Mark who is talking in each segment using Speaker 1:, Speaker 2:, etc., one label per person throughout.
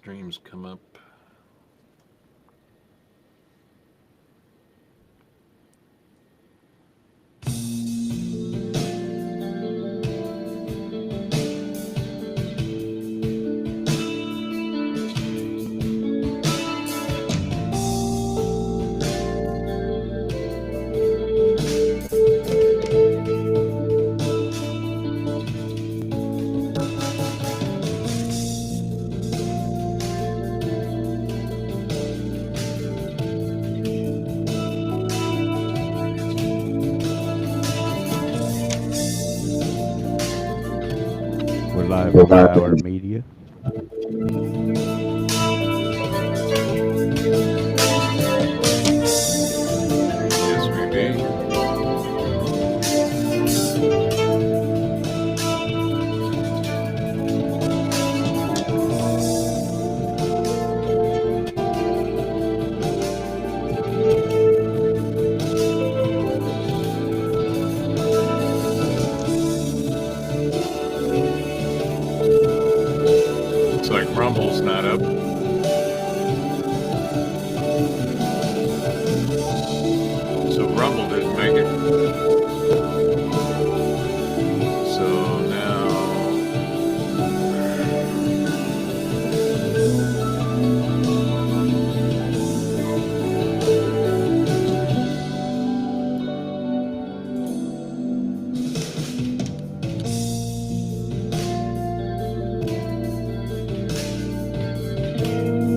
Speaker 1: streams come up.
Speaker 2: We're live on Bauer Media.
Speaker 1: Yes, we be. Looks like Rumble's not up. So Rumble didn't make it. So now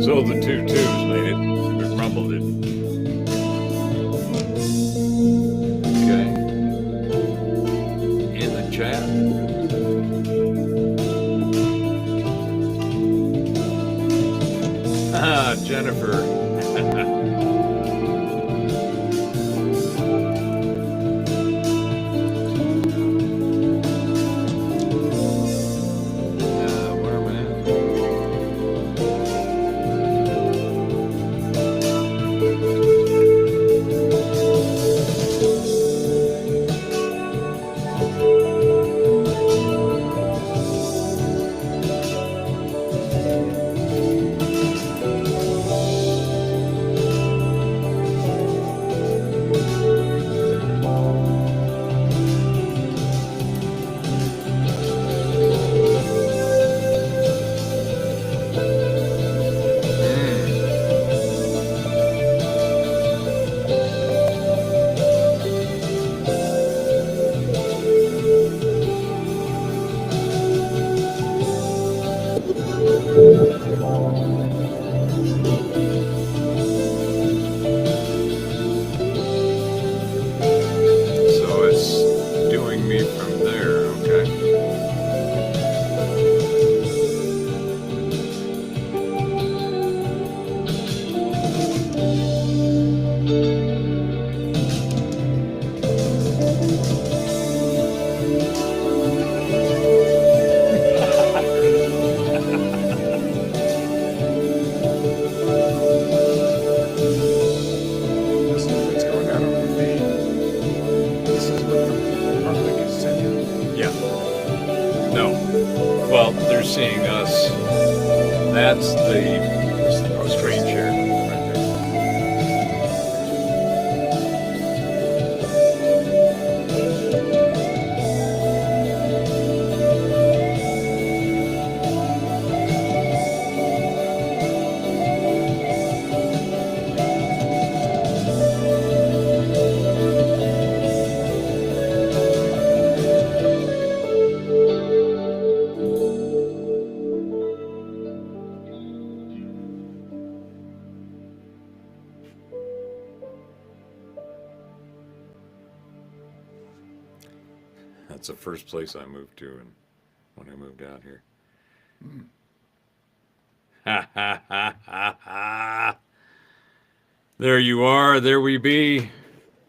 Speaker 1: so the 2 twos made it, but Rumble didn't. Okay. In the chat. Ah, Jennifer. Where am I at? So it's doing me from there, okay?
Speaker 3: This is what's going on the feed. This is what the public is sending.
Speaker 1: Yeah. No. Well, they're seeing us. That's the screen share right there. That's the first place I moved to and when I moved out here. Ha ha ha ha ha. There you are. There we be.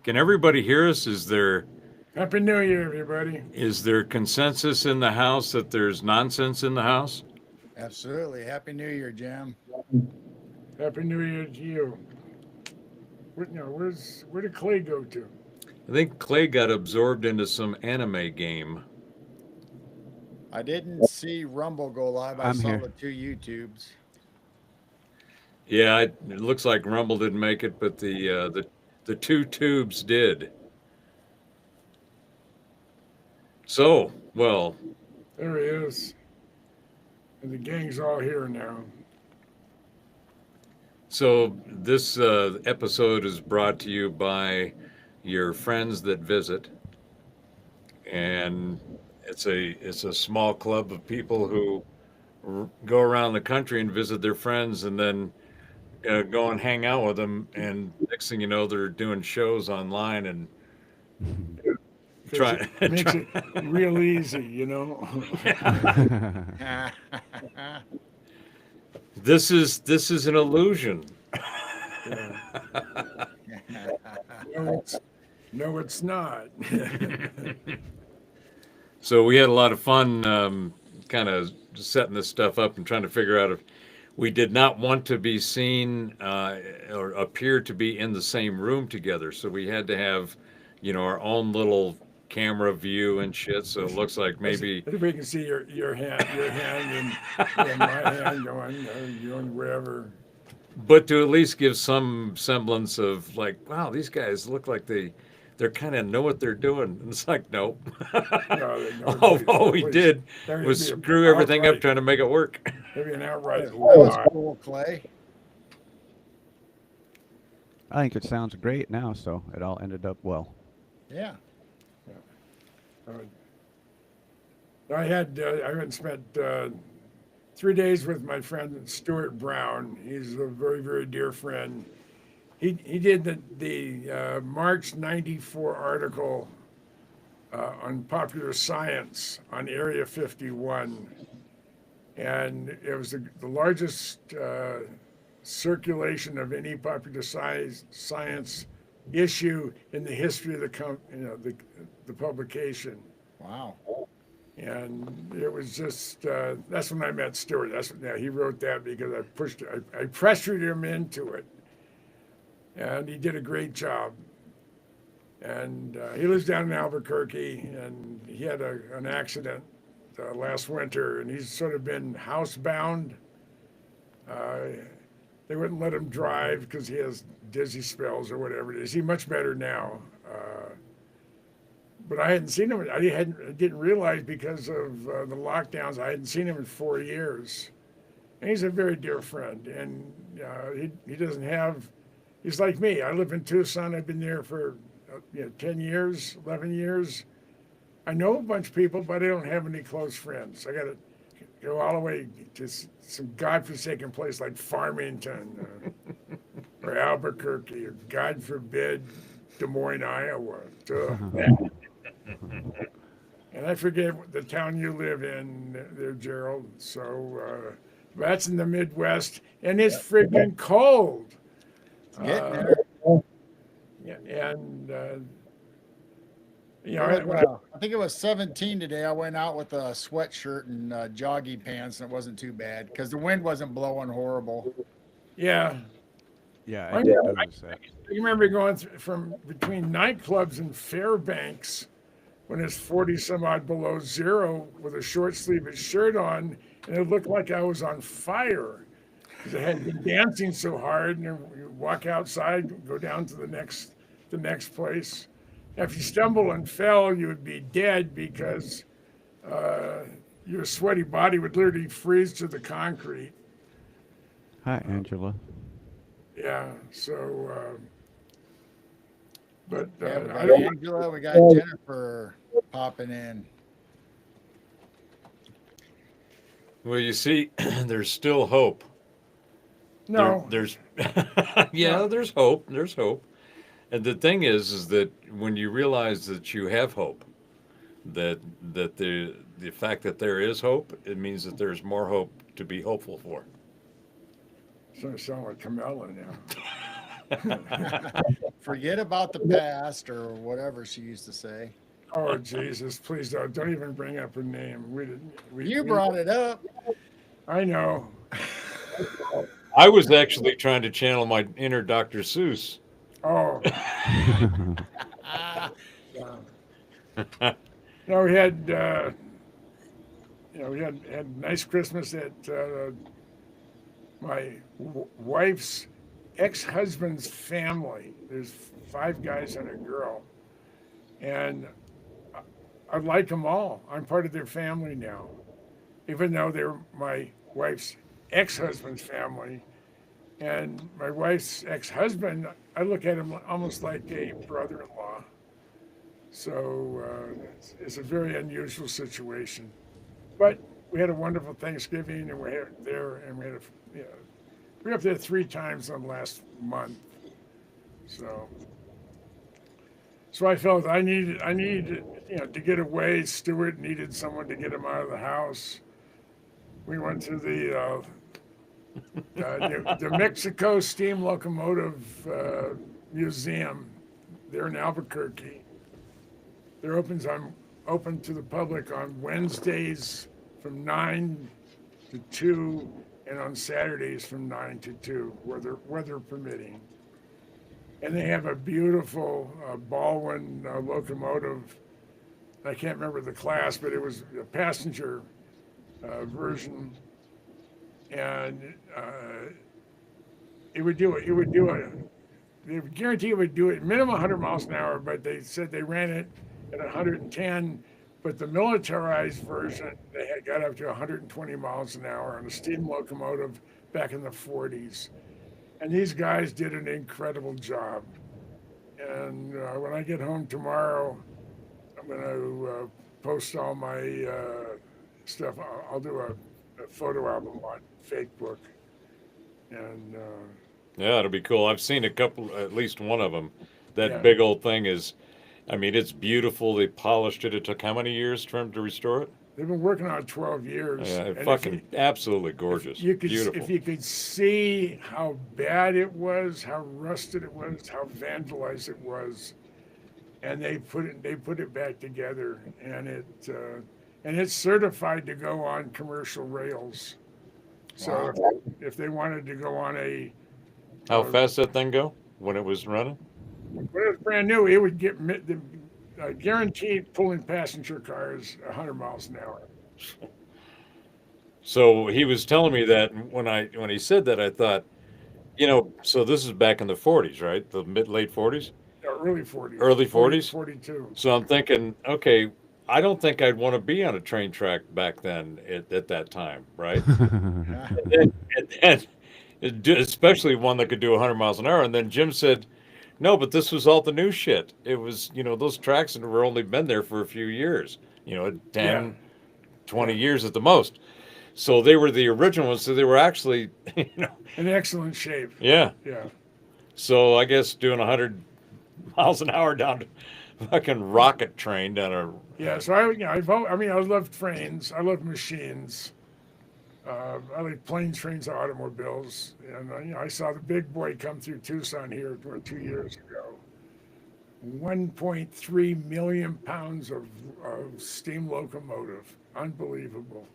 Speaker 1: Can everybody hear us? Is there
Speaker 3: Happy New Year, everybody.
Speaker 1: consensus in the house that there's nonsense in the house?
Speaker 4: Absolutely. Happy New Year, Jam.
Speaker 3: Happy New Year to you. Where did Clay go to?
Speaker 1: I think Clay got absorbed into some anime game.
Speaker 4: I didn't see Rumble go live. I
Speaker 2: I'm
Speaker 4: saw
Speaker 2: here.
Speaker 4: the 2 YouTubes.
Speaker 1: Yeah, it looks like Rumble didn't make it, but the two tubes did. So, well,
Speaker 3: There he is. And the gang's all here now.
Speaker 1: so this episode is brought to you by your friends that visit, and it's a small club of people who go around the country and visit their friends, and then go and hang out with them. And next thing you know, they're doing shows online and
Speaker 3: 'Cause
Speaker 1: try.
Speaker 3: it makes
Speaker 1: try-
Speaker 3: it real easy, you know.
Speaker 1: This is an illusion.
Speaker 3: No, it's not.
Speaker 1: So we had a lot of fun, kind of setting this stuff up and trying to figure out if we did not want to be seen or appear to be in the same room together. So we had to have, our own little camera view and shit. So it looks like maybe,
Speaker 3: We can see your hand and my hand going wherever.
Speaker 1: but to at least give some semblance of like, wow, these guys look like they're kind of know what they're doing. And it's like, nope. All we did was screw everything up trying to make it work.
Speaker 3: Maybe an outright
Speaker 4: That was
Speaker 3: lie.
Speaker 4: cool, Clay.
Speaker 2: I think it sounds great now, so it all ended up well.
Speaker 4: Yeah.
Speaker 3: I went and spent 3 days with my friend Stuart Brown. He's a very, very dear friend. He did the March '94 article on Popular Science on Area 51, and it was the largest circulation of any popular science issue in the history of the publication.
Speaker 4: Wow.
Speaker 3: And it was just that's when I met Stuart. He wrote that because I pressured him into it, and he did a great job. And he lives down in Albuquerque, and he had an accident last winter, and he's sort of been housebound. They wouldn't let him drive because he has dizzy spells or whatever it is. He's much better now. But I hadn't seen him. I didn't realize because of the lockdowns. I hadn't seen him in 4 years, and he's a very dear friend. And he doesn't have. He's like me. I live in Tucson. I've been there for 10 years, 11 years. I know a bunch of people, but I don't have any close friends. I got to go all the way to some godforsaken place like Farmington or Albuquerque, or God forbid, Des Moines, Iowa. And I forget the town you live in there, Gerald. So that's in the Midwest, and it's friggin' cold.
Speaker 4: Getting there.
Speaker 3: Yeah, and
Speaker 4: I think it was 17 today. I went out with a sweatshirt and jogging pants, and it wasn't too bad because the wind wasn't blowing horrible.
Speaker 3: yeah.
Speaker 2: Yeah,
Speaker 3: I
Speaker 2: I did
Speaker 3: know.
Speaker 2: notice that.
Speaker 3: You remember going from between nightclubs and Fairbanks when it's 40 some odd below zero with a short sleeved shirt on, and it looked like I was on fire because I had been dancing so hard. And you walk outside, go down to the next place. If you stumble and fell, you would be dead because your sweaty body would literally freeze to the concrete.
Speaker 2: Hi, Angela.
Speaker 3: Yeah, so. But
Speaker 4: Yeah, we
Speaker 3: I
Speaker 4: got
Speaker 3: don't.
Speaker 4: Angela, we got Jennifer popping in.
Speaker 1: Well, you see, there's still hope.
Speaker 3: No,
Speaker 1: There's yeah, there's hope. There's hope. And the thing is that when you realize that you have hope, that the fact that there is hope, it means that there's more hope to be hopeful for.
Speaker 3: so sound like Camilla now.
Speaker 4: Forget about the past or whatever she used to say.
Speaker 3: Oh Jesus! Please don't even bring up her name. We didn't.
Speaker 4: You brought it up.
Speaker 3: I know.
Speaker 1: I was actually trying to channel my inner Dr. Seuss.
Speaker 3: Oh. No, we had. We had nice Christmas at my wife's ex-husband's family. There's 5 guys and a girl, and I like them all. I'm part of their family now, even though they're my wife's ex-husband's family. And my wife's ex-husband, I look at him almost like a brother-in-law. So it's a very unusual situation. But we had a wonderful Thanksgiving, and we were there, and we had you know, we were up there 3 times in the last month. So I felt I needed, to get away. Stuart needed someone to get him out of the house. We went to the Mexico Steam Locomotive Museum there in Albuquerque. They're open to the public on Wednesdays from 9 to 2, and on Saturdays from 9 to 2, weather permitting. And they have a beautiful Baldwin locomotive. I can't remember the class, but it was a passenger version, and it would do it. They would guarantee it would do it minimum 100 miles an hour, but they said they ran it at 110. But the militarized version, they had got up to 120 miles an hour on a steam locomotive back in the 40s. And these guys did an incredible job. And when I get home tomorrow, I'm going to post all my stuff. I'll do a photo album on Facebook. And
Speaker 1: Yeah, it'll be cool. I've seen a couple, at least one of them. That
Speaker 3: Yeah.
Speaker 1: big old thing is, I mean, it's beautiful. They polished it. It took how many years for them to restore it?
Speaker 3: they've been working on it 12 years.
Speaker 1: Yeah,
Speaker 3: And if
Speaker 1: fucking absolutely gorgeous. Beautiful.
Speaker 3: if you could see how bad it was, how rusted it was, how vandalized it was, and they put it back together, and it's certified to go on commercial rails. So if they wanted to go on
Speaker 1: How fast that thing go when it was running?
Speaker 3: when it was brand new, it would get the guaranteed pulling passenger cars 100 miles an hour.
Speaker 1: So he was telling me that when he said that, I thought, so this is back in the 40s, right? The late 40s?
Speaker 3: Early 40s.
Speaker 1: Early 40s?
Speaker 3: 42.
Speaker 1: So I'm thinking, okay, I don't think I'd want to be on a train track back then at that time, right? and especially one that could do 100 miles an hour. And then Jim said, no, but this was all the new shit. It was, those tracks that were only been there for a few years, 10,
Speaker 3: Yeah.
Speaker 1: 20 years at the most. So they were the original ones. So they were actually,
Speaker 3: In excellent shape.
Speaker 1: yeah.
Speaker 3: Yeah.
Speaker 1: So I guess doing 100 miles an hour down to fucking rocket train down a.
Speaker 3: Yeah. So I love trains. I love machines. I like planes, trains, automobiles. And I saw the big boy come through Tucson here 2 years ago. 1.3 million pounds of steam locomotive. Unbelievable.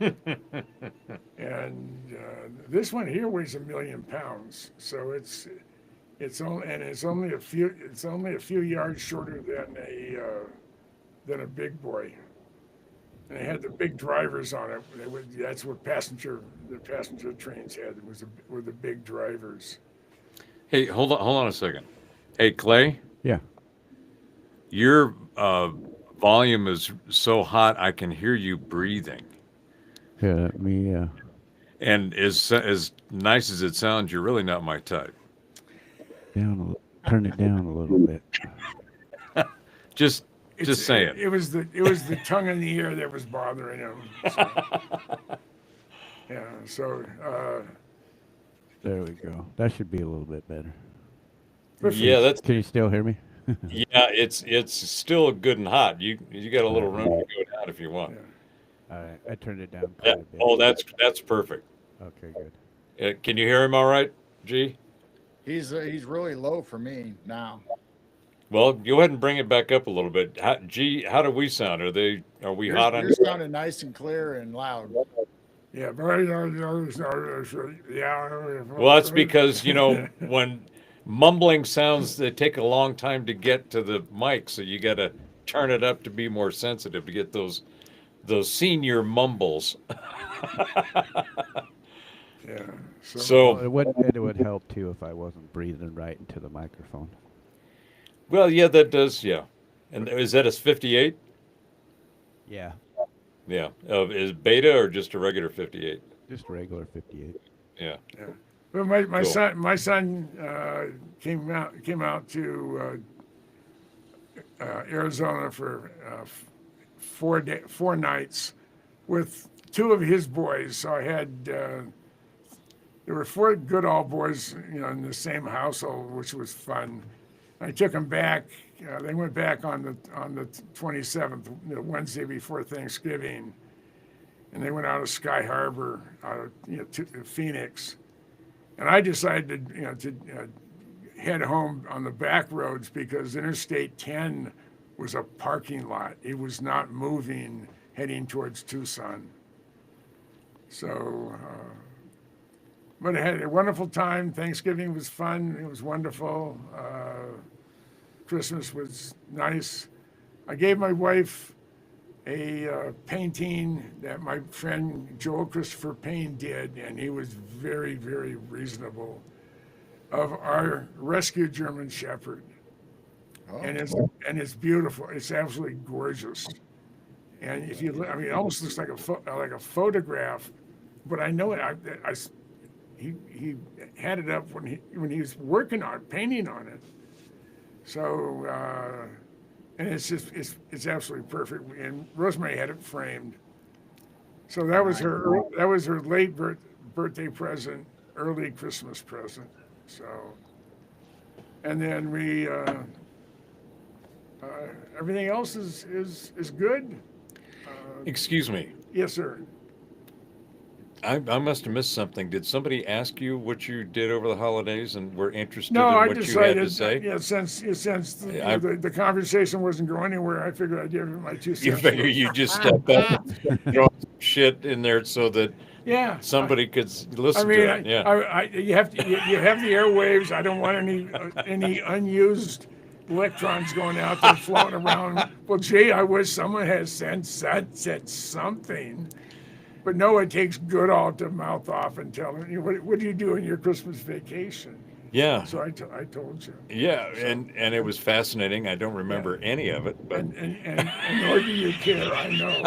Speaker 3: And this one here weighs 1 million pounds. So it's only a few yards shorter than a big boy. And they had the big drivers on it. That's what the passenger trains had. Were the big drivers.
Speaker 1: Hey, hold on a second. Hey, Clay,
Speaker 2: Yeah.
Speaker 1: your volume is so hot I can hear you breathing.
Speaker 2: Yeah, let me.
Speaker 1: And as nice as it sounds, you're really not my type.
Speaker 2: Turn it down a little bit.
Speaker 1: Just saying.
Speaker 3: It was the tongue in the ear that was bothering him. So. Yeah. So.
Speaker 2: There we go. That should be a little bit better.
Speaker 1: Yeah, that's
Speaker 2: Can you still hear me?
Speaker 1: yeah. It's still good and hot. You got a little room to go down if you want.
Speaker 2: All right, I turned it down
Speaker 1: Yeah.
Speaker 2: quite a bit.
Speaker 1: Oh, that's perfect.
Speaker 2: Okay, good.
Speaker 1: Can you hear him all right, G?
Speaker 4: He's really low for me now.
Speaker 1: Well, go ahead and bring it back up a little bit. G, how do we sound? Are we hot on?
Speaker 4: You're sounding nice and clear and loud.
Speaker 3: Yeah. But yeah.
Speaker 1: Well, that's because, when mumbling sounds, they take a long time to get to the mic, so you got to turn it up to be more sensitive to get those senior mumbles.
Speaker 3: Yeah.
Speaker 1: So,
Speaker 2: It would help too if I wasn't breathing right into the microphone.
Speaker 1: well, yeah, that does, yeah. And is that a 58?
Speaker 2: Yeah,
Speaker 1: Yeah. Is beta or just a regular 58?
Speaker 2: just regular 58.
Speaker 1: Yeah.
Speaker 3: yeah. But my
Speaker 1: Cool.
Speaker 3: son came out to Arizona for 4 nights with 2 of his boys. So I had there were 4 good old boys, in the same household, which was fun. I took them back. They went back on the 27th, Wednesday before Thanksgiving, and they went out of Sky Harbor, out of to Phoenix, and I decided to head home on the back roads because Interstate 10 was a parking lot. It was not moving heading towards Tucson. So, but I had a wonderful time. Thanksgiving was fun. It was wonderful. Christmas was nice. I gave my wife a painting that my friend Joel Christopher Payne did, and he was very, very reasonable, of our rescued German Shepherd.
Speaker 4: Oh,
Speaker 3: And it's beautiful. It's absolutely gorgeous. And if you look, I mean, it almost looks like a photograph, but I know it. He had it up when he was working on it, painting on it. So and it's absolutely perfect. And Rosemary had it framed. So that was her late birthday present, early Christmas present. So, and then we everything else is good.
Speaker 1: Excuse me.
Speaker 3: Yes, sir.
Speaker 1: I must have missed something. Did somebody ask you what you did over the holidays and were interested
Speaker 3: No,
Speaker 1: in
Speaker 3: I
Speaker 1: what you had to
Speaker 3: decided,
Speaker 1: say?
Speaker 3: yeah, since
Speaker 1: Yeah,
Speaker 3: the conversation wasn't going anywhere, I figured I'd give it my 2
Speaker 1: You
Speaker 3: cents.
Speaker 1: figure you just step back, throw some shit in there so that
Speaker 3: Yeah.
Speaker 1: somebody could
Speaker 3: I
Speaker 1: listen
Speaker 3: mean,
Speaker 1: to it. Yeah.
Speaker 3: you have the airwaves. I don't want any unused electrons going out there floating around. Well, gee, I wish someone had said something. But no, it takes Goodall to mouth off and tell him, what do you do in your Christmas vacation?
Speaker 1: Yeah.
Speaker 3: So I told you.
Speaker 1: Yeah. And it was fascinating. I don't remember any of it, but
Speaker 3: And nor do you care, I know.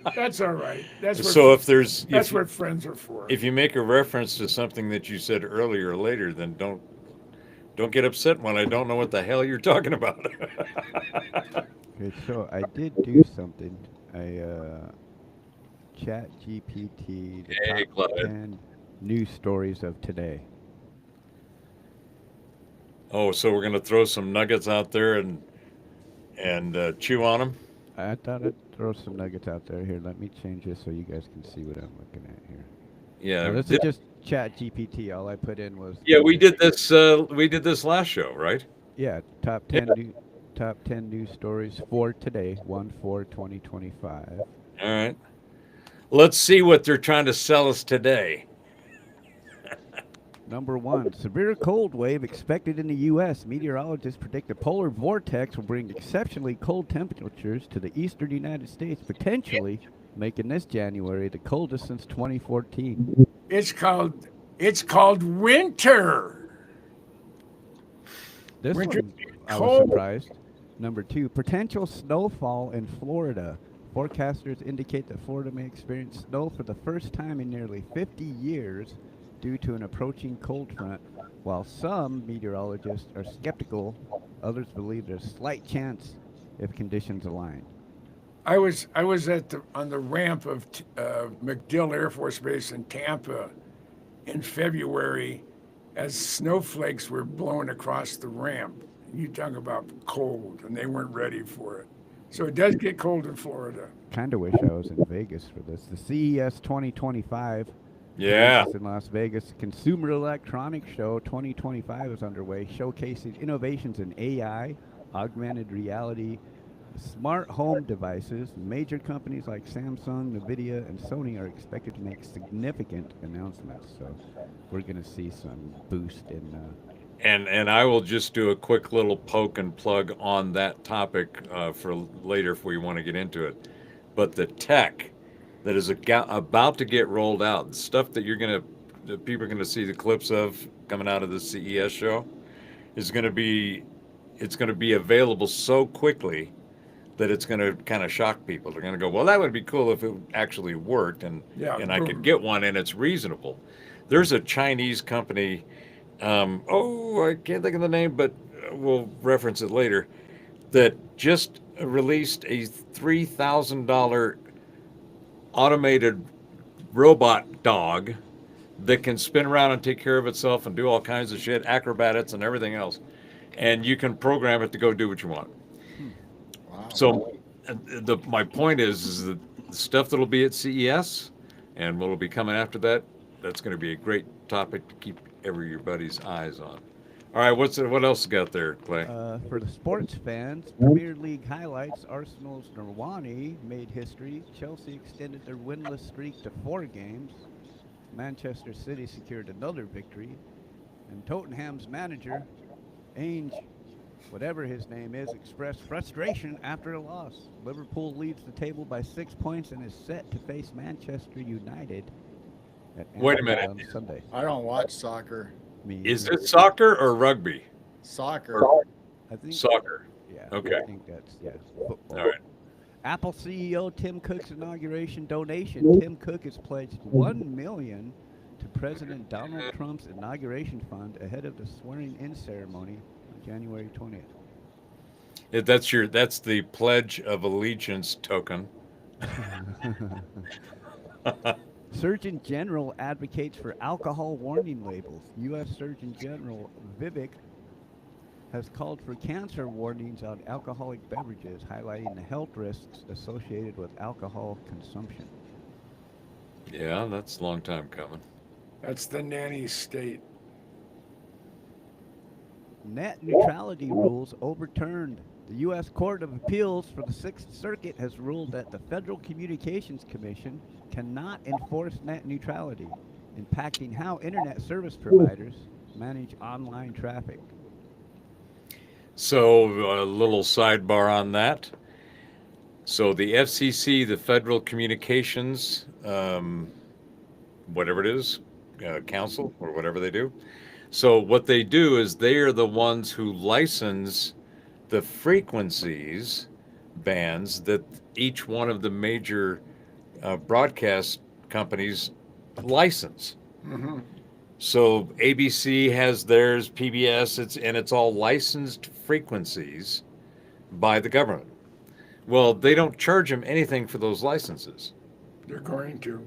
Speaker 3: But that's all right.
Speaker 1: so if there's
Speaker 3: That's what friends are for.
Speaker 1: if you make a reference to something that you said earlier or later, then don't get upset when I don't know what the hell you're talking about.
Speaker 2: Okay, so I did do something. I Chat GPT the
Speaker 1: Hey,
Speaker 2: top
Speaker 1: Clyde.
Speaker 2: 10 news stories of today.
Speaker 1: Oh, so we're gonna throw some nuggets out there and chew on them.
Speaker 2: I thought I'd throw some nuggets out there. Here, let me change this so you guys can see what I'm looking at here.
Speaker 1: Yeah.
Speaker 2: Now, this is just Chat GPT. All I put in was
Speaker 1: Yeah, we did this. We did this last show, right?
Speaker 2: yeah, top 10 news stories for today, 1/4/2025.
Speaker 1: All right. Let's see what they're trying to sell us today.
Speaker 2: Number 1, severe cold wave expected in the U.S. Meteorologists predict a polar vortex will bring exceptionally cold temperatures to the eastern United States, potentially making this January the coldest since 2014.
Speaker 3: It's called winter.
Speaker 2: This
Speaker 3: Winter
Speaker 2: one, I was
Speaker 3: cold.
Speaker 2: surprised. Number 2, potential snowfall in Florida. Forecasters indicate that Florida may experience snow for the first time in nearly 50 years due to an approaching cold front. While some meteorologists are skeptical, others believe there's a slight chance if conditions align.
Speaker 3: I was on the ramp of MacDill Air Force Base in Tampa in February as snowflakes were blowing across the ramp. You talk about cold, and they weren't ready for it. So it does get cold in Florida.
Speaker 2: Kind of wish I was in Vegas for this. The CES 2025
Speaker 1: Yeah.
Speaker 2: in Las Vegas Consumer Electronics Show 2025 is underway, showcasing innovations in AI, augmented reality, smart home devices. Major companies like Samsung, Nvidia, and Sony are expected to make significant announcements. So we're going to see some boost in
Speaker 1: And I will just do a quick little poke and plug on that topic for later if we want to get into it. But the tech that is about to get rolled out, the stuff that you're going to that people are going to see the clips of coming out of the CES show is going to be, it's going to be available so quickly that it's going to kind of shock people. They're going to go, well, that would be cool if it actually worked and
Speaker 3: Yeah,
Speaker 1: and I could
Speaker 3: boom.
Speaker 1: get one and it's reasonable. There's a Chinese company, I can't think of the name, but we'll reference it later, that just released a $3,000 automated robot dog that can spin around and take care of itself and do all kinds of shit, acrobatics and everything else. And you can program it to go do what you want.
Speaker 4: Wow.
Speaker 1: So my point is that the stuff that'll be at CES and what'll be coming after that, that's going to be a great topic to keep everybody's eyes on. All right, what else got there, Clay?
Speaker 2: For the sports fans, Premier League highlights: Arsenal's Nirwani made history. Chelsea extended their winless streak to 4 games. Manchester City secured another victory. And Tottenham's manager, Ainge, whatever his name is, expressed frustration after a loss. Liverpool leads the table by 6 points and is set to face Manchester United at
Speaker 1: Wait a
Speaker 2: Anfield
Speaker 1: minute.
Speaker 2: on Sunday.
Speaker 4: I don't watch soccer.
Speaker 1: Is it soccer or rugby?
Speaker 4: Soccer.
Speaker 2: I think
Speaker 1: Soccer.
Speaker 2: Yeah.
Speaker 1: Okay.
Speaker 2: I think that's football.
Speaker 1: All right.
Speaker 2: Apple CEO Tim Cook's inauguration donation. Tim Cook has pledged $1 million to President Donald Trump's inauguration fund ahead of the swearing-in ceremony on January 20th.
Speaker 1: That's the Pledge of Allegiance token.
Speaker 2: Surgeon General advocates for alcohol warning labels. U.S. Surgeon General Vivek has called for cancer warnings on alcoholic beverages, highlighting the health risks associated with alcohol consumption.
Speaker 1: Yeah, that's a long time coming.
Speaker 3: That's the nanny state.
Speaker 2: Net neutrality rules overturned. The U.S. Court of Appeals for the Sixth Circuit has ruled that the Federal Communications Commission cannot enforce net neutrality, impacting how internet service providers manage online traffic.
Speaker 1: So a little sidebar on that. So the FCC, the Federal Communications, whatever it is, council or whatever they do. So what they do is they are the ones who license the frequencies bands that each one of the major broadcast companies license.
Speaker 3: Mm-hmm.
Speaker 1: So ABC has theirs, PBS, it's all licensed frequencies by the government. Well, they don't charge them anything for those licenses.
Speaker 3: They're going to.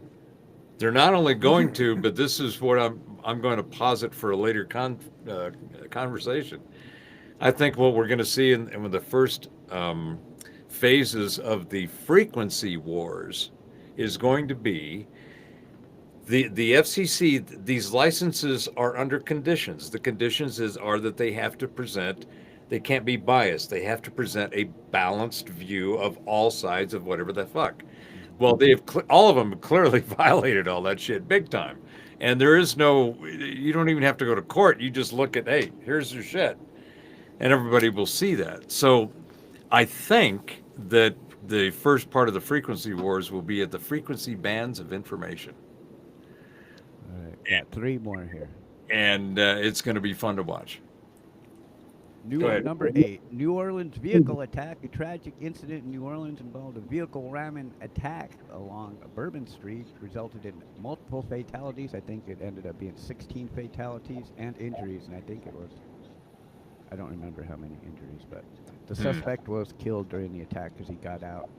Speaker 1: They're not only going to, but this is what I'm going to posit for a later conversation. I think what we're going to see in the first phases of the frequency wars is going to be the FCC. These licenses are under conditions. The conditions are that they have to present. They can't be biased. They have to present a balanced view of all sides of whatever the fuck. Well, all of them have clearly violated all that shit big time. And there is no, you don't even have to go to court. You just look at, hey, here's your shit. And everybody will see that. So I think that the first part of the frequency wars will be at the frequency bands of information.
Speaker 2: All right, got 3 more here.
Speaker 1: And it's going to be fun to watch. Go ahead.
Speaker 2: Number 8, New Orleans vehicle attack. A tragic incident in New Orleans involved a vehicle ramming attack along Bourbon Street, resulted in multiple fatalities. I think it ended up being 16 fatalities and injuries, and I don't remember how many injuries, but the suspect was killed during the attack because he got out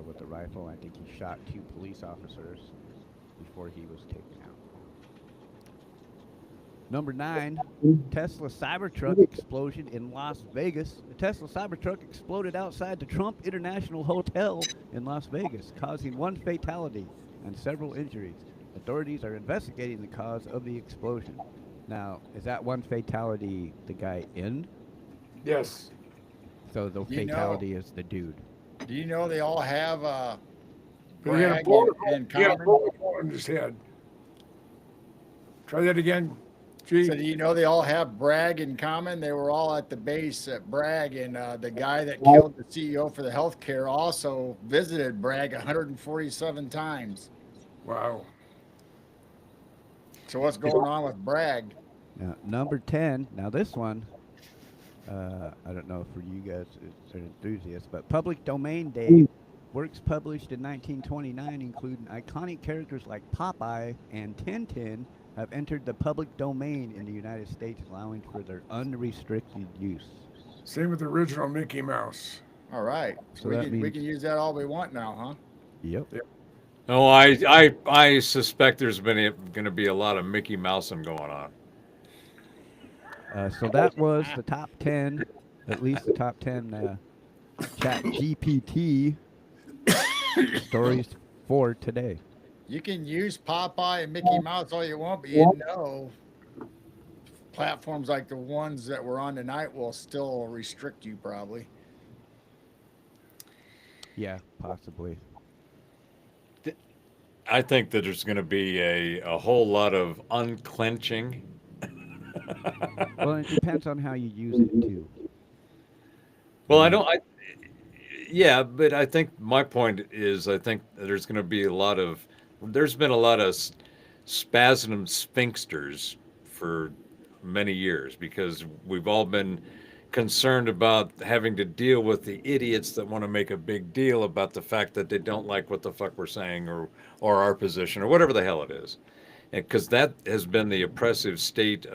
Speaker 2: with a rifle. I think he shot 2 police officers before he was taken out. Number 9, Tesla Cybertruck explosion in Las Vegas. The Tesla Cybertruck exploded outside the Trump International Hotel in Las Vegas, causing 1 fatality and several injuries. Authorities are investigating the cause of the explosion. Now, is that 1 fatality the guy in?
Speaker 3: Yes.
Speaker 2: So the fatality is the dude.
Speaker 4: Do you know they all have
Speaker 3: He had a
Speaker 4: brag
Speaker 3: bullet
Speaker 4: in
Speaker 3: hole
Speaker 4: common?
Speaker 3: in his head. Try that again. Gee.
Speaker 4: So do you know they all have Bragg in common? They were all at the base at Bragg, and the guy that killed the CEO for the healthcare also visited Bragg 147 times.
Speaker 3: Wow.
Speaker 4: So what's going on with Bragg?
Speaker 2: Now, number 10. Now this one, I don't know for you guys, it's an enthusiast, but Public Domain Day. Works published in 1929, including iconic characters like Popeye and Tintin, have entered the public domain in the United States, allowing for their unrestricted use.
Speaker 3: Same with the original Mickey Mouse.
Speaker 4: All right.
Speaker 2: So
Speaker 4: we
Speaker 2: that
Speaker 4: can
Speaker 2: means-
Speaker 4: use that all we want now, huh?
Speaker 2: Yep.
Speaker 1: Oh, I suspect there's going to be a lot of Mickey Mousing going on.
Speaker 2: So that was the top 10, at least the top 10 Chat GPT stories for today.
Speaker 4: You can use Popeye and Mickey Mouse all you want, but you know platforms like the ones that were on tonight will still restrict you probably.
Speaker 2: Yeah, possibly.
Speaker 1: I think that there's going to be a whole lot of unclenching.
Speaker 2: Well, it depends on how you use it too.
Speaker 1: Well, yeah, but I think my point is I think there's going to be there's been a lot of spasm sphinxters for many years because we've all been concerned about having to deal with the idiots that want to make a big deal about the fact that they don't like what the fuck we're saying or our position or whatever the hell it is. Because that has been the oppressive state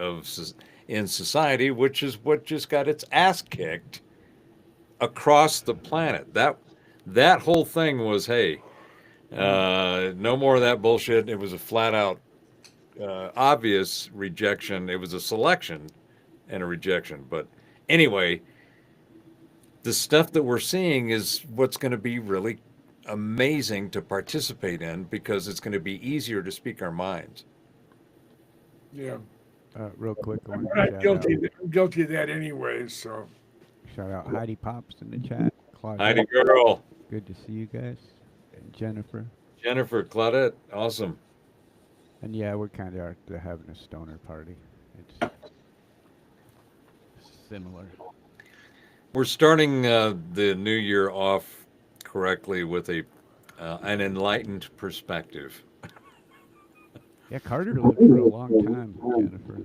Speaker 1: in society, which is what just got its ass kicked across the planet. That whole thing was, hey, no more of that bullshit. It was a flat out obvious rejection. It was a selection and a rejection. But anyway, the stuff that we're seeing is what's going to be really amazing to participate in because it's going to be easier to speak our minds.
Speaker 3: Yeah.
Speaker 2: Real quick, I want
Speaker 3: I'm
Speaker 2: to
Speaker 3: not I'm guilty of that anyways, so.
Speaker 2: shout out Heidi Pops in the chat. Claudette,
Speaker 1: Heidi girl,
Speaker 2: good to see you guys. And Jennifer.
Speaker 1: Jennifer, Claudette, awesome.
Speaker 2: And yeah, we're kind of having a stoner party. It's similar.
Speaker 1: We're starting the new year off correctly with an enlightened perspective.
Speaker 2: Yeah, Carter lived for a long time, Jennifer.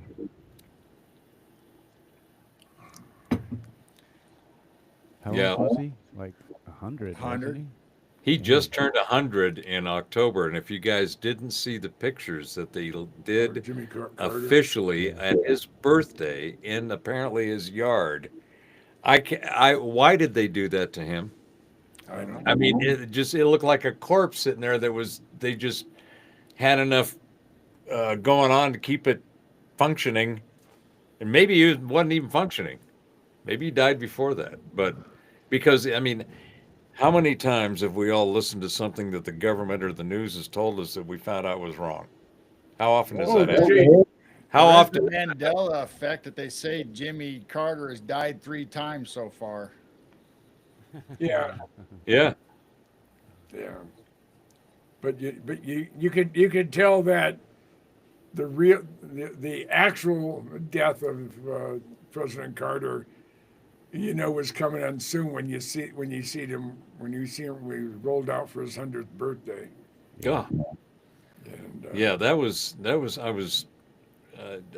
Speaker 2: How
Speaker 1: Yeah.
Speaker 2: old was he? Like 100,
Speaker 4: 100.
Speaker 2: wasn't
Speaker 1: He just turned 100 in October, and if you guys didn't see the pictures that they did
Speaker 3: Jimmy Carter.
Speaker 1: officially at his birthday in apparently his yard, why did they do that to him?
Speaker 3: I don't know.
Speaker 1: I mean, it looked like a corpse sitting there they just had enough going on to keep it functioning, and maybe he wasn't even functioning. Maybe he died before that, but because I mean, how many times have we all listened to something that the government or the news has told us that we found out was wrong? How often does that happen?
Speaker 3: gee.
Speaker 1: How
Speaker 4: That's
Speaker 1: often?
Speaker 4: the Mandela effect that they say Jimmy Carter has died 3 times so far.
Speaker 3: Yeah,
Speaker 1: Yeah,
Speaker 3: yeah. But you could tell that the actual death of President Carter, was coming on soon when you see him when he rolled out for his 100th birthday.
Speaker 1: yeah,
Speaker 3: And
Speaker 1: yeah. That was.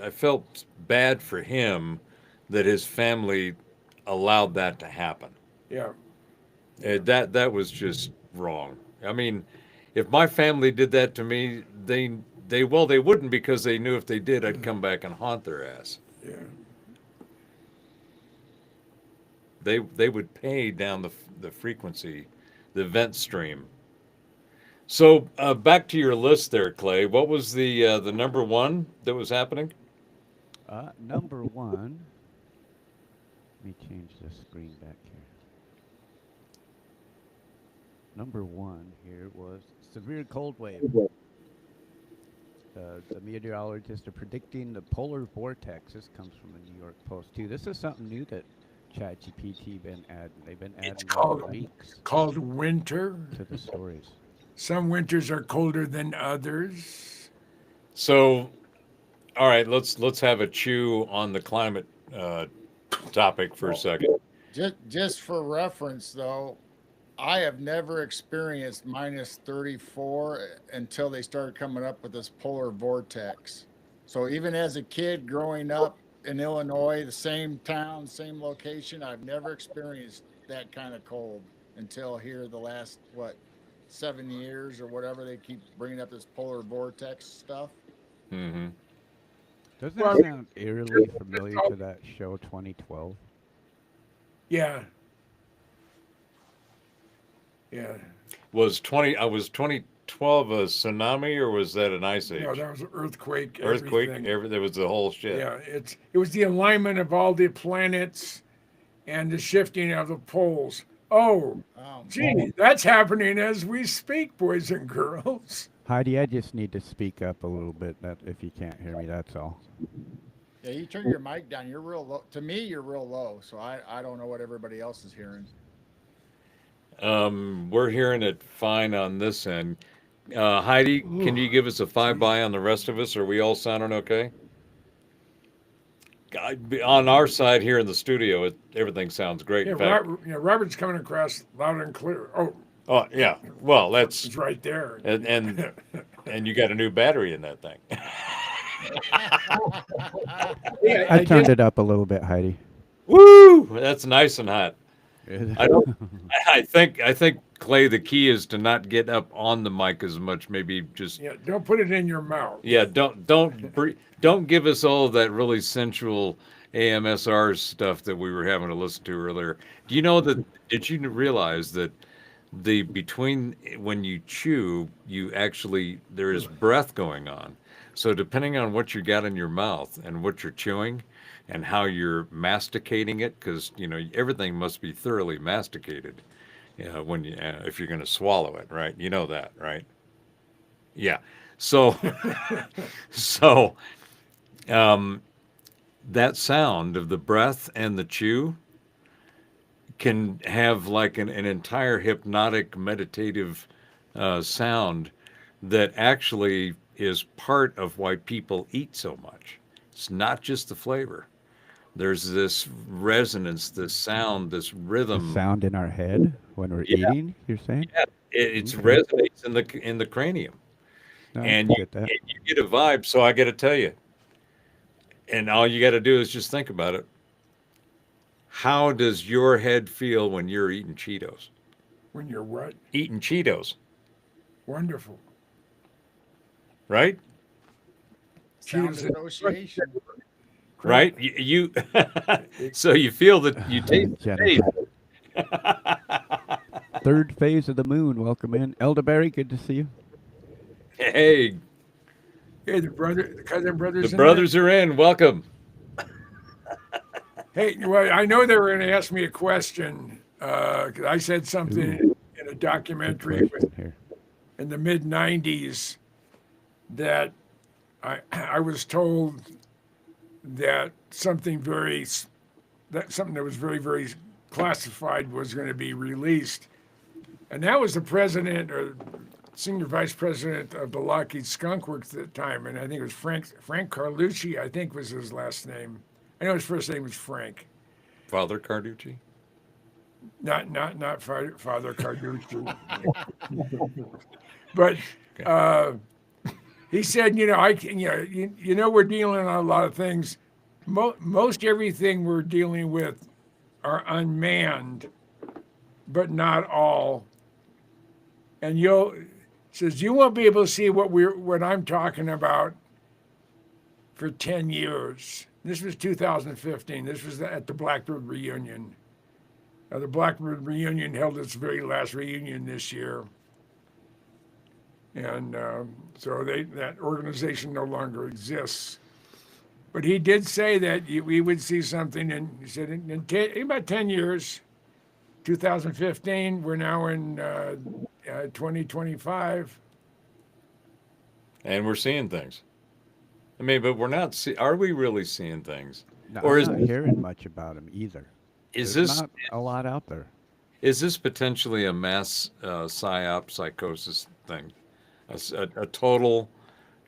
Speaker 1: I felt bad for him that his family allowed that to happen.
Speaker 3: yeah.
Speaker 1: That was just wrong. I mean, if my family did that to me, they wouldn't because they knew if they did, I'd come back and haunt their ass.
Speaker 3: Yeah.
Speaker 1: They would pay down the frequency, the vent stream. So back to your list there, Clay. What was the number one that was happening?
Speaker 2: Number 1. Let me change the screen back here. Number 1 here was severe cold wave. The meteorologists are predicting the polar vortex. This comes from the New York Post too. This is something new that ChatGPT been adding. They've been adding
Speaker 3: called-
Speaker 2: leaks
Speaker 3: Called winter.
Speaker 2: to the stories.
Speaker 3: Some winters are colder than others.
Speaker 1: So, all right, let's have a chew on the climate topic for a second.
Speaker 4: Just for reference, though, I have never experienced minus 34 until they started coming up with this polar vortex. So even as a kid growing up in Illinois, the same town, same location, I've never experienced that kind of cold until here the last, what, 7 years or whatever. They keep bringing up this polar vortex stuff.
Speaker 1: Mm-hmm.
Speaker 2: Doesn't
Speaker 3: Well,
Speaker 2: that sound eerily familiar to that show 2012?
Speaker 3: yeah, yeah.
Speaker 1: Was 2012 a tsunami or was that an ice age?
Speaker 3: No, that was an earthquake.
Speaker 1: Earthquake,
Speaker 3: Everything.
Speaker 1: there was the whole shit.
Speaker 3: Yeah, it was the alignment of all the planets and the shifting of the poles. Oh, gee, that's happening as we speak, boys and girls.
Speaker 2: Heidi, I just need to speak up a little bit. That if you can't hear me, that's all.
Speaker 4: Yeah, you turn your mic down. You're real low. To me, you're real low. So I don't know what everybody else is hearing.
Speaker 1: We're hearing it fine on this end. Heidi, can you give us a 5-by on the rest of us? Are we all sounding okay? On our side here in the studio, everything sounds great.
Speaker 3: Yeah,
Speaker 1: In fact,
Speaker 3: Robert's coming across loud and clear. Oh,
Speaker 1: oh yeah. Well, that's
Speaker 3: it's right there.
Speaker 1: and you got a new battery in that thing.
Speaker 3: Yeah,
Speaker 2: I turned it up a little bit, Heidi.
Speaker 1: Woo! That's nice and hot. I don't. I think Clay, the key is to not get up on the mic as much. Maybe just
Speaker 3: Yeah, don't put it in your mouth.
Speaker 1: yeah. Don't give us all that really sensual AMSR stuff that we were having to listen to earlier. Do you know that? Did you realize that between when you chew, you actually there is breath going on. So depending on what you got in your mouth and what you're chewing, and how you're masticating it, because everything must be thoroughly masticated. When you if you're going to swallow it, right? You know that, right? Yeah. So, so that sound of the breath and the chew can have like an entire hypnotic meditative sound that actually is part of why people eat so much. It's not just the flavor. There's this resonance, this sound, this
Speaker 2: The
Speaker 1: rhythm.
Speaker 2: sound in our head when we're eating. You're saying?
Speaker 1: Yeah, it
Speaker 2: Okay.
Speaker 1: resonates in the cranium,
Speaker 2: No, I
Speaker 1: and
Speaker 2: get that.
Speaker 1: and you get a vibe. So I got to tell you, and all you got to do is just think about it. How does your head feel when you're eating Cheetos?
Speaker 3: When you're what?
Speaker 1: Eating Cheetos,
Speaker 3: Wonderful.
Speaker 1: right?
Speaker 4: Sound
Speaker 3: Cheers.
Speaker 4: association.
Speaker 1: Right? You so you feel that you taste the taste.
Speaker 2: Jennifer. Third phase of the moon. Welcome in, Elderberry. Good to see you.
Speaker 1: Hey,
Speaker 3: Hey, the cousin brothers.
Speaker 1: the brothers are in. Welcome.
Speaker 3: Hey, well, I know they were going to ask me a question. 'Cause I said something in a
Speaker 2: Good
Speaker 3: documentary
Speaker 2: question here.
Speaker 3: in the mid '90s that I was told that something that was very very classified was going to be released, and that was the president or senior vice president of the Lockheed Skunk Works at the time, and I think it was Frank Carlucci. I think was his last name. I know his first name was Frank.
Speaker 1: Father Carducci.
Speaker 3: Not Father Carducci. But he said, we're dealing on a lot of things. Most everything we're dealing with are unmanned, but not all. And says you won't be able to see what I'm talking about for 10 years. This was 2015. This was at the Blackbird reunion. The Blackbird reunion held its very last reunion this year. And so that organization no longer exists. But he did say that we would see something, and he said in about 10 years, 2015, we're now in 2025.
Speaker 1: And we're seeing things. I mean, but we're not. Are we really seeing things?
Speaker 2: No,
Speaker 1: Or
Speaker 2: I'm not hearing much about him either.
Speaker 1: Is
Speaker 2: There's
Speaker 1: this
Speaker 2: not a lot out there?
Speaker 1: is this potentially a mass psyop psychosis thing? A total.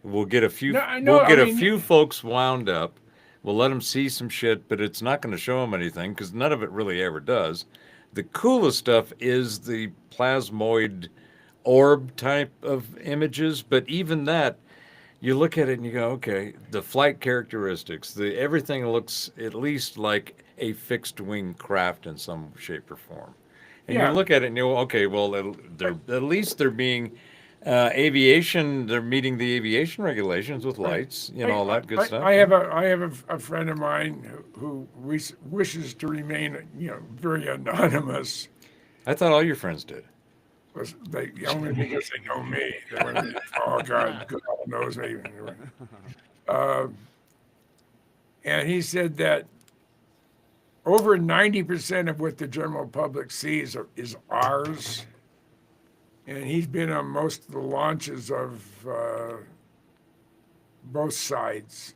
Speaker 1: We'll get a few.
Speaker 3: No, I know,
Speaker 1: We'll get
Speaker 3: I
Speaker 1: a
Speaker 3: mean-
Speaker 1: few folks wound up. We'll let them see some shit, but it's not going to show them anything because none of it really ever does. The coolest stuff is the plasmoid orb type of images, but even that, you look at it and you go, okay, the flight characteristics, the everything looks at least like a fixed wing craft in some shape or form. And you
Speaker 3: Yeah,
Speaker 1: look at it and you go, okay, well, they're at least they're being aviation. They're meeting the aviation regulations with
Speaker 3: right.
Speaker 1: lights, all that good stuff.
Speaker 3: I have a friend of mine who wishes to remain, very anonymous.
Speaker 1: I thought all your friends did.
Speaker 3: Was they only because they know me? They went, oh God, God knows me. Uh, and he said that over 90% of what the general public sees is ours. And he's been on most of the launches of both sides.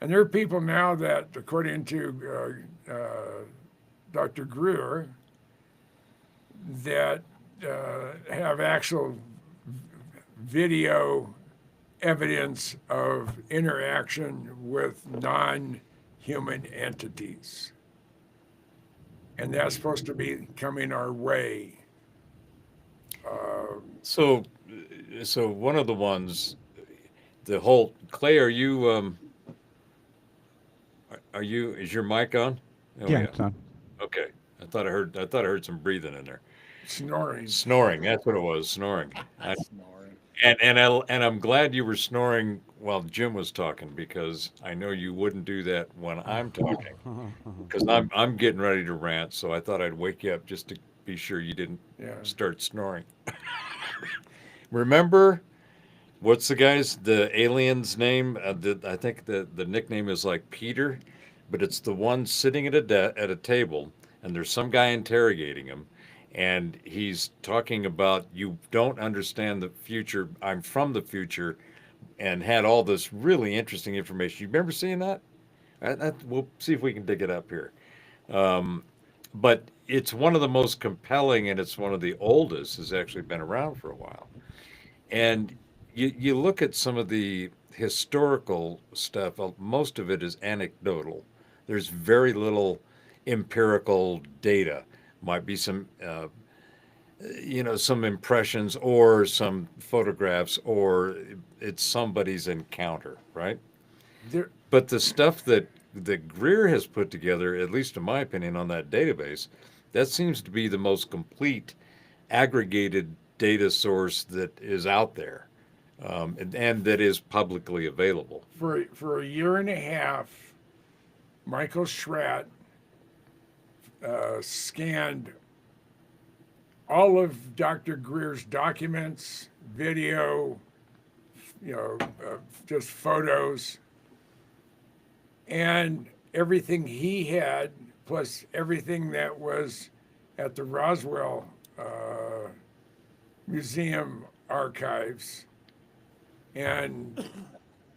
Speaker 3: And there are people now that, according to Dr. Greer, that have actual video evidence of interaction with non-human entities. And that's supposed to be coming our way.
Speaker 1: So, so one of the ones, the whole Clay, is your mic on? Oh
Speaker 2: Yeah,
Speaker 1: yeah.
Speaker 2: it's on.
Speaker 1: Okay. I thought I heard some breathing in there.
Speaker 3: Snoring.
Speaker 1: Snoring. That's what it was. Snoring.
Speaker 4: Snoring.
Speaker 1: And I'm glad you were snoring while Jim was talking because I know you wouldn't do that when I'm talking because I'm getting ready to rant. So I thought I'd wake you up just to be sure you didn't
Speaker 3: Yeah.
Speaker 1: start snoring. Remember what's the alien's name? I think the nickname is like Peter, but it's the one sitting at a table, and there's some guy interrogating him, and he's talking about you don't understand the future. I'm from the future, and had all this really interesting information. You remember seeing that? We'll see if we can dig it up here. Um, but it's one of the most compelling, and it's one of the oldest. Has actually been around for a while. And you look at some of the historical stuff, most of it is anecdotal. There's very little empirical data. Might be some impressions or some photographs, or it's somebody's encounter, right?
Speaker 3: There,
Speaker 1: But the stuff that Greer has put together, at least in my opinion, on that database, that seems to be the most complete aggregated data source that is out there, and that is publicly available.
Speaker 3: for a year and a half, Michael Schratt scanned all of Dr. Greer's documents, video, just photos, and everything he had, plus everything that was at the Roswell Museum archives, and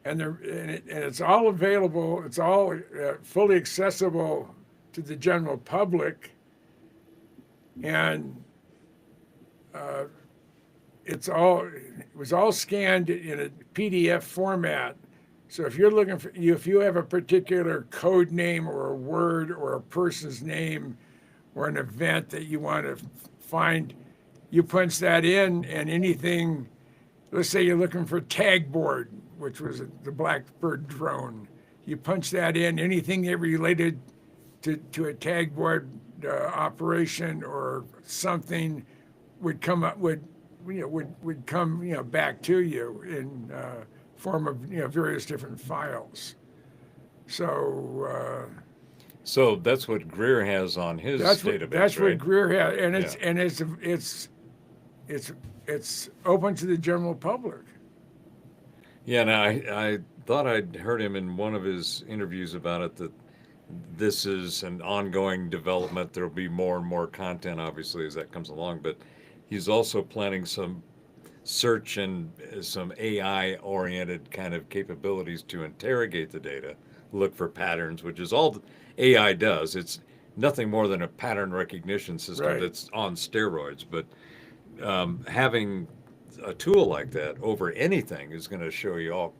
Speaker 3: it's all available. It's all fully accessible to the general public, and it was all scanned in a PDF format. So if you're looking for if you have a particular code name or a word or a person's name or an event that you want to find, you punch that in, and anything. Let's say you're looking for tagboard, which was the Blackbird drone. You punch that in, anything that related to a tagboard operation or something would come up would come back to you in form of various different files. So
Speaker 1: So that's what Greer has on his database,
Speaker 3: that's
Speaker 1: right?
Speaker 3: what Greer had, and
Speaker 1: Yeah.
Speaker 3: it's open to the general public.
Speaker 1: Yeah, now I thought I'd heard him in one of his interviews about it that this is an ongoing development. There'll be more and more content, obviously, as that comes along. But he's also planning some search and some AI-oriented kind of capabilities to interrogate the data, look for patterns, which is all AI does. It's nothing more than a pattern recognition system
Speaker 3: Right.
Speaker 1: that's on steroids. But having a tool like that over anything is going to show you all.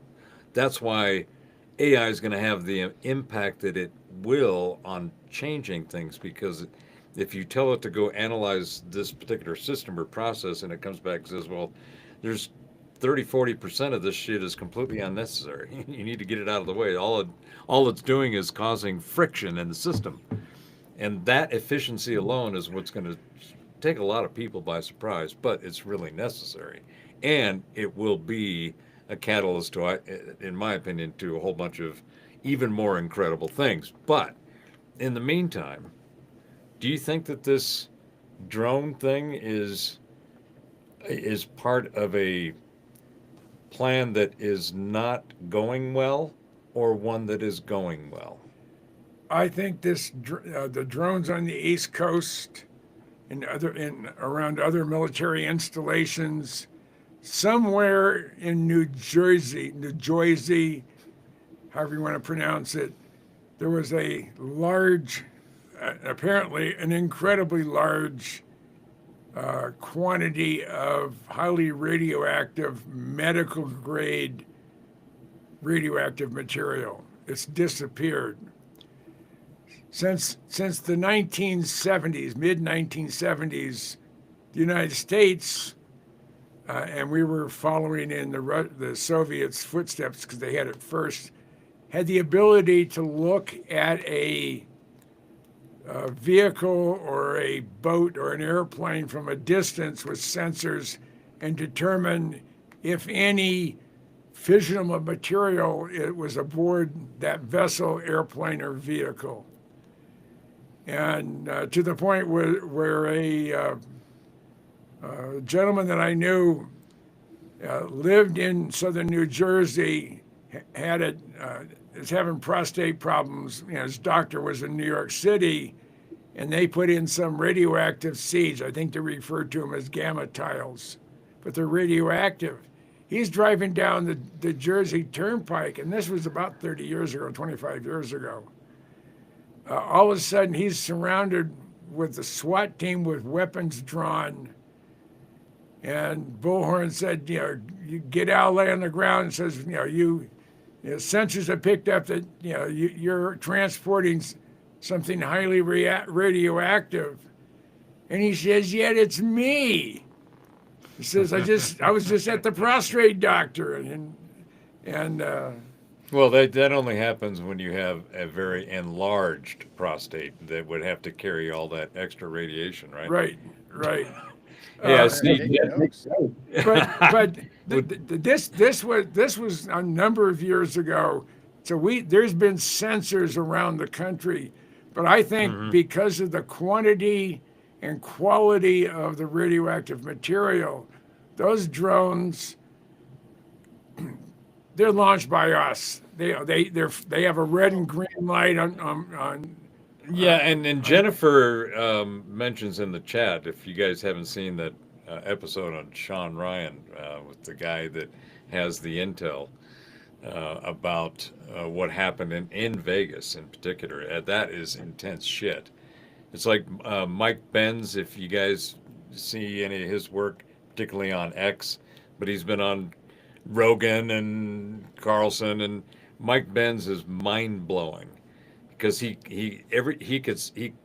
Speaker 1: That's why AI is going to have the impact that it will on changing things, because if you tell it to go analyze this particular system or process and it comes back and says, well, there's 30-40% of this shit is completely unnecessary. You need to get it out of the way. All it's doing is causing friction in the system. And that efficiency alone is what's going to take a lot of people by surprise, but it's really necessary. And it will be a catalyst to, in my opinion, to a whole bunch of even more incredible things. But in the meantime, do you think that this drone thing is part of a plan that is not going well, or one that is going well?
Speaker 3: I think the drones on the East Coast and around other military installations, somewhere in New Jersey, however you want to pronounce it, there was a large, apparently an incredibly large quantity of highly radioactive, medical grade radioactive material. It's disappeared. Since the 1970s, mid 1970s, the United States, and we were following in the Soviets' footsteps because they had it first, had the ability to look at a vehicle or a boat or an airplane from a distance with sensors and determine if any fissionable material it was aboard that vessel, airplane, or vehicle. And to the point where a gentleman that I knew lived in southern New Jersey, is having prostate problems. His doctor was in New York City, and they put in some radioactive seeds. I think they referred to them as gamma tiles, but they're radioactive. He's driving down the Jersey Turnpike, and this was about 30 years ago, 25 years ago. All of a sudden, he's surrounded with the SWAT team with weapons drawn. And Bullhorn said, you get out, lay on the ground, and says, sensors have picked up that, you're transporting something highly radioactive. And he says, yet it's me. He says, I was just at the prostate doctor. And
Speaker 1: Well, that only happens when you have a very enlarged prostate that would have to carry all that extra radiation, right?
Speaker 3: Right.
Speaker 1: Yeah, see,
Speaker 3: but this was a number of years ago. So there's been sensors around the country, but I think because of the quantity and quality of the radioactive material, those drones, they're launched by us. They have a red and green light on.
Speaker 1: Yeah, and Jennifer mentions in the chat, if you guys haven't seen that episode on Sean Ryan with the guy that has the intel about what happened in Vegas in particular. That is intense shit. It's like Mike Benz, if you guys see any of his work, particularly on X, but he's been on Rogan and Carlson, and Mike Benz is mind-blowing because he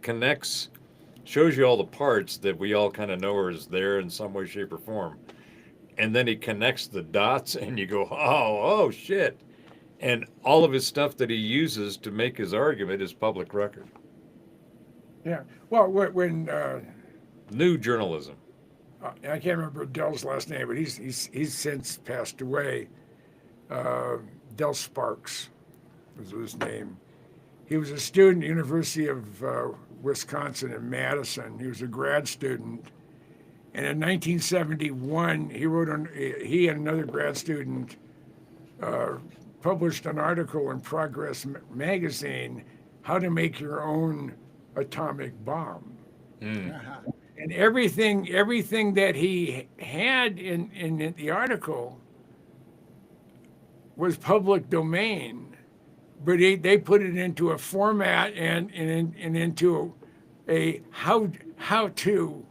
Speaker 1: connects, shows you all the parts that we all kind of know are there in some way, shape, or form, and then he connects the dots, and you go, oh shit, and all of his stuff that he uses to make his argument is public record.
Speaker 3: Yeah, well, when
Speaker 1: New journalism.
Speaker 3: I can't remember Dell's last name, but he's since passed away. Del Sparks was his name. He was a student at the University of Wisconsin in Madison. He was a grad student. And in 1971, he and another grad student published an article in Progress magazine, How to Make Your Own Atomic Bomb. And everything that he had in the article was public domain, but they put it into a format and into a how to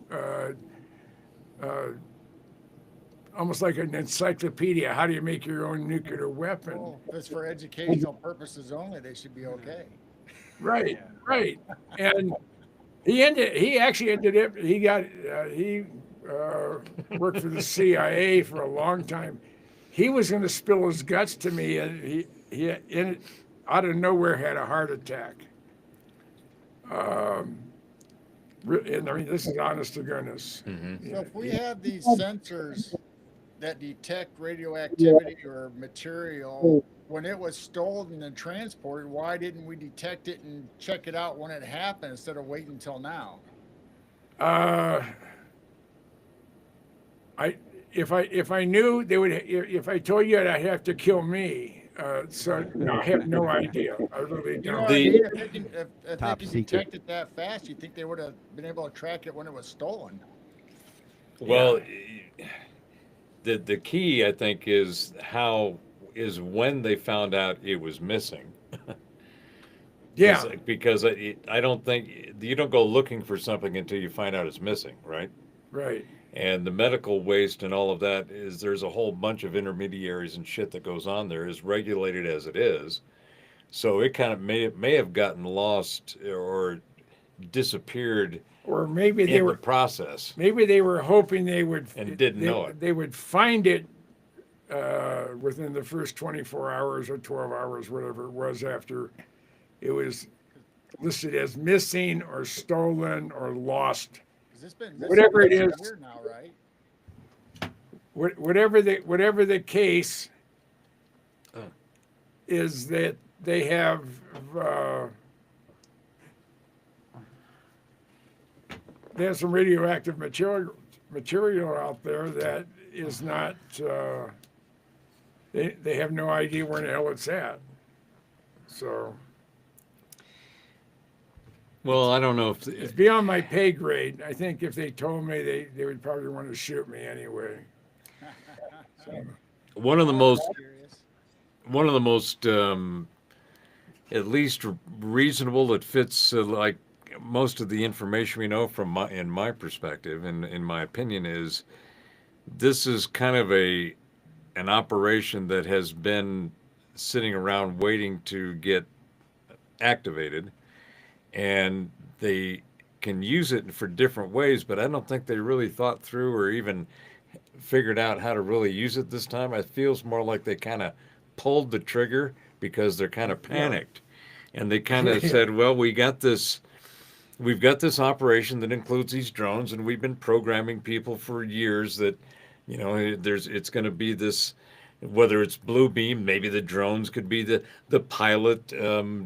Speaker 3: almost like an encyclopedia. How do you make your own nuclear weapon?
Speaker 4: Well, if it's for educational purposes only, they should be okay.
Speaker 3: Right. And he actually ended up, he worked for the CIA for a long time. he was going to spill his guts to me, and out of nowhere had a heart attack. And I mean, this is honest to goodness.
Speaker 4: So if we have these sensors that detect radioactivity or material when it was stolen and transported, why didn't we detect it and check it out when it happened instead of waiting until now?
Speaker 3: If I knew they would, if I told you, I'd have to kill me. So no, I have no idea. I really
Speaker 4: You know
Speaker 3: don't.
Speaker 4: what I mean? If
Speaker 2: Top
Speaker 4: they can
Speaker 2: secret.
Speaker 4: detect it that fast, you think they would have been able to track it when it was stolen?
Speaker 1: Well, the key, I think, is when they found out it was missing.
Speaker 3: Yeah,
Speaker 1: Because I don't think you don't go looking for something until you find out it's missing, right?
Speaker 3: right.
Speaker 1: And the medical waste and all of that there's a whole bunch of intermediaries and shit that goes on there, as regulated as it is. So it kind of may have gotten lost or disappeared
Speaker 3: Or maybe they
Speaker 1: in the
Speaker 3: were
Speaker 1: process
Speaker 3: hoping they would
Speaker 1: and didn't know it.
Speaker 3: They would find it within the first 24 hours or 12 hours, whatever it was, after it was listed as missing or stolen or lost.
Speaker 4: 'Cause it's been
Speaker 3: Whatever it
Speaker 4: missing
Speaker 3: is.
Speaker 4: for a year now, right?
Speaker 3: Whatever the case
Speaker 1: Oh.
Speaker 3: is, that they have some radioactive material out there that is not. They have no idea where the hell it's at. So
Speaker 1: Well, I don't know
Speaker 3: it's beyond my pay grade. I think if they told me, they would probably want to shoot me anyway.
Speaker 1: one of the most
Speaker 4: Curious.
Speaker 1: one of the most at least reasonable that fits like most of the information we know from in my perspective and in my opinion is this is kind of an operation that has been sitting around waiting to get activated, and they can use it for different ways, but I don't think they really thought through or even figured out how to really use it this time. It feels more like they kind of pulled the trigger because they're kind of panicked, and they kind of said, well, we've got this operation that includes these drones, and we've been programming people for years that it's going to be this, whether it's blue beam, maybe the drones could be the pilot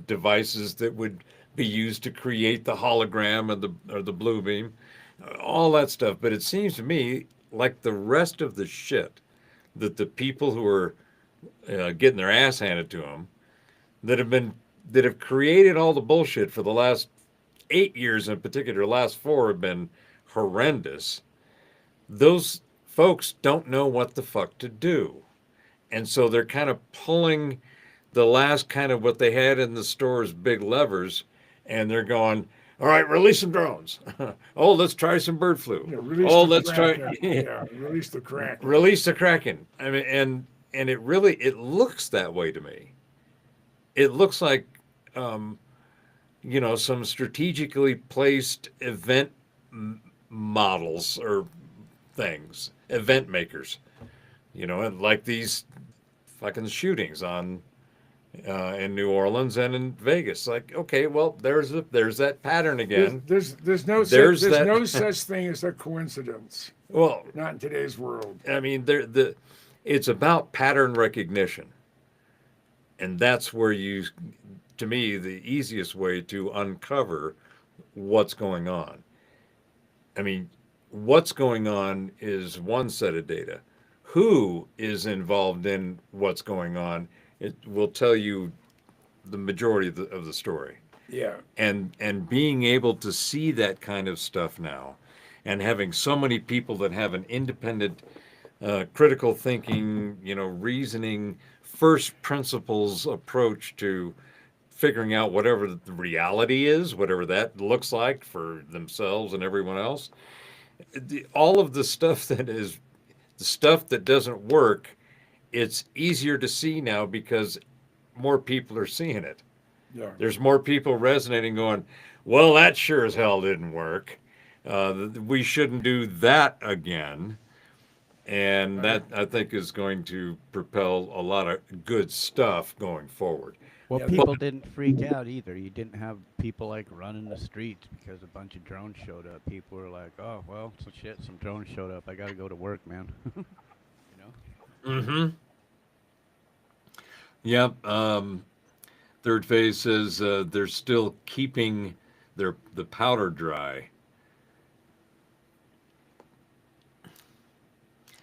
Speaker 1: devices that would be used to create the hologram or the blue beam, all that stuff. But it seems to me like the rest of the shit that the people who are getting their ass handed to them, that have created all the bullshit for the last 8 years in particular, the last 4 have been horrendous. Those folks don't know what the fuck to do. And so they're kind of pulling the last kind of what they had in the stores, big levers, and they're going, all right, release some drones. Oh, let's try some bird flu.
Speaker 3: Release
Speaker 1: Oh,
Speaker 3: the
Speaker 1: let's try
Speaker 3: Kraken. Release the Kraken.
Speaker 1: release the Kraken. I mean, and it looks that way to me. It looks like some strategically placed event models or things, event makers, and like these fucking shootings on in New Orleans and in Vegas. Like, okay, well, there's that pattern again.
Speaker 3: There's no such thing as a coincidence.
Speaker 1: Well,
Speaker 3: Not in today's world.
Speaker 1: I mean, it's about pattern recognition, and that's where to me, the easiest way to uncover what's going on. I mean, what's going on is one set of data. Who is involved in what's going on, it will tell you the majority of the story.
Speaker 3: Yeah.
Speaker 1: And being able to see that kind of stuff now, and having so many people that have an independent, critical thinking, reasoning, first principles approach to figuring out whatever the reality is, whatever that looks like for themselves and everyone else. All of the stuff the stuff that doesn't work, it's easier to see now because more people are seeing it.
Speaker 3: Yeah.
Speaker 1: There's more people resonating going, well, that sure as hell didn't work. We shouldn't do that again. And that, I think, is going to propel a lot of good stuff going forward.
Speaker 2: Well,
Speaker 3: Yeah,
Speaker 2: people didn't freak out either. You didn't have people like running the streets because a bunch of drones showed up. People were like, "Oh, well, so shit, some drones showed up. I got to go to work, man." you know?
Speaker 1: Mm-hmm. Yep. Third phase says they're still keeping the powder dry.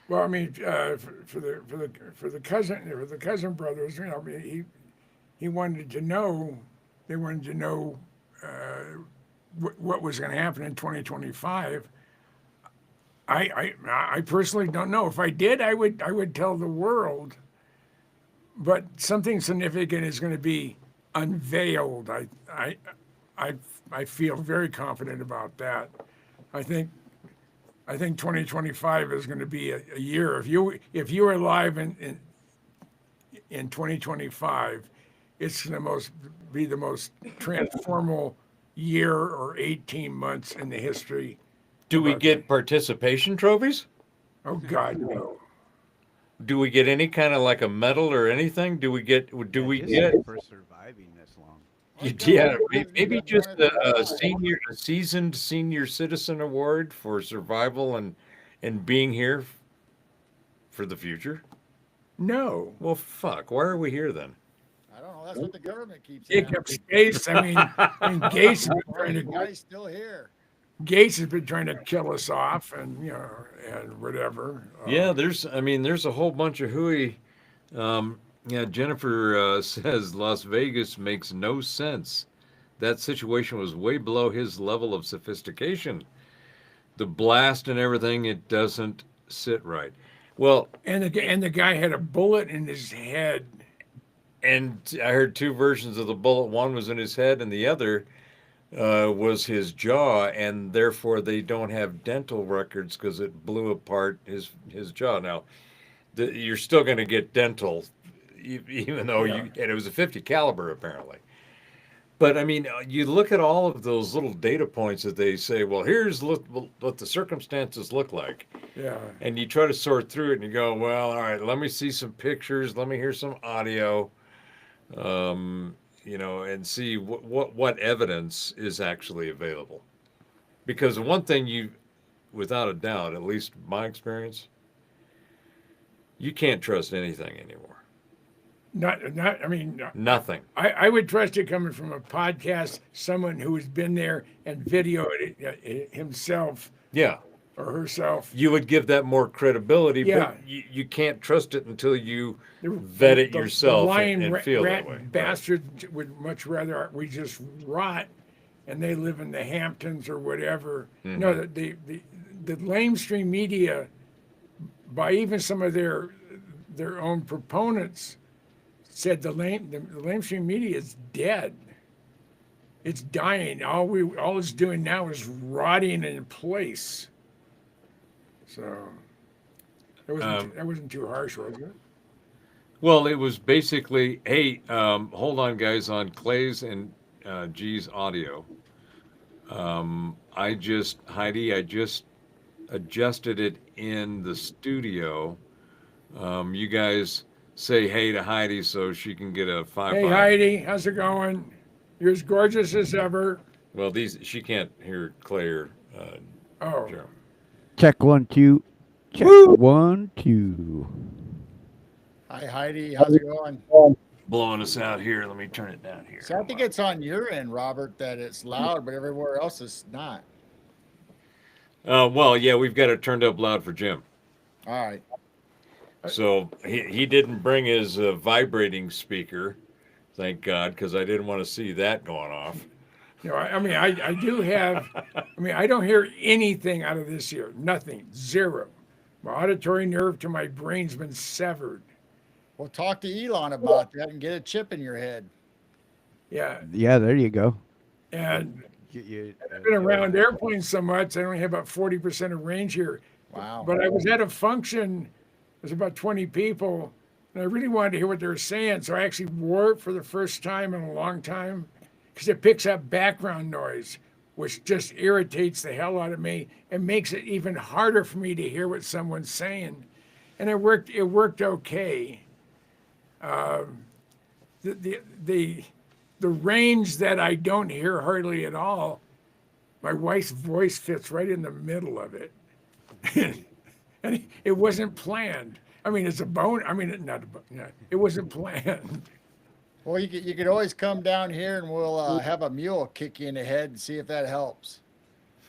Speaker 3: Well, I mean, for the cousin brothers, you know, I mean, he wanted to know, they wanted to know what was going to happen in 2025. I personally don't know. If I did, I would tell the world. But something significant is going to be unveiled. I feel very confident about that. I think 2025 is going to be a year. If you are alive in 2025, it's going to be the most transformal year or 18 months in the history.
Speaker 1: Do we get participation trophies?
Speaker 3: Oh God, no.
Speaker 1: Do we get any kind of like a medal or anything? Do we get
Speaker 2: for surviving this long?
Speaker 1: yeah, maybe just a seasoned senior citizen award for survival and being here for the future?
Speaker 3: No.
Speaker 1: Well, fuck. Why are we here then?
Speaker 4: I don't know. That's what the government keeps
Speaker 3: It
Speaker 4: saying.
Speaker 3: kept Gates. I mean, Gates has been trying
Speaker 4: The
Speaker 3: to
Speaker 4: guy's still here.
Speaker 3: Gates has been trying to kill us off, and you know, and whatever.
Speaker 1: Yeah, there's a whole bunch of hooey. Yeah, Jennifer says Las Vegas makes no sense. That situation was way below his level of sophistication. The blast and everything, it doesn't sit right. Well,
Speaker 3: And the guy had a bullet in his head.
Speaker 1: and I heard two versions of the bullet. One was in his head, and the other was his jaw, and therefore they don't have dental records because it blew apart his jaw. Now, you're still going to get dental, even though
Speaker 3: Yeah.
Speaker 1: and it was a 50 caliber apparently. But I mean, you look at all of those little data points that they say, well, here's what the circumstances look like.
Speaker 3: Yeah.
Speaker 1: And you try to sort through it and you go, well, all right, let me see some pictures, let me hear some audio, you know, and see what evidence is actually available. Because one thing without a doubt, at least my experience, you can't trust anything anymore.
Speaker 3: I mean,
Speaker 1: Nothing.
Speaker 3: I would trust it coming from a podcast, someone who has been there and videoed it himself
Speaker 1: Yeah.
Speaker 3: or herself.
Speaker 1: You would give that more credibility,
Speaker 3: Yeah.
Speaker 1: but you can't trust it until you vet it yourself
Speaker 3: The lying
Speaker 1: and feel
Speaker 3: rat
Speaker 1: that way.
Speaker 3: bastard would much rather we just rot, and they live in the Hamptons or whatever.
Speaker 1: Mm-hmm.
Speaker 3: No, the lamestream media, by even some of their own proponents, said the lamestream media is dead. It's dying. All it's doing now is rotting in place. So that wasn't too harsh, was it?
Speaker 1: Well, it was basically, hey, hold on, guys, on Clay's and G's audio. Heidi, I just adjusted it in the studio. You guys say hey to Heidi so she can get a 5.
Speaker 3: Hey Heidi, how's it going? You're as gorgeous as ever.
Speaker 1: Well, she can't hear Clay or
Speaker 3: Oh,
Speaker 1: Jeremy.
Speaker 2: Check 1 2. Check 1 2.
Speaker 4: Hi, Heidi. How's it going?
Speaker 1: Blowing us out here. Let me turn it down here.
Speaker 4: So I think it's on your end, Robert, that it's loud, but everywhere else it's not.
Speaker 1: Well, yeah, we've got it turned up loud for Jim.
Speaker 4: All right.
Speaker 1: So he didn't bring his vibrating speaker, thank God, because I didn't want to see that going off.
Speaker 3: you know, I mean, I do have. I mean, I don't hear anything out of this year. Nothing. Zero. My auditory nerve to my brain's been severed.
Speaker 4: Well, talk to Elon about that and get a chip in your head.
Speaker 3: Yeah,
Speaker 2: Yeah, there you go.
Speaker 3: and
Speaker 2: Get you,
Speaker 3: I've been around airplanes so much. I only have about 40% of range here.
Speaker 4: Wow.
Speaker 3: But I was at a function. There's about 20 people, and I really wanted to hear what they were saying. So I actually wore it for the first time in a long time because it picks up background noise, which just irritates the hell out of me and makes it even harder for me to hear what someone's saying. and it worked. It worked okay. The range that I don't hear hardly at all, my wife's voice fits right in the middle of it, and it wasn't planned. I mean, it's a bone. I mean, not a bone. Yeah, it wasn't planned.
Speaker 4: Well, you could always come down here and we'll have a mule kick you in the head and see if that helps.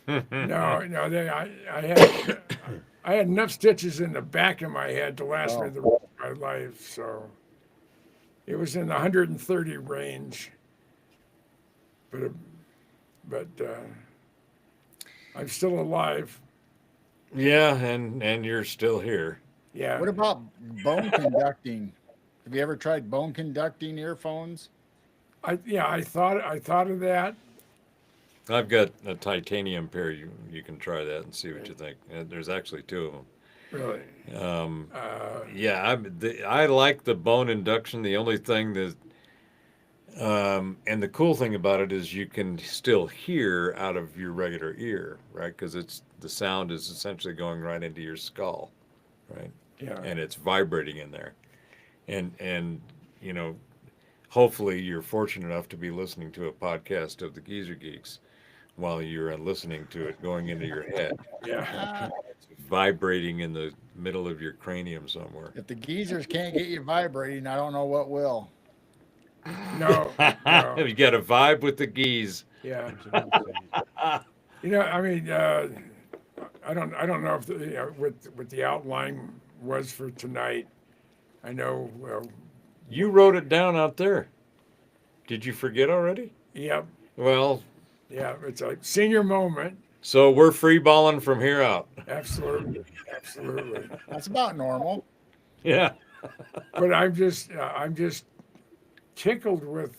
Speaker 3: No, I had enough stitches in the back of my head to last me the rest of my life. So it was in the 130 range. But I'm still alive.
Speaker 1: Yeah, and you're still here.
Speaker 3: Yeah.
Speaker 4: What about bone conducting? Have you ever tried bone conducting earphones?
Speaker 3: I thought of that.
Speaker 1: I've got a titanium pair. You can try that and see what you think. There's actually two of them.
Speaker 3: Really.
Speaker 1: Yeah, I like the bone induction. The only thing that, and the cool thing about it is you can still hear out of your regular ear, right? Because the sound is essentially going right into your skull, right?
Speaker 3: Yeah.
Speaker 1: And it's vibrating in there, and hopefully you're fortunate enough to be listening to a podcast of the Geezer Geeks while you're listening to it going into your head.
Speaker 3: Yeah.
Speaker 1: It's vibrating in the middle of your cranium somewhere.
Speaker 4: If the geezers can't get you vibrating, I don't know what will.
Speaker 3: No.
Speaker 1: You got to vibe with the geese.
Speaker 3: Yeah. I mean, I don't know if what the outline was for tonight. I know.
Speaker 1: You wrote it down out there. Did you forget already?
Speaker 3: Yep.
Speaker 1: Well,
Speaker 3: Yeah. It's a senior moment.
Speaker 1: so we're free balling from here out.
Speaker 3: Absolutely.
Speaker 4: That's about normal.
Speaker 1: Yeah.
Speaker 3: But I'm just tickled with.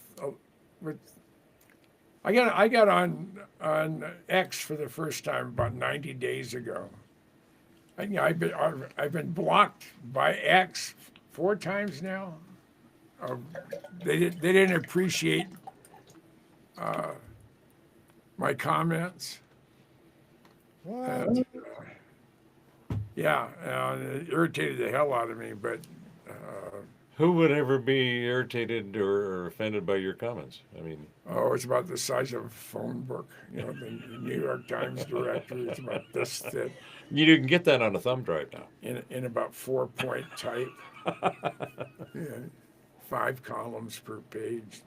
Speaker 3: I got on X for the first time about 90 days ago. I've been blocked by X 4 times now. They didn't appreciate my comments.
Speaker 4: What?
Speaker 3: It irritated the hell out of me. But
Speaker 1: Who would ever be irritated or offended by your comments? I mean,
Speaker 3: it's about the size of a phone book. The New York Times directory is about this thick
Speaker 1: you can get that on a thumb drive now.
Speaker 3: in about 4-point type. Yeah, 5 columns per page.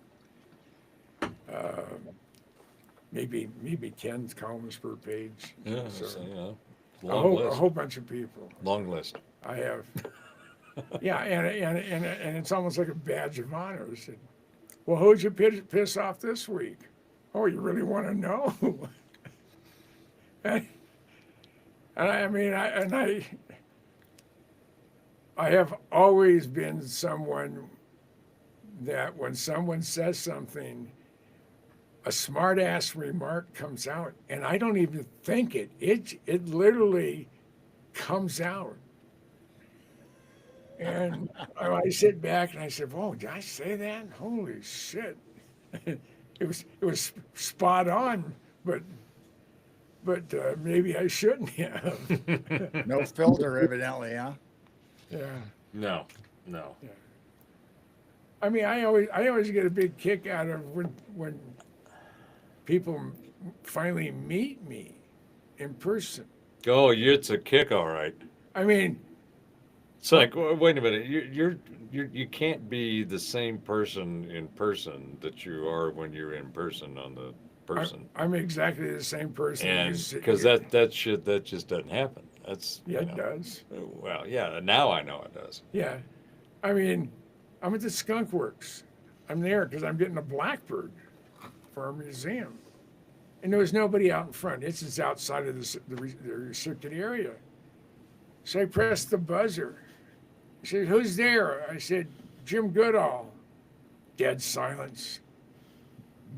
Speaker 3: Maybe 10 columns per page.
Speaker 1: Yeah,
Speaker 3: So,
Speaker 1: so,
Speaker 3: a
Speaker 1: long list.
Speaker 3: whole bunch of people.
Speaker 1: Long list.
Speaker 3: I have. Yeah, and it's almost like a badge of honor. I said, well, who'd you piss off this week? Oh, you really want to know? and I have always been someone that when someone says something, a smart ass remark comes out, and I don't even think it. It literally comes out. And I sit back and I said, "Whoa, did I say that? Holy shit!" It was spot on, but maybe I shouldn't have.
Speaker 4: No filter, evidently, huh?
Speaker 3: Yeah.
Speaker 1: No.
Speaker 3: I mean, I always get a big kick out of when people finally meet me in person.
Speaker 1: Oh, it's a kick, all right.
Speaker 3: I mean,
Speaker 1: It's like, wait a minute, you can't be the same person in person that you are when you're in person on the person,
Speaker 3: I'm exactly the same person.
Speaker 1: and
Speaker 3: you see-
Speaker 1: because that just doesn't happen. That's
Speaker 3: Yeah, it does.
Speaker 1: Well, yeah, now I know it does.
Speaker 3: Yeah. I mean, I'm at the Skunk Works. I'm there because I'm getting a blackbird for our museum. And there was nobody out in front. It's just outside of the restricted area. So I pressed the buzzer. He said, "Who's there?" I said, "Jim Goodall." Dead silence.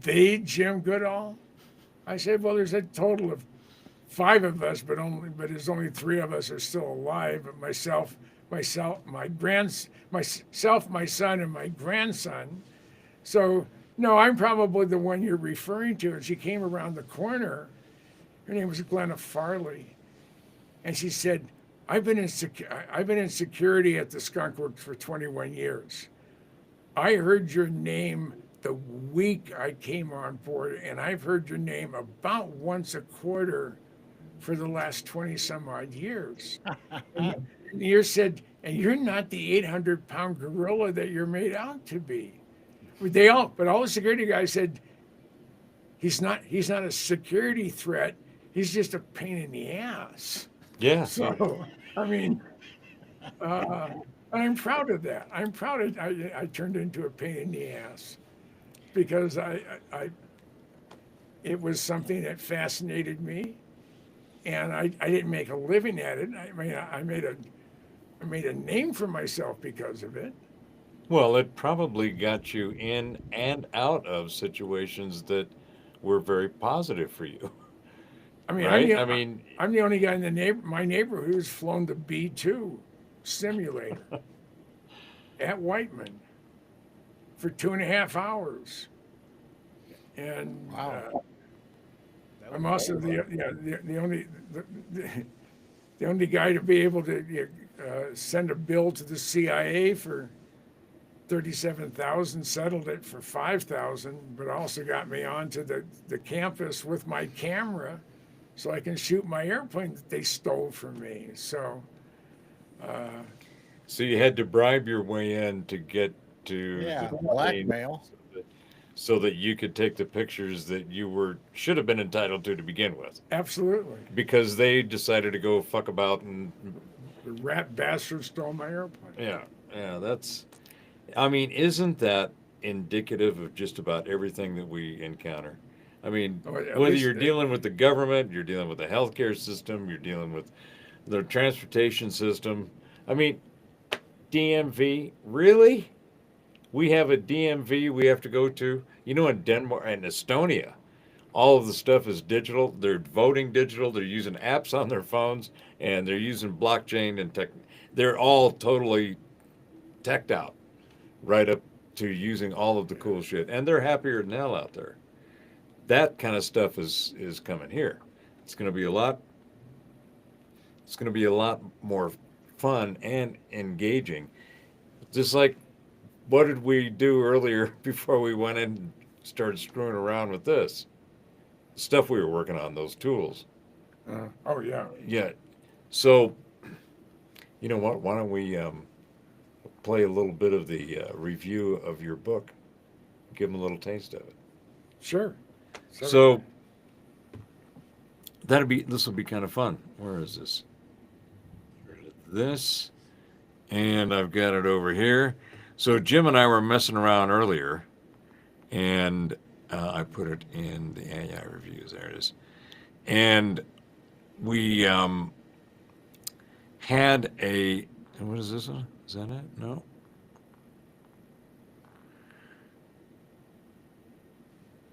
Speaker 3: "The Jim Goodall?" I said, "Well, there's a total of 5 of us, but there's only 3 of us are still alive. But myself, my son, and my grandson. So no, I'm probably the one you're referring to." And she came around the corner. Her name was Glenna Farley, and she said, I've been in security at the Skunk Works for 21 years. I heard your name the week I came on board, and I've heard your name about once a quarter for the last 20 some odd years. And you said, and you're not the 800-pound gorilla that you're made out to be. But all the security guys said, he's not a security threat. He's just a pain in the ass.
Speaker 1: Yeah.
Speaker 3: So, I mean, and I'm proud of that. I'm proud of I turned into a pain in the ass because it was something that fascinated me, and I didn't make a living at it. I mean, I made a name for myself because of it.
Speaker 1: Well, it probably got you in and out of situations that were very positive for you.
Speaker 3: I mean,
Speaker 1: Right?
Speaker 3: I'm the only guy in my neighborhood who's flown the B-2 simulator at Whiteman for 2.5 hours. And
Speaker 4: Wow.
Speaker 3: I'm also the only guy to be able to send a bill to the CIA for 37,000, settled it for 5,000, but also got me onto the campus with my camera so I can shoot my airplane that they stole from me. So
Speaker 1: So you had to bribe your way in to get to
Speaker 4: Yeah,
Speaker 1: the
Speaker 4: blackmail.
Speaker 1: so that you could take the pictures that you should have been entitled to begin with,
Speaker 3: absolutely,
Speaker 1: because they decided to go fuck about and
Speaker 3: the rat bastard stole my airplane.
Speaker 1: yeah, that's, I mean, isn't that indicative of just about everything that we encounter? I mean,
Speaker 3: Oh, at
Speaker 1: whether
Speaker 3: least
Speaker 1: you're dealing with the government, you're dealing with the healthcare system, you're dealing with the transportation system. I mean, DMV, really? We have a DMV we have to go to. You know, in Denmark and Estonia, all of the stuff is digital. They're voting digital. They're using apps on their phones, and they're using blockchain and tech. They're all totally teched out, right up to using all of the cool shit, and they're happier than hell out there. That kind of stuff is coming here. It's going to be a lot. It's going to be a lot more fun and engaging. Just like, what did we do earlier before we went in and started screwing around with this stuff we were working on, those tools?
Speaker 3: Oh yeah.
Speaker 1: Yeah. So, you know what? Why don't we play a little bit of the review of your book? Give them a little taste of it.
Speaker 3: Sure.
Speaker 1: So this will be kind of fun. Where is this? This, and I've got it over here. So Jim and I were messing around earlier, and I put it in the AI reviews. There it is. And we had what is this one? Is that it? No.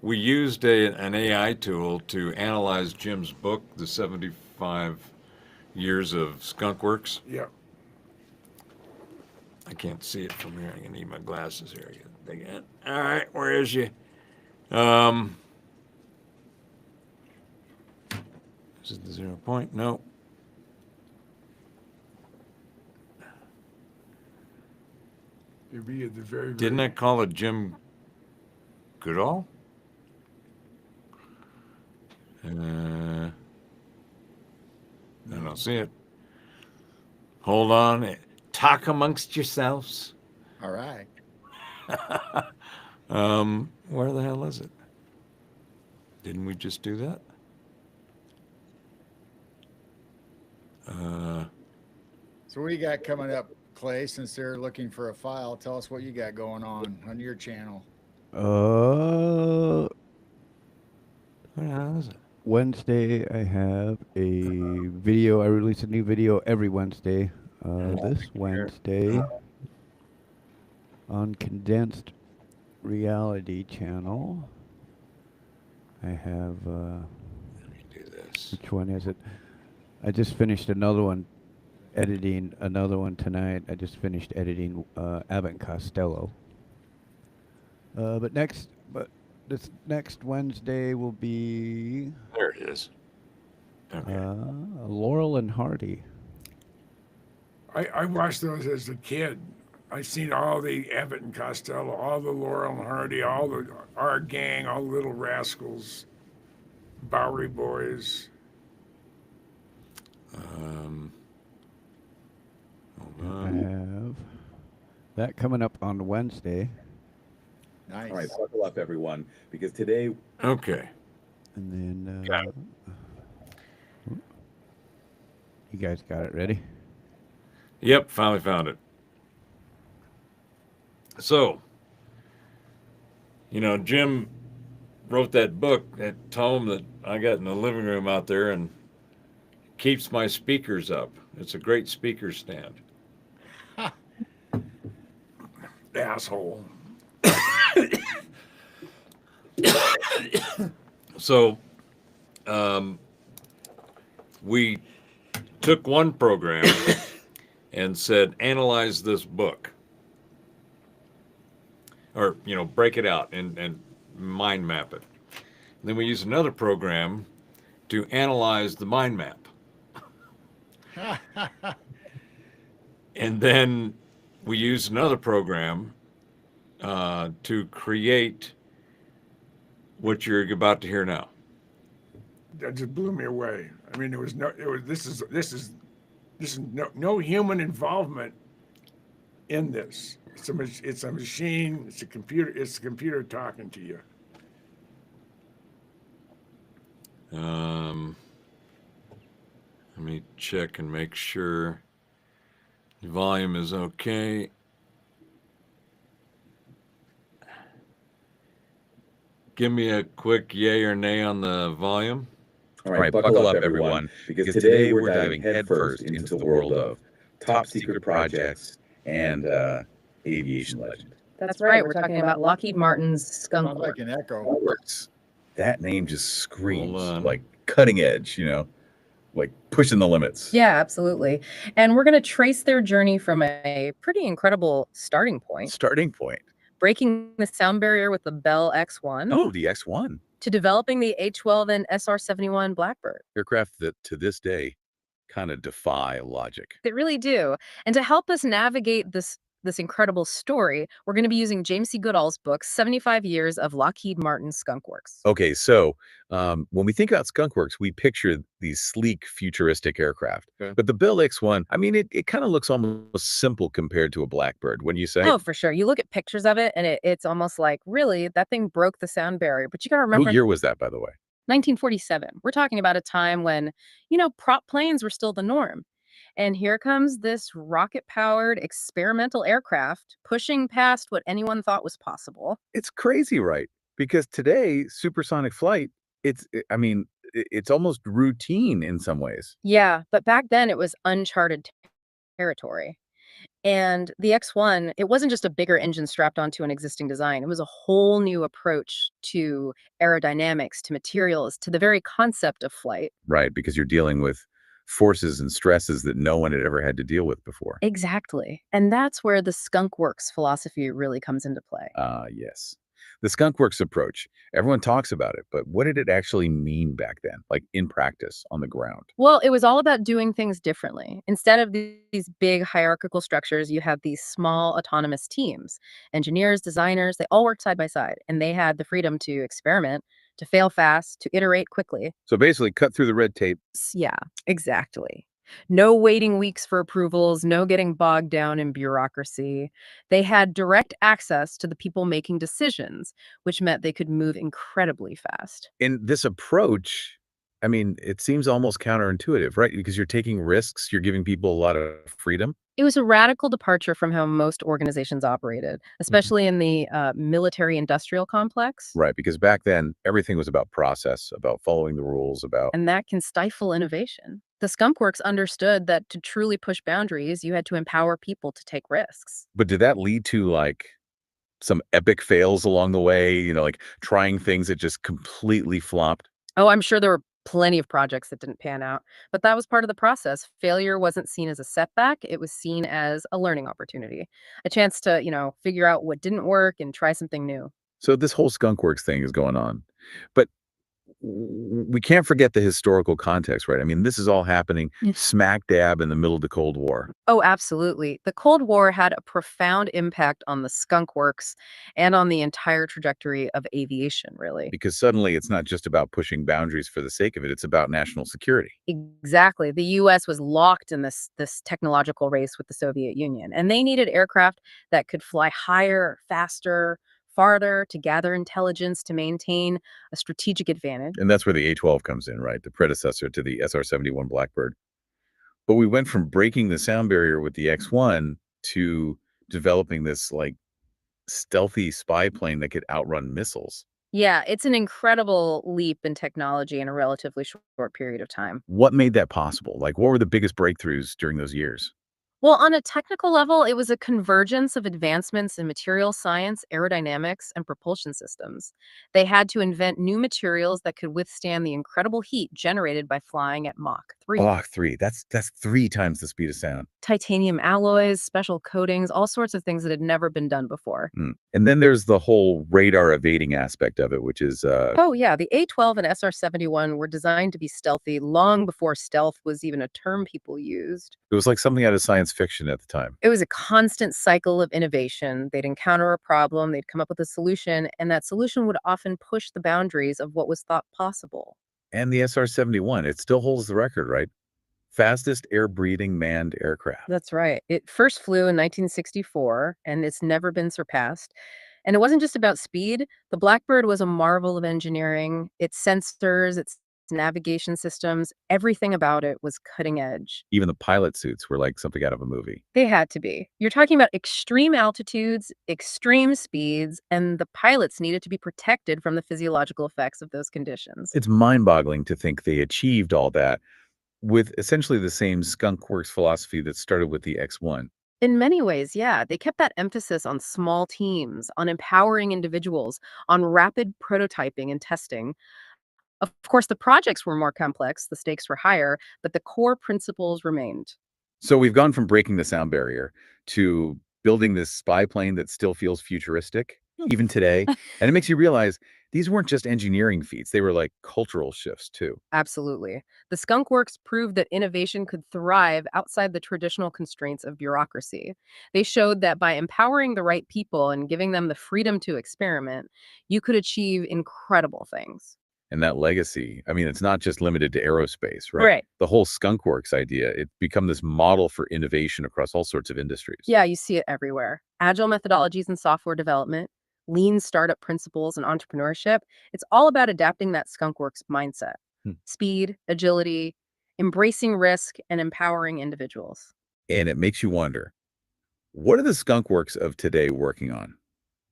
Speaker 1: We used an AI tool to analyze Jim's book, The 75 Years of Skunk Works.
Speaker 3: Yeah.
Speaker 1: I can't see it from here. I'm gonna need my glasses here again. All right, where is you? Is it the 0 point? No.
Speaker 3: It'd be at the very.
Speaker 1: Didn't I call it Jim Goodall? I don't see it. Hold on. Talk amongst yourselves.
Speaker 4: All right.
Speaker 1: Where the hell is it? Didn't we just do that?
Speaker 4: So what do you got coming up, Clay? Since they're looking for a file, tell us what you got going on your channel.
Speaker 1: Where the hell is it?
Speaker 2: Wednesday, I have a video. I release a new video every Wednesday. This Wednesday on Condensed Reality channel, I have.
Speaker 1: Let me do this.
Speaker 2: Which one is it? I just finished another one, editing another one tonight. I just finished editing Abbott and Costello. But this next Wednesday will be
Speaker 1: There it is. Okay.
Speaker 2: Laurel and Hardy.
Speaker 3: I watched those as a kid. I seen all the Abbott and Costello, all the Laurel and Hardy, all the our gang, all the Little Rascals, Bowery Boys.
Speaker 1: Um, hold
Speaker 2: I
Speaker 1: on.
Speaker 2: have that coming up on Wednesday,
Speaker 4: Nice.
Speaker 5: All right, buckle up, everyone, because today
Speaker 1: Okay.
Speaker 2: and then
Speaker 1: Got
Speaker 2: you guys got it ready?
Speaker 1: Yep, finally found it. So, Jim wrote that book, that tome that I got in the living room out there, and keeps my speakers up. It's a great speaker stand.
Speaker 3: Asshole.
Speaker 1: So, we took one program and said, analyze this book, or break it out and mind map it. Then we used another program to analyze the mind map, and then we used another program to create what you're about to hear now.
Speaker 3: That just blew me away. I mean, this is no human involvement in this. It's a machine. It's a computer. It's a computer talking to you.
Speaker 1: Let me check and make sure the volume is okay. Give me a quick yay or nay on the volume.
Speaker 5: All right, buckle up, everyone, because today we're diving headfirst into the world of top secret projects and aviation legend.
Speaker 6: That's right. We're talking about Lockheed Martin's Skunk
Speaker 4: Sounds
Speaker 6: Works.
Speaker 4: like an echo.
Speaker 5: Works. That name just screams
Speaker 1: Hold on.
Speaker 5: like cutting edge, like pushing the limits.
Speaker 6: Yeah, absolutely. And we're going to trace their journey from a pretty incredible starting point,
Speaker 5: Starting point.
Speaker 6: breaking the sound barrier with the Bell X-1,
Speaker 5: Oh, the X-1
Speaker 6: to developing the A-12 and SR-71 Blackbird.
Speaker 5: aircraft that to this day kind of defy logic.
Speaker 6: They really do. And to help us navigate this incredible story, we're going to be using James C. Goodall's book, 75 Years of Lockheed Martin Skunk Works.
Speaker 5: Okay, so when we think about Skunk Works, we picture these sleek, futuristic aircraft.
Speaker 1: Okay.
Speaker 5: But the Bell X-1, I mean, it kind of looks almost simple compared to a Blackbird, wouldn't you say?
Speaker 6: Oh, for sure. You look at pictures of it, and it's almost like, really, that thing broke the sound barrier. But you got to remember,
Speaker 5: What year was that, by the way?
Speaker 6: 1947. We're talking about a time when, prop planes were still the norm. And here comes this rocket-powered experimental aircraft pushing past what anyone thought was possible.
Speaker 5: It's crazy, right? Because today, supersonic flight, it's almost routine in some ways.
Speaker 6: Yeah, but back then it was uncharted territory. And the X-1, it wasn't just a bigger engine strapped onto an existing design. It was a whole new approach to aerodynamics, to materials, to the very concept of flight.
Speaker 5: Right, because you're dealing with forces and stresses that no one had ever had to deal with before.
Speaker 6: Exactly. And that's where the Skunk Works philosophy really comes into play.
Speaker 5: Yes. The Skunk Works approach. Everyone talks about it, but what did it actually mean back then, like in practice on the ground?
Speaker 6: Well, it was all about doing things differently. Instead of these big hierarchical structures, you had these small autonomous teams. Engineers, designers, they all worked side by side, and they had the freedom to experiment, to fail fast, to iterate quickly.
Speaker 5: So basically, cut through the red tape.
Speaker 6: Yeah, exactly. No waiting weeks for approvals, no getting bogged down in bureaucracy. They had direct access to the people making decisions, which meant they could move incredibly fast.
Speaker 5: In this approach, I mean, it seems almost counterintuitive, right? Because you're taking risks, you're giving people a lot of freedom.
Speaker 6: It was a radical departure from how most organizations operated, especially in the military-industrial complex.
Speaker 5: Right, because back then, everything was about process, about following the rules, about...
Speaker 6: And that can stifle innovation. The Skunk Works understood that to truly push boundaries, you had to empower people to take risks.
Speaker 5: But did that lead to, like, some epic fails along the way, like trying things that just completely flopped?
Speaker 6: Oh, I'm sure there were plenty of projects that didn't pan out, but that was part of the process. Failure wasn't seen as a setback, it was seen as a learning opportunity, a chance to, figure out what didn't work and try something new.
Speaker 5: So this whole Skunk Works thing is going on. But we can't forget the historical context, right? I mean, this is all happening
Speaker 6: Yeah.
Speaker 5: smack dab in the middle of the Cold War.
Speaker 6: Oh, absolutely. The Cold War had a profound impact on the skunk works and on the entire trajectory of aviation, really.
Speaker 5: Because suddenly it's not just about pushing boundaries for the sake of it, it's about national security.
Speaker 6: Exactly. The US was locked in this technological race with the Soviet Union, and they needed aircraft that could fly higher, faster, farther to gather intelligence to maintain a strategic advantage.
Speaker 5: And that's where the A-12 comes in, right? The predecessor to the SR-71 Blackbird. But we went from breaking the sound barrier with the X-1 to developing this like stealthy spy plane that could outrun missiles.
Speaker 6: Yeah, it's an incredible leap in technology in a relatively short period of time.
Speaker 5: What made that possible? Like, what were the biggest breakthroughs during those years?
Speaker 6: Well, on a technical level, it was a convergence of advancements in material science, aerodynamics, and propulsion systems. They had to invent new materials that could withstand the incredible heat generated by flying at Mach 3.
Speaker 5: Mach 3. That's 3 times the speed of sound.
Speaker 6: Titanium alloys, special coatings, all sorts of things that had never been done before.
Speaker 5: And then there's the whole radar evading aspect of it, which is
Speaker 6: Oh, yeah, the A-12 and SR-71 were designed to be stealthy long before stealth was even a term people used.
Speaker 5: it was like something out of science fiction at the time.
Speaker 6: It was a constant cycle of innovation. They'd encounter a problem, they'd come up with a solution, and that solution would often push the boundaries of what was thought possible.
Speaker 5: And the SR-71, it still holds the record, right? Fastest air-breathing manned aircraft.
Speaker 6: That's right. It first flew in 1964, and it's never been surpassed. And it wasn't just about speed. The Blackbird was a marvel of engineering. Its sensors, its navigation systems, everything about it was cutting edge.
Speaker 5: Even the pilot suits were like something out of a movie.
Speaker 6: They had to be. You're talking about extreme altitudes, extreme speeds, and the pilots needed to be protected from the physiological effects of those conditions.
Speaker 5: It's mind-boggling to think they achieved all that with essentially the same skunk works philosophy that started with the X-1.
Speaker 6: In many ways, yeah, they kept that emphasis on small teams, on empowering individuals, on rapid prototyping and testing. Of course, the projects were more complex, the stakes were higher, but the core principles remained.
Speaker 5: So we've gone from breaking the sound barrier to building this spy plane that still feels futuristic, even today. And it makes you realize these weren't just engineering feats, they were like cultural shifts too.
Speaker 6: Absolutely. The Skunk Works proved that innovation could thrive outside the traditional constraints of bureaucracy. They showed that by empowering the right people and giving them the freedom to experiment, you could achieve incredible things.
Speaker 5: And that legacy, I mean, it's not just limited to aerospace, right?
Speaker 6: Right.
Speaker 5: The whole skunk works idea, it's become this model for innovation across all sorts of industries.
Speaker 6: Yeah, you see it everywhere. Agile methodologies in software development, lean startup principles and entrepreneurship. It's all about adapting that Skunk Works mindset.
Speaker 5: Hmm.
Speaker 6: Speed, agility, embracing risk, and empowering individuals.
Speaker 5: And it makes you wonder, what are the skunk works of today working on?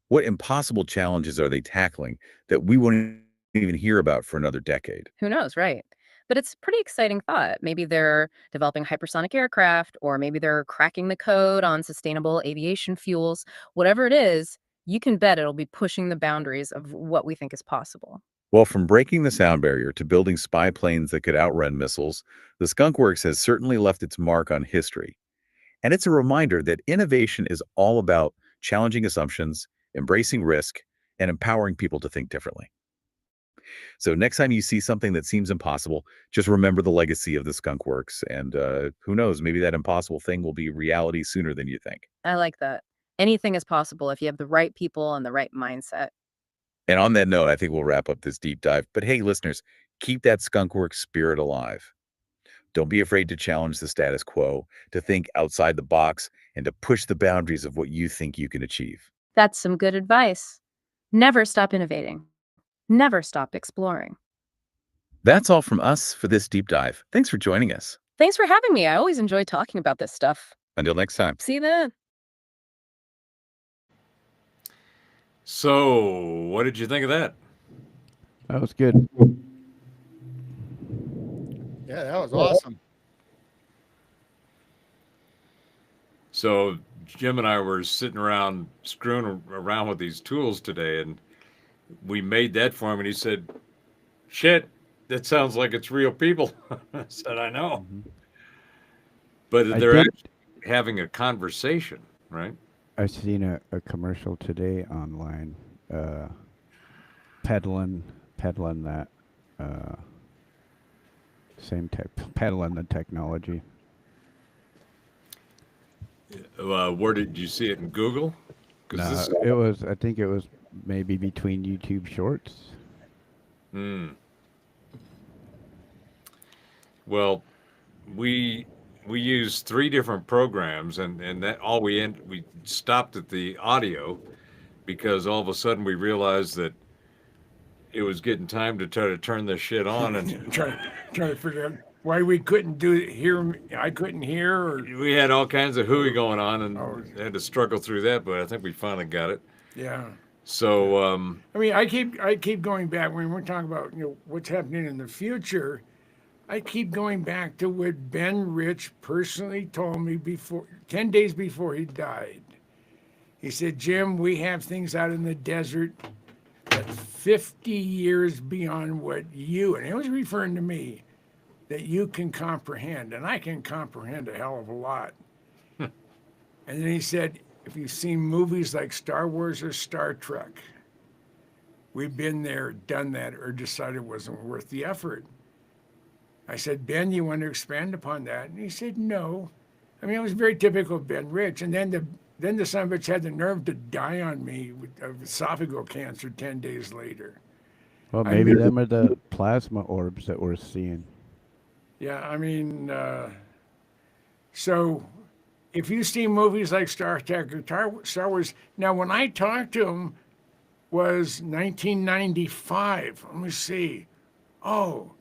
Speaker 5: What impossible challenges are they tackling that we won't even hear about for another decade?
Speaker 6: Who knows, right? But it's a pretty exciting thought. Maybe they're developing hypersonic aircraft, or maybe they're cracking the code on sustainable aviation fuels. Whatever it is, you can bet it'll be pushing the boundaries of what we think is possible.
Speaker 5: Well, from breaking the sound barrier to building spy planes that could outrun missiles, the skunk works has certainly left its mark on history. And it's a reminder that innovation is all about challenging assumptions, embracing risk, and empowering people to think differently. So next time you see something that seems impossible, just remember the legacy of the skunk works. And who knows, maybe that impossible thing will be reality sooner than you think.
Speaker 6: I like that. Anything is possible if you have the right people and the right mindset.
Speaker 5: And on that note, I think we'll wrap up this deep dive. But hey, listeners, keep that skunk works spirit alive. Don't be afraid to challenge the status quo, to think outside the box, and to push the boundaries of what you think you can achieve.
Speaker 6: That's some good advice. Never stop innovating. Never stop exploring.
Speaker 5: That's all from us for this deep dive. Thanks for joining us.
Speaker 6: Thanks for having me. I always enjoy talking about this stuff.
Speaker 5: Until next time.
Speaker 6: See you then.
Speaker 1: So, what did you think of that?
Speaker 2: That was good.
Speaker 4: Yeah, that was awesome.
Speaker 1: So, Jim and I were sitting around screwing around with these tools today, and we made that for him, and he said, "Shit, that sounds like it's real people." I said, "I know," but
Speaker 2: I
Speaker 1: they're
Speaker 2: think-
Speaker 1: actually having a conversation, right?
Speaker 2: I've seen a commercial today online, peddling that same type peddling the technology.
Speaker 1: Where did you see it in Google?
Speaker 2: No,
Speaker 1: This,
Speaker 2: it was. I think it was maybe between YouTube Shorts.
Speaker 1: well, we used 3 different programs, and that all we stopped at the audio because all of a sudden we realized that it was getting time to try to turn this shit on, and
Speaker 3: trying to figure out why we couldn't hear. I couldn't hear. Or,
Speaker 1: we had all kinds of hooey going on, and
Speaker 3: Oh.
Speaker 1: had to struggle through that. But I think we finally got it.
Speaker 3: yeah.
Speaker 1: So
Speaker 3: I mean, I keep going back when we're talking about what's happening in the future. I keep going back to what Ben Rich personally told me 10 days before he died. He said, "Jim, we have things out in the desert that's 50 years beyond what you," and he was referring to me, "that you can comprehend," and I can comprehend a hell of a lot. And then he said, "If you've seen movies like Star Wars or Star Trek, we've been there, done that, or decided it wasn't worth the effort." I said, "Ben, you want to expand upon that?" And he said, "No." I mean, it was very typical of Ben Rich. And then the son of a bitch had the nerve to die on me of esophageal cancer 10 days later.
Speaker 2: Well,
Speaker 3: I
Speaker 2: maybe
Speaker 3: mean-
Speaker 2: them are the plasma orbs that we're seeing.
Speaker 3: Yeah, I mean, so if you see movies like Star Trek or Star Wars, now when I talked to him was 1995. Let me see. Oh,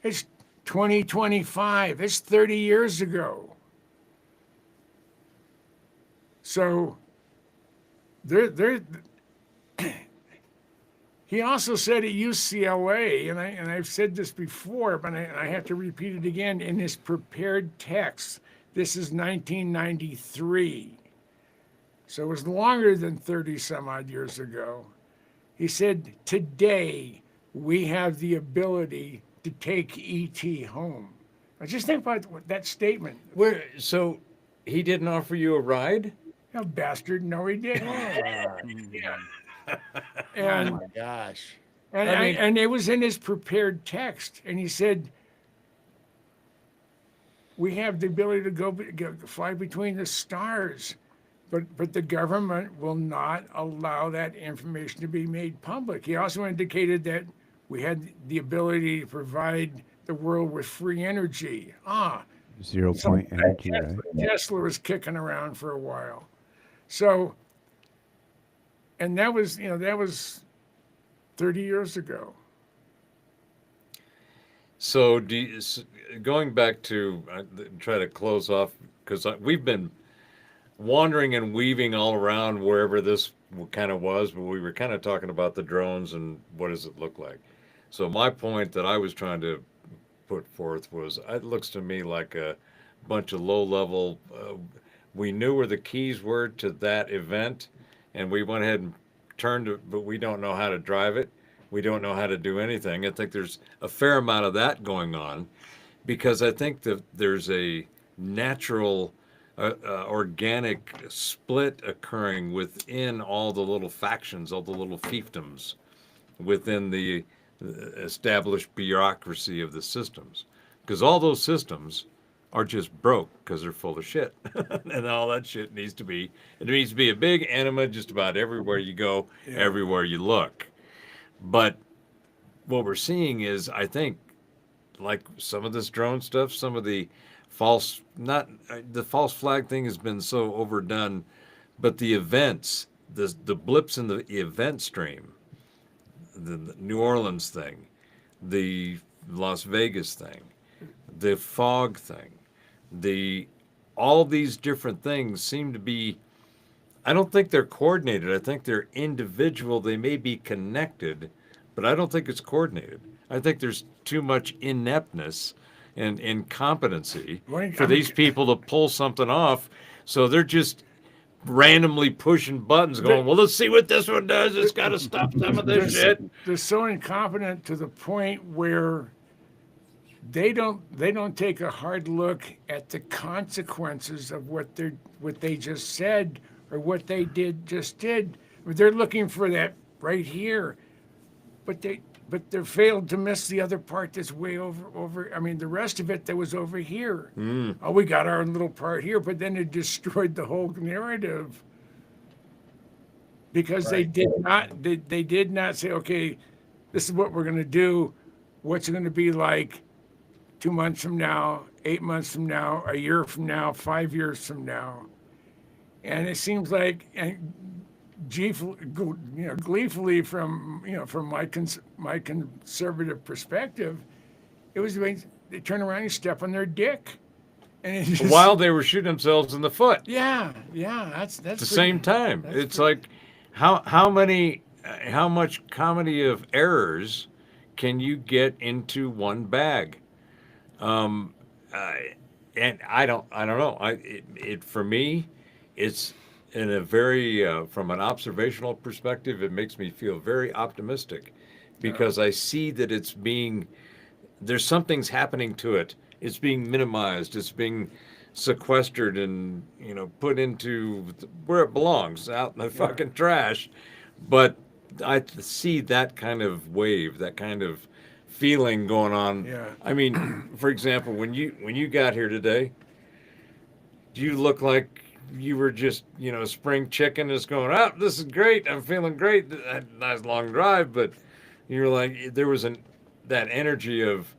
Speaker 3: it's 2025. It's 30 years ago. So there. He also said at UCLA, and I've said this before, but I have to repeat it again, in his prepared text, this is 1993. So it was longer than 30 some odd years ago. He said, today we have the ability to take ET home. Now just think about that statement.
Speaker 1: so he didn't offer you a ride?
Speaker 3: You bastard, no he didn't.
Speaker 4: Oh
Speaker 3: And
Speaker 4: my gosh.
Speaker 3: And,
Speaker 1: I mean-
Speaker 3: and it was in his prepared text. And he said, we have the ability to go fly between the stars, but the government will not allow that information to be made public. He also indicated that we had the ability to provide the world with free energy.
Speaker 2: 0 point energy, right?
Speaker 3: Tesla was kicking around for a while. So, and that was 30 years ago.
Speaker 1: So going back to try to close off, because we've been wandering and weaving all around wherever this kind of was, but we were kind of talking about the drones and what does it look like. So my point that I was trying to put forth was, it looks to me like a bunch of low-level, we knew where the keys were to that event, and we went ahead and turned it, but we don't know how to drive it. We don't know how to do anything. I think there's a fair amount of that going on, because I think that there's a natural, organic split occurring within all the little factions, all the little fiefdoms within the established bureaucracy of the systems. Because all those systems are just broke because they're full of shit. And all that shit needs to be a big enema just about everywhere you go, everywhere you look. But what we're seeing is, I think, like some of this drone stuff, some of the false flag thing has been so overdone, but the events, the blips in the event stream, the New Orleans thing, the Las Vegas thing, the fog thing, all these different things seem to be, I don't think they're coordinated. I think they're individual. They may be connected, but I don't think it's coordinated. I think there's too much ineptness and incompetency for these people to pull something off. So they're just randomly pushing buttons going, well, let's see what this one does. It's got to stop some of this shit.
Speaker 3: They're so incompetent to the point where they don't take a hard look at the consequences of what they just said or what they did. They're looking for that right here, but but they failed to miss the other part that's way over. I mean, the rest of it that was over here. Oh, we got our little part here, but then it destroyed the whole narrative because they
Speaker 4: Right.
Speaker 3: did not say, okay, this is what we're going to do. What's it going to be like 2 months from now, 8 months from now, a year from now, 5 years from now? And it seems like, and gleefully from from my conservative perspective, it was when they turn around and step on their dick, and it just,
Speaker 1: While they were shooting themselves in the foot
Speaker 3: yeah, that's
Speaker 1: at the
Speaker 3: pretty-
Speaker 1: same time.
Speaker 3: that's
Speaker 1: It's
Speaker 3: pretty-
Speaker 1: like how much comedy of errors can you get into one bag? Um, and I don't know. It for me, it's in a very from an observational perspective, it makes me feel very optimistic because I see that there's something's happening to it. It's being minimized. It's being sequestered and put into where it belongs, out in the fucking trash. But I see that kind of wave, that kind of feeling going on.
Speaker 3: Yeah.
Speaker 1: I mean, for example, when you got here today, do you look like you were just spring chicken, just going, oh, this is great, I'm feeling great, nice long drive, but you're like, there was that energy of,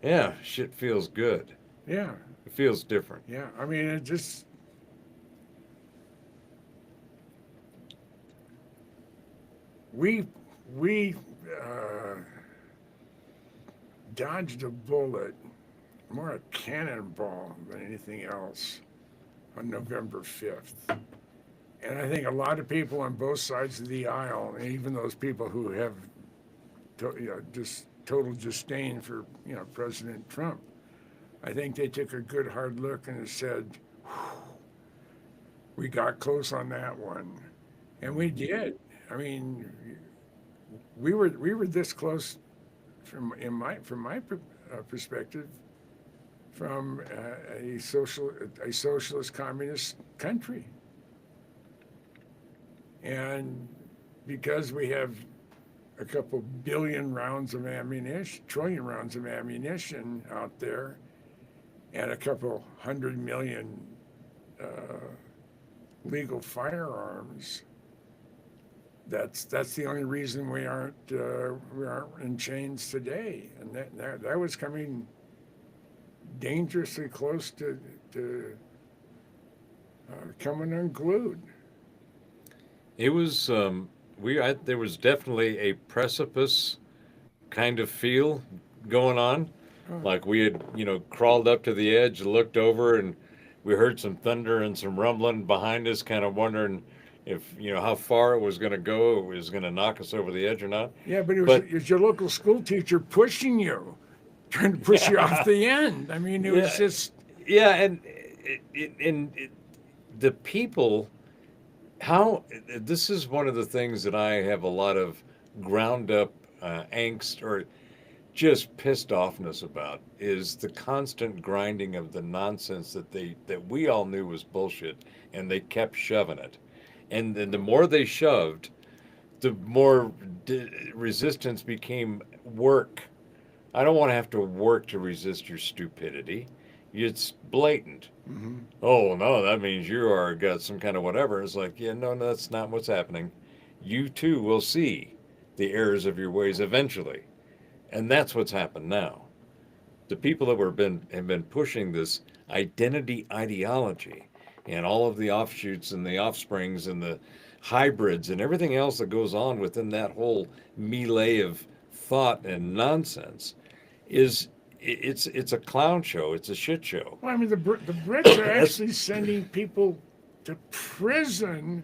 Speaker 1: yeah, shit feels good,
Speaker 3: Yeah,
Speaker 1: it feels different.
Speaker 3: yeah. I mean, it just. We dodged a bullet, more a cannonball than anything else, on November 5th. And I think a lot of people on both sides of the aisle, and even those people who have just total disdain for President Trump, I think they took a good hard look and said, we got close on that one. And we did. I mean, we were this close from my perspective, from a socialist communist country. And because we have a couple billion rounds of ammunition, trillion rounds of ammunition out there, and a couple 100 million legal firearms, that's the only reason we aren't in chains today. And that was coming dangerously close to coming unglued.
Speaker 1: It was there was definitely a precipice kind of feel going on. Like we had, crawled up to the edge, looked over, and we heard some thunder and some rumbling behind us, kind of wondering if, how far it was going to go, it was going to knock us over the edge or not.
Speaker 3: Yeah, but it
Speaker 1: But-
Speaker 3: was your local school teacher pushing you, trying to push you off the end. I mean, it was
Speaker 1: Yeah.
Speaker 3: just,
Speaker 1: Yeah, and the people, this is one of the things that I have a lot of ground up angst or just pissed offness about, is the constant grinding of the nonsense that we all knew was bullshit, and they kept shoving it. And then the more they shoved, the more resistance became work. I don't want to have to work to resist your stupidity. It's blatant. Oh no, that means got some kind of whatever. It's like, yeah, no, that's not what's happening. You too will see the errors of your ways eventually, and that's what's happened now. The people that have been pushing this identity ideology and all of the offshoots and the offsprings and the hybrids and everything else that goes on within that whole melee of thought and nonsense it's a clown show. It's a shit show.
Speaker 3: well, I mean, the Brits are actually sending people to prison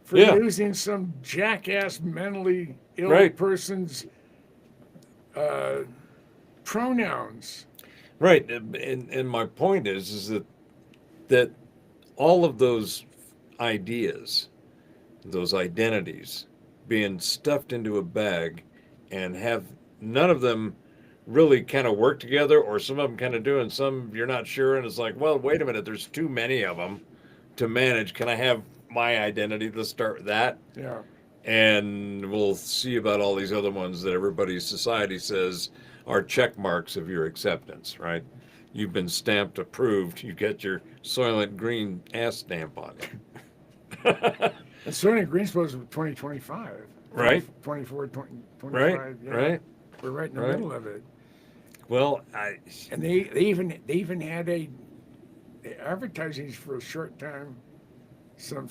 Speaker 3: for
Speaker 1: Yeah.
Speaker 3: using some jackass mentally ill
Speaker 1: Right.
Speaker 3: person's pronouns.
Speaker 1: Right, and my point is that all of those ideas, those identities, being stuffed into a bag, and have none of them really kind of work together, or some of them kind of do, and some you're not sure, and it's like, well, wait a minute, there's too many of them to manage. Can I have my identity? Let's start with that.
Speaker 3: Yeah.
Speaker 1: and we'll see about all these other ones that everybody's society says are check marks of your acceptance, right? You've been stamped approved. You get your Soylent Green ass stamp on you.
Speaker 3: And Soylent Green's supposed to be 2025.
Speaker 1: Right.
Speaker 3: 24, 20,
Speaker 1: Right,
Speaker 3: 25. Yeah.
Speaker 1: right.
Speaker 3: We're right in the
Speaker 1: right.
Speaker 3: middle of it.
Speaker 1: Well,
Speaker 3: And they even had a advertising for a short time some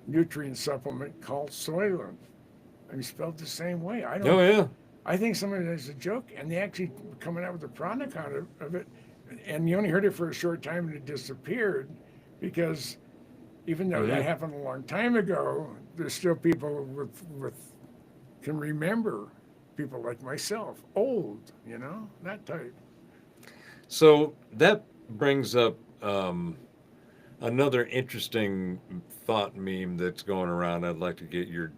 Speaker 3: nutrient supplement called Soylent. I mean, spelled the same way. I don't.
Speaker 1: oh yeah,
Speaker 3: I think some of it is a joke, and they actually were coming out with a product of it, and you only heard it for a short time and it disappeared, because even though that happened a long time ago, there's still people with can remember, people like myself, old, that type.
Speaker 1: so that brings up another interesting thought meme that's going around. I'd like to get your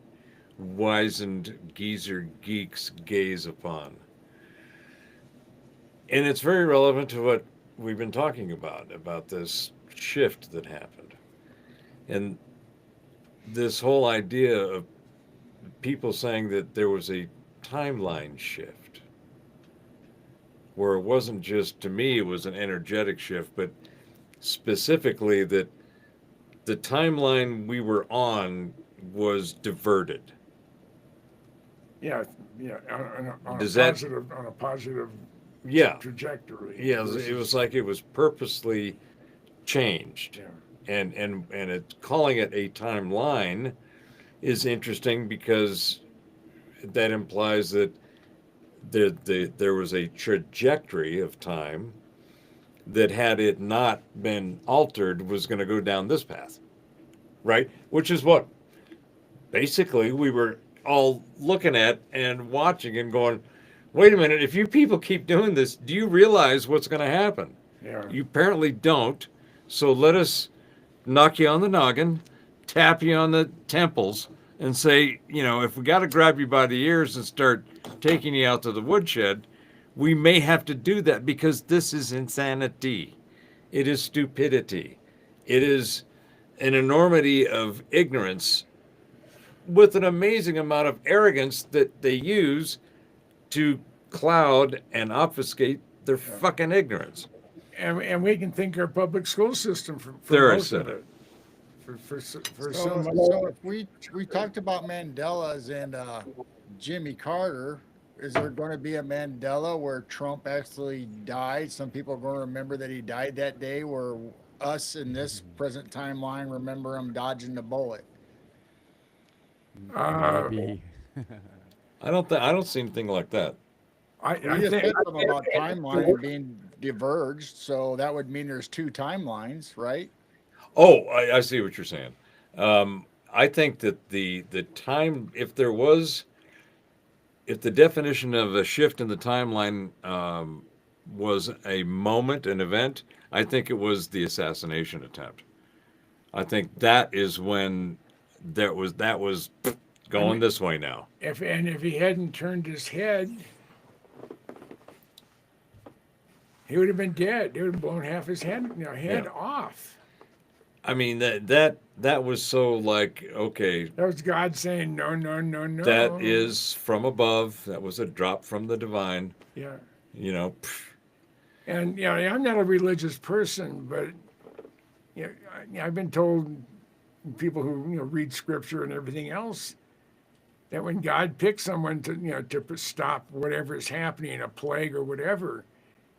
Speaker 1: wizened geezer geeks gaze upon. And it's very relevant to what we've been talking about this shift that happened. And this whole idea of people saying that there was a timeline shift, where it wasn't just, to me, it was an energetic shift, but specifically that the timeline we were on was diverted.
Speaker 3: Yeah, on
Speaker 1: Does
Speaker 3: a
Speaker 1: that-
Speaker 3: positive
Speaker 1: Yeah.
Speaker 3: trajectory.
Speaker 1: Yeah, it was like it was purposely changed.
Speaker 3: Yeah.
Speaker 1: And calling it a timeline is interesting, because that implies that there was a trajectory of time that, had it not been altered, was going to go down this path, right? Which is what basically we were all looking at and watching and going, wait a minute, if you people keep doing this, do you realize what's going to happen?
Speaker 3: Yeah.
Speaker 1: You apparently don't. So let us knock you on the noggin, tap you on the temples, and say, if we got to grab you by the ears and start taking you out to the woodshed, we may have to do that, because this is insanity. It is stupidity. It is an enormity of ignorance with an amazing amount of arrogance that they use to cloud and obfuscate their fucking ignorance.
Speaker 3: And we can thank our public school system for
Speaker 1: There, I
Speaker 3: most
Speaker 1: said
Speaker 3: of
Speaker 1: it.
Speaker 3: it. For so
Speaker 4: So,
Speaker 3: much.
Speaker 4: if we talked about Mandelas and Jimmy Carter, is there going to be a Mandela where Trump actually died? Some people are going to remember that he died that day, where us in this present timeline remember him dodging the bullet.
Speaker 2: Maybe.
Speaker 1: I don't see anything like that.
Speaker 3: I
Speaker 4: We just
Speaker 3: think
Speaker 4: said something about timeline being diverged, so that would mean there's two timelines, right?
Speaker 1: Oh, I see what you're saying. I think that the time, if the definition of a shift in the timeline was a moment, an event, I think it was the assassination attempt. I think that is when that was going this way now.
Speaker 3: if he hadn't turned his head, he would have been dead. They would have blown half his head off.
Speaker 1: I mean, that was so like, okay,
Speaker 3: That was God saying, no, no, no, no.
Speaker 1: that is from above. That was a drop from the divine.
Speaker 3: Yeah.
Speaker 1: And
Speaker 3: I'm not a religious person, but I've been told, people who read scripture and everything else, that when God picks someone to stop whatever is happening, a plague or whatever,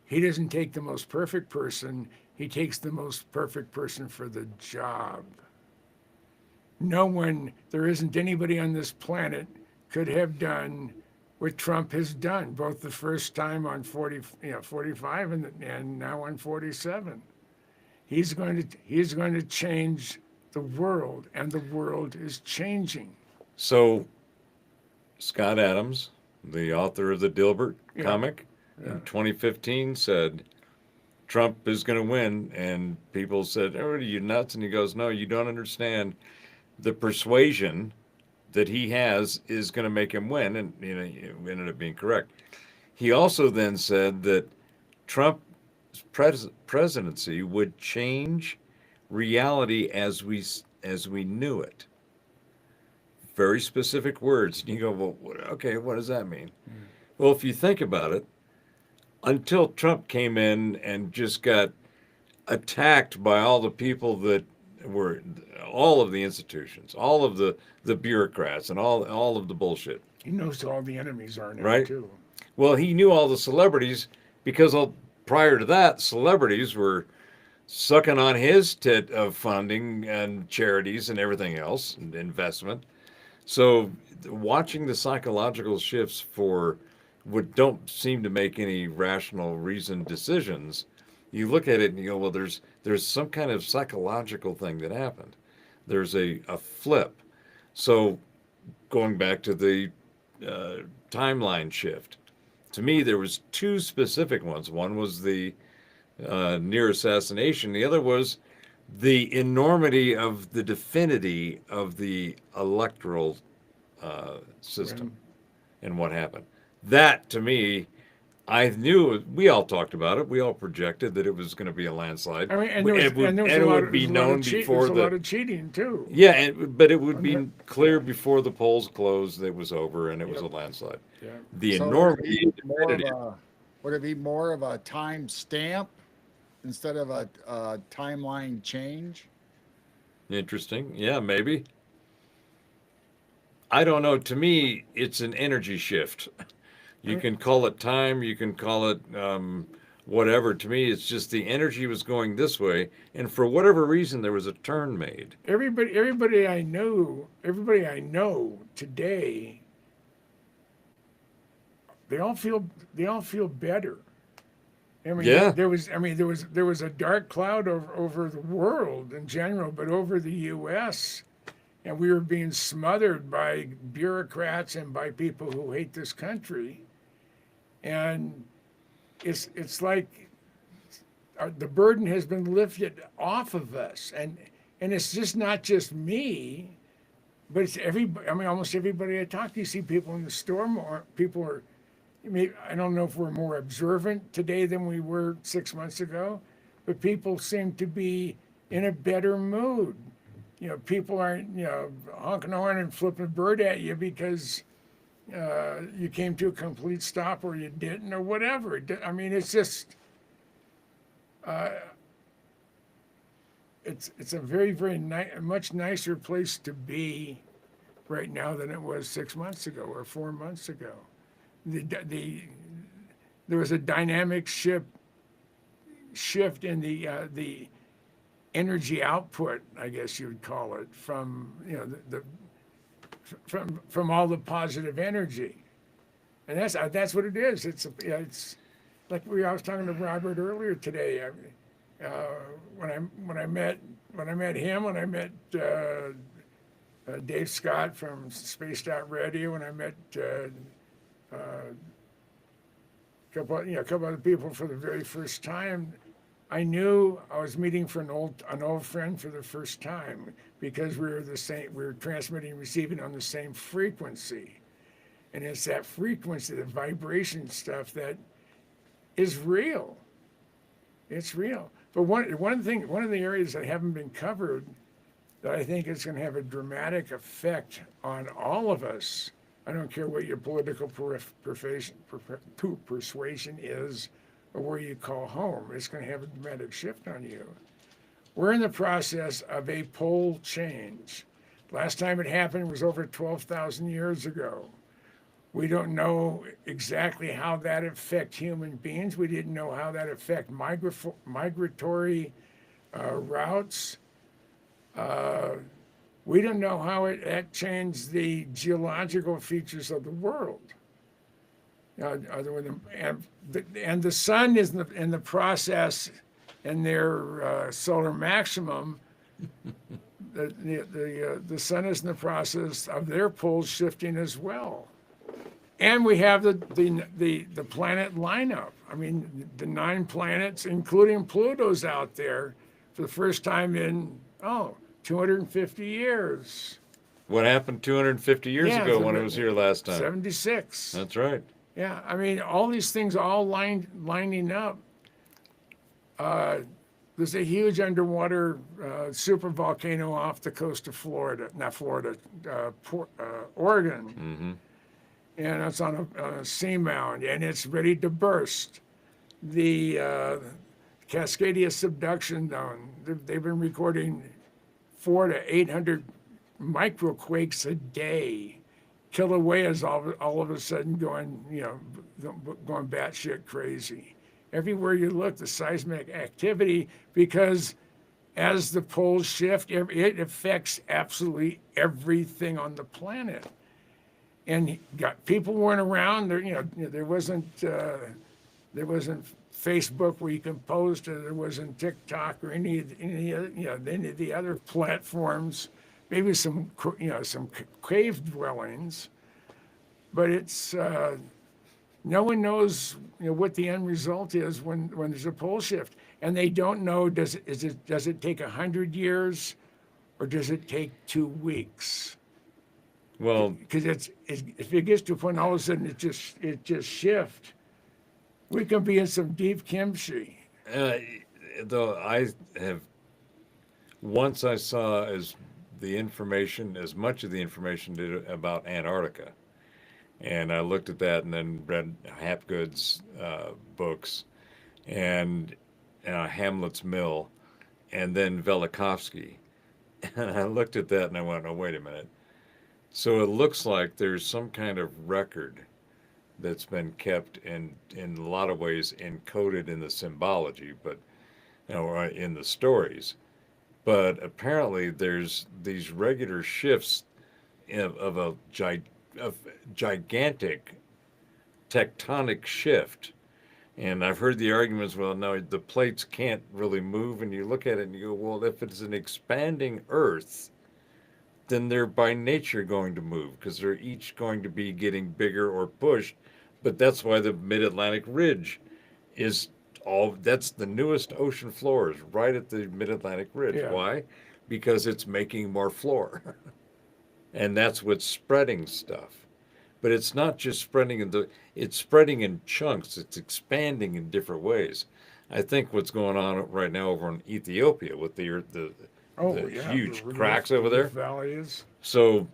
Speaker 3: he doesn't take the most perfect person. He takes the most perfect person for the job. There isn't anybody on this planet could have done what Trump has done, both the first time on 45 and now on 47. He's going to change the world, and the world is changing.
Speaker 1: so Scott Adams, the author of the Dilbert
Speaker 3: Yeah.
Speaker 1: comic, in 2015 said Trump is going to win, and people said, "Oh, are you nuts?" And he goes, "No, you don't understand. The persuasion that he has is going to make him win," and it ended up being correct. He also then said that Trump's presidency would change reality as we knew it. very specific words. And you go, well, okay, what does that mean? Well, if you think about it, until Trump came in and just got attacked by all the people that were all of the institutions, all of the bureaucrats, and all of the bullshit.
Speaker 3: He knows who all the enemies are now
Speaker 1: Right.
Speaker 3: too.
Speaker 1: Well, he knew all the celebrities because prior to that, celebrities were sucking on his tit of funding and charities and everything else and investment. So watching the psychological shifts for what don't seem to make any rational reasoned decisions, you look at it and you go, well, there's some kind of psychological thing that happened. There's a flip. So going back to the timeline shift, to me there was two specific ones. One was the near assassination. The other was the enormity of the definity of the electoral system and what happened. That, to me, I knew, we all talked about it. We all projected that it was going to be a landslide.
Speaker 3: I mean, and there was,
Speaker 1: it would,
Speaker 3: and there was
Speaker 1: and
Speaker 3: a
Speaker 1: it
Speaker 3: lot
Speaker 1: would
Speaker 3: of,
Speaker 1: be known before
Speaker 3: a
Speaker 1: the.
Speaker 3: lot of cheating too.
Speaker 1: Yeah, but it would be clear before the polls closed that it was over and it was a landslide.
Speaker 3: Yeah.
Speaker 1: The
Speaker 4: So
Speaker 1: enormity and
Speaker 4: more of
Speaker 1: definity.
Speaker 4: would it be more of a time stamp instead of a timeline change?
Speaker 1: Interesting. Yeah, maybe. I don't know. To me, it's an energy shift. You can call it time, you can call it whatever. To me, it's just the energy was going this way, and for whatever reason, there was a turn made.
Speaker 3: Everybody I know today, they all feel better. I mean,
Speaker 1: Yeah.
Speaker 3: there was a dark cloud over the world in general, but over the U.S. and we were being smothered by bureaucrats and by people who hate this country, and it's like the burden has been lifted off of us, and it's just not just me, but it's everybody. I mean, almost everybody I talk to, you see people in the store more. People are. I mean, I don't know if we're more observant today than we were 6 months ago, but people seem to be in a better mood. You know, people aren't, honking the horn and flipping a bird at you because you came to a complete stop or you didn't or whatever. I mean, it's just, it's a very, very much nicer place to be right now than it was 6 months ago or 4 months ago. There was a dynamic shift in the energy output, I guess you would call it, from from all the positive energy, and that's what it is. It's like I was talking to Robert earlier today. When I met him, when I met Dave Scott from Spaced Out Radio, when I met a couple other people for the very first time, I knew I was meeting for an old friend for the first time because we were transmitting and receiving on the same frequency. And it's that frequency, the vibration stuff that is real. It's real. But one of the areas that haven't been covered that I think is going to have a dramatic effect on all of us, I don't care what your political persuasion is or where you call home, it's going to have a dramatic shift on you. We're in the process of a pole change. Last time it happened was over 12,000 years ago. We don't know exactly how that affects human beings. We didn't know how that affects migratory routes. We don't know how that changed the geological features of the world. And the sun is in the process, in their solar maximum. The sun is in the process of their poles shifting as well. And we have the planet lineup. I mean, the 9 planets, including Pluto's out there for the first time in 250 years.
Speaker 1: What happened 250 years
Speaker 3: Yeah,
Speaker 1: ago when it was here last time?
Speaker 3: 76.
Speaker 1: That's right.
Speaker 3: Yeah, I mean, all these things all lining up. there's a huge underwater super volcano off the coast of Florida, not Florida, Oregon,
Speaker 1: Mm-hmm.
Speaker 3: and it's on a seamound, and it's ready to burst. The Cascadia subduction zone, they've been recording 400 to 800 microquakes a day. Kilauea's all of a sudden going, going batshit crazy. Everywhere you look, the seismic activity, because as the poles shift, it affects absolutely everything on the planet. And people weren't around. There wasn't Facebook where you can post, or there wasn't TikTok or any of the other platforms. Maybe some cave dwellings, but it's no one knows what the end result is when there's a pole shift, and they don't know does it take 100 years or does it take 2 weeks?
Speaker 1: Well,
Speaker 3: Because if it gets to a point all of a sudden it just shift, we can be in some deep kimchi.
Speaker 1: though I have once I saw as much of the information did about Antarctica, and I looked at that and then read Hapgood's books and Hamlet's Mill, and then Velikovsky, and I looked at that and I went, oh wait a minute. So it looks like there's some kind of record that's been kept in a lot of ways encoded in the symbology, but or in the stories. But apparently there's these regular shifts of a gigantic tectonic shift. And I've heard the arguments, well, no, the plates can't really move. And you look at it and you go, well, if it's an expanding Earth, then they're by nature going to move because they're each going to be getting bigger or pushed. But that's why the Mid-Atlantic Ridge is that's the newest ocean floor is right at the Mid-Atlantic Ridge.
Speaker 3: Yeah.
Speaker 1: Why? Because it's making more floor. And that's what's spreading stuff. But it's not just spreading it's spreading in chunks. It's expanding in different ways. I think what's going on right now over in Ethiopia with the huge cracks over there.
Speaker 3: Valleys.
Speaker 1: So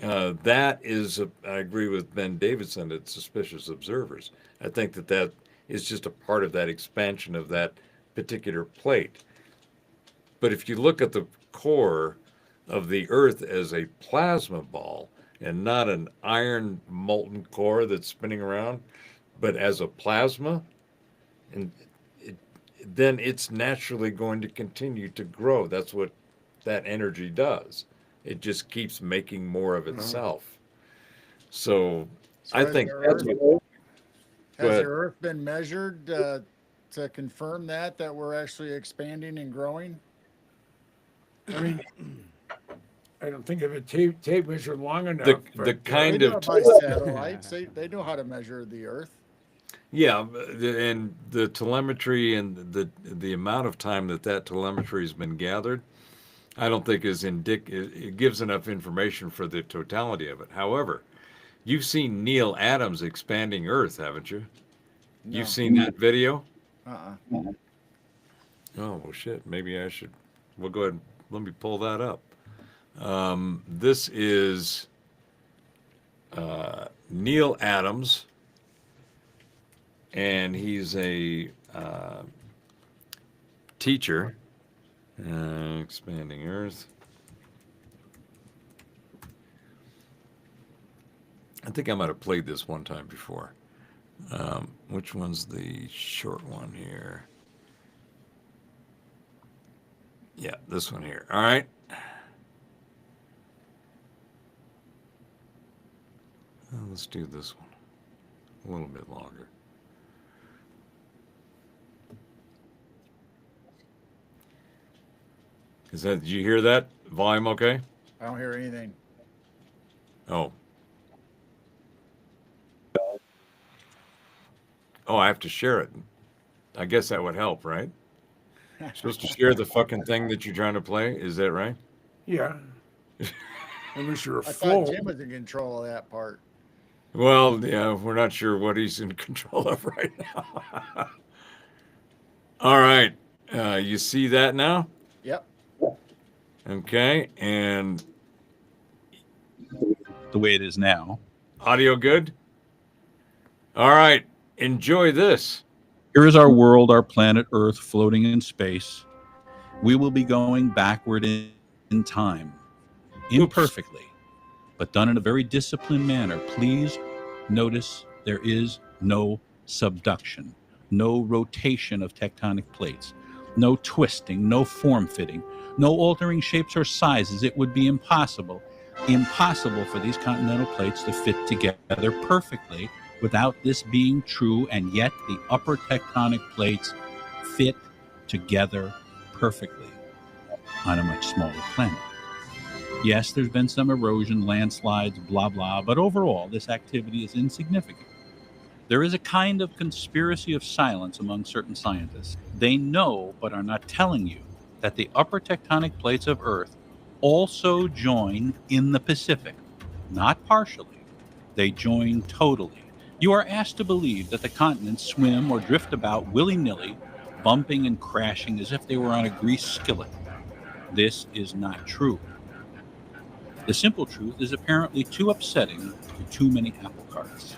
Speaker 1: that is, I agree with Ben Davidson, it's suspicious observers. I think that is just a part of that expansion of that particular plate. But if you look at the core of the Earth as a plasma ball and not an iron molten core that's spinning around, but as a plasma, then it's naturally going to continue to grow. That's what that energy does. It just keeps making more of itself. So I think that's what.
Speaker 4: Has the Earth been measured to confirm that we're actually expanding and growing?
Speaker 3: I mean, I don't think of a tape measure long enough.
Speaker 1: The
Speaker 3: but,
Speaker 1: kind
Speaker 4: They
Speaker 1: of
Speaker 4: do it by satellites. They know how to measure the Earth.
Speaker 1: Yeah, and the telemetry and the amount of time that telemetry has been gathered, I don't think is it gives enough information for the totality of it. However, you've seen Neil Adams expanding Earth, haven't you?
Speaker 4: No.
Speaker 1: You've seen that video?
Speaker 4: Uh-uh.
Speaker 1: Oh, well, shit. Maybe I should. We'll go ahead and let me pull that up. This is Neil Adams, and he's a teacher. Expanding Earth. I think I might have played this one time before. Which one's the short one here? Yeah, this one here. All right. Let's do this one a little bit longer. Did you hear that? Volume okay?
Speaker 4: I don't hear anything.
Speaker 1: Oh. Oh, I have to share it. I guess that would help, right? You're supposed to share the fucking thing that you're trying to play? Is that right?
Speaker 3: Yeah. Unless you're a
Speaker 4: I
Speaker 3: fool.
Speaker 4: thought Jim was in control of that part.
Speaker 1: Well, yeah, we're not sure what he's in control of right now. All right. You see that now?
Speaker 4: Yep.
Speaker 1: Okay, and
Speaker 7: The way it is now.
Speaker 1: audio good? All right, enjoy this.
Speaker 7: Here is our world, our planet Earth, floating in space. We will be going backward in time, imperfectly, but done in a very disciplined manner. Please notice there is no subduction, no rotation of tectonic plates, no twisting, no form fitting, no altering shapes or sizes. It would be impossible for these continental plates to fit together perfectly without this being true, and yet the upper tectonic plates fit together perfectly on a much smaller planet. Yes, there's been some erosion, landslides, blah, blah, but overall, this activity is insignificant. There is a kind of conspiracy of silence among certain scientists. They know, but are not telling you, that the upper tectonic plates of Earth also join in the Pacific. Not partially, they join totally. You are asked to believe that the continents swim or drift about willy-nilly, bumping and crashing as if they were on a greased skillet. This is not true. The simple truth is apparently too upsetting for too many apple carts.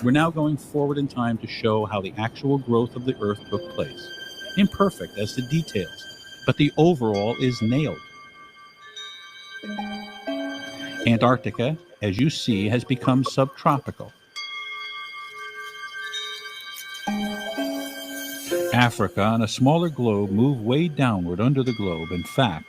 Speaker 7: We're now going forward in time to show how the actual growth of the Earth took place. Imperfect as the details, but the overall is nailed. Antarctica, as you see, has become subtropical. Africa, on a smaller globe, moved way downward under the globe. In fact,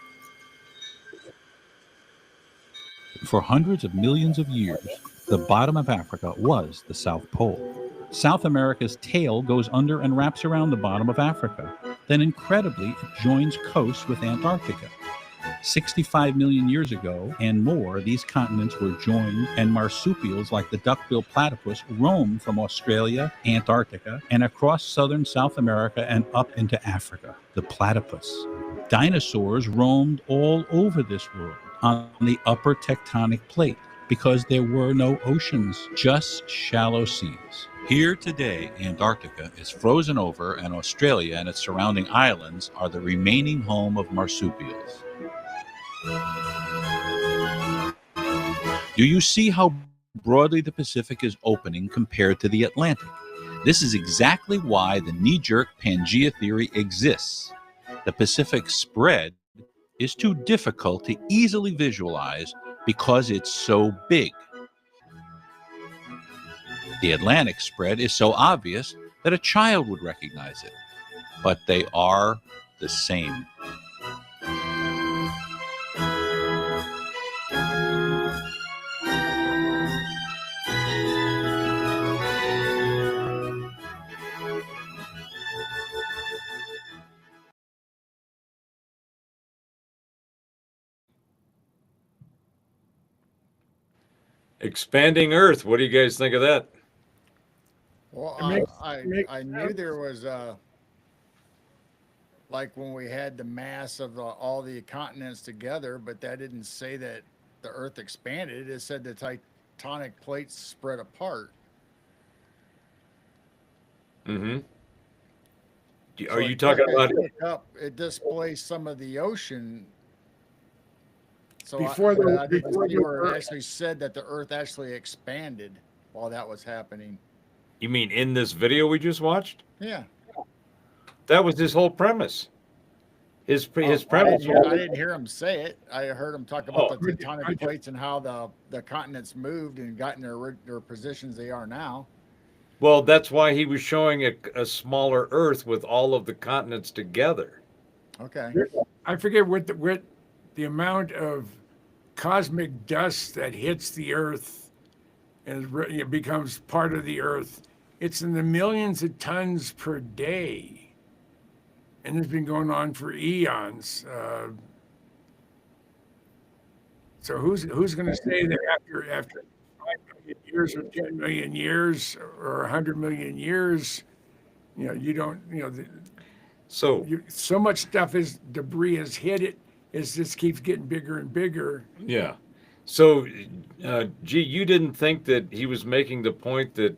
Speaker 7: for hundreds of millions of years, the bottom of Africa was the South Pole. South America's tail goes under and wraps around the bottom of Africa. Then, incredibly, it joins coast with Antarctica. 65 million years ago and more, these continents were joined, and marsupials like the duckbill platypus roamed from Australia, Antarctica, and across southern South America and up into Africa. The platypus. Dinosaurs roamed all over this world on the upper tectonic plate because there were no oceans, just shallow seas. Here today, Antarctica is frozen over, and Australia and its surrounding islands are the remaining home of marsupials. Do you see how broadly the Pacific is opening compared to the Atlantic? This is exactly why the knee-jerk Pangea theory exists. The Pacific spread is too difficult to easily visualize because it's so big. The Atlantic spread is so obvious that a child would recognize it, but they are the same.
Speaker 1: Expanding Earth. What do you guys think of that?
Speaker 4: Well,
Speaker 3: It makes
Speaker 4: I knew
Speaker 3: sense.
Speaker 4: there was like when we had the mass of all the continents together, but that didn't say that the Earth expanded. It said the tectonic plates spread apart.
Speaker 1: Mm-hmm.
Speaker 4: So
Speaker 1: Are you talking about?
Speaker 4: it displaced some of the ocean. So
Speaker 3: Before the-
Speaker 4: I didn't
Speaker 3: before
Speaker 4: see
Speaker 3: the
Speaker 4: where it
Speaker 3: Earth-
Speaker 4: actually said that the Earth actually expanded while that was happening.
Speaker 1: You mean in this video we just watched?
Speaker 4: Yeah.
Speaker 1: That was his whole premise. His
Speaker 4: I
Speaker 1: premise.
Speaker 4: didn't hear him say it. I heard him talk about
Speaker 1: Oh.
Speaker 4: the tectonic plates and how the continents moved and got in their positions they are now.
Speaker 1: Well, that's why he was showing a smaller Earth with all of the continents together.
Speaker 4: Okay.
Speaker 3: I forget what the amount of cosmic dust that hits the Earth and it becomes part of the Earth. It's in the millions of tons per day, and it's been going on for eons. So who's going to say that after 5 million years or 10 million years or 100 million years, you don't,
Speaker 1: So
Speaker 3: so much stuff is debris has hit it. It just keeps getting bigger and bigger.
Speaker 1: yeah. So, gee, you didn't think that he was making the point that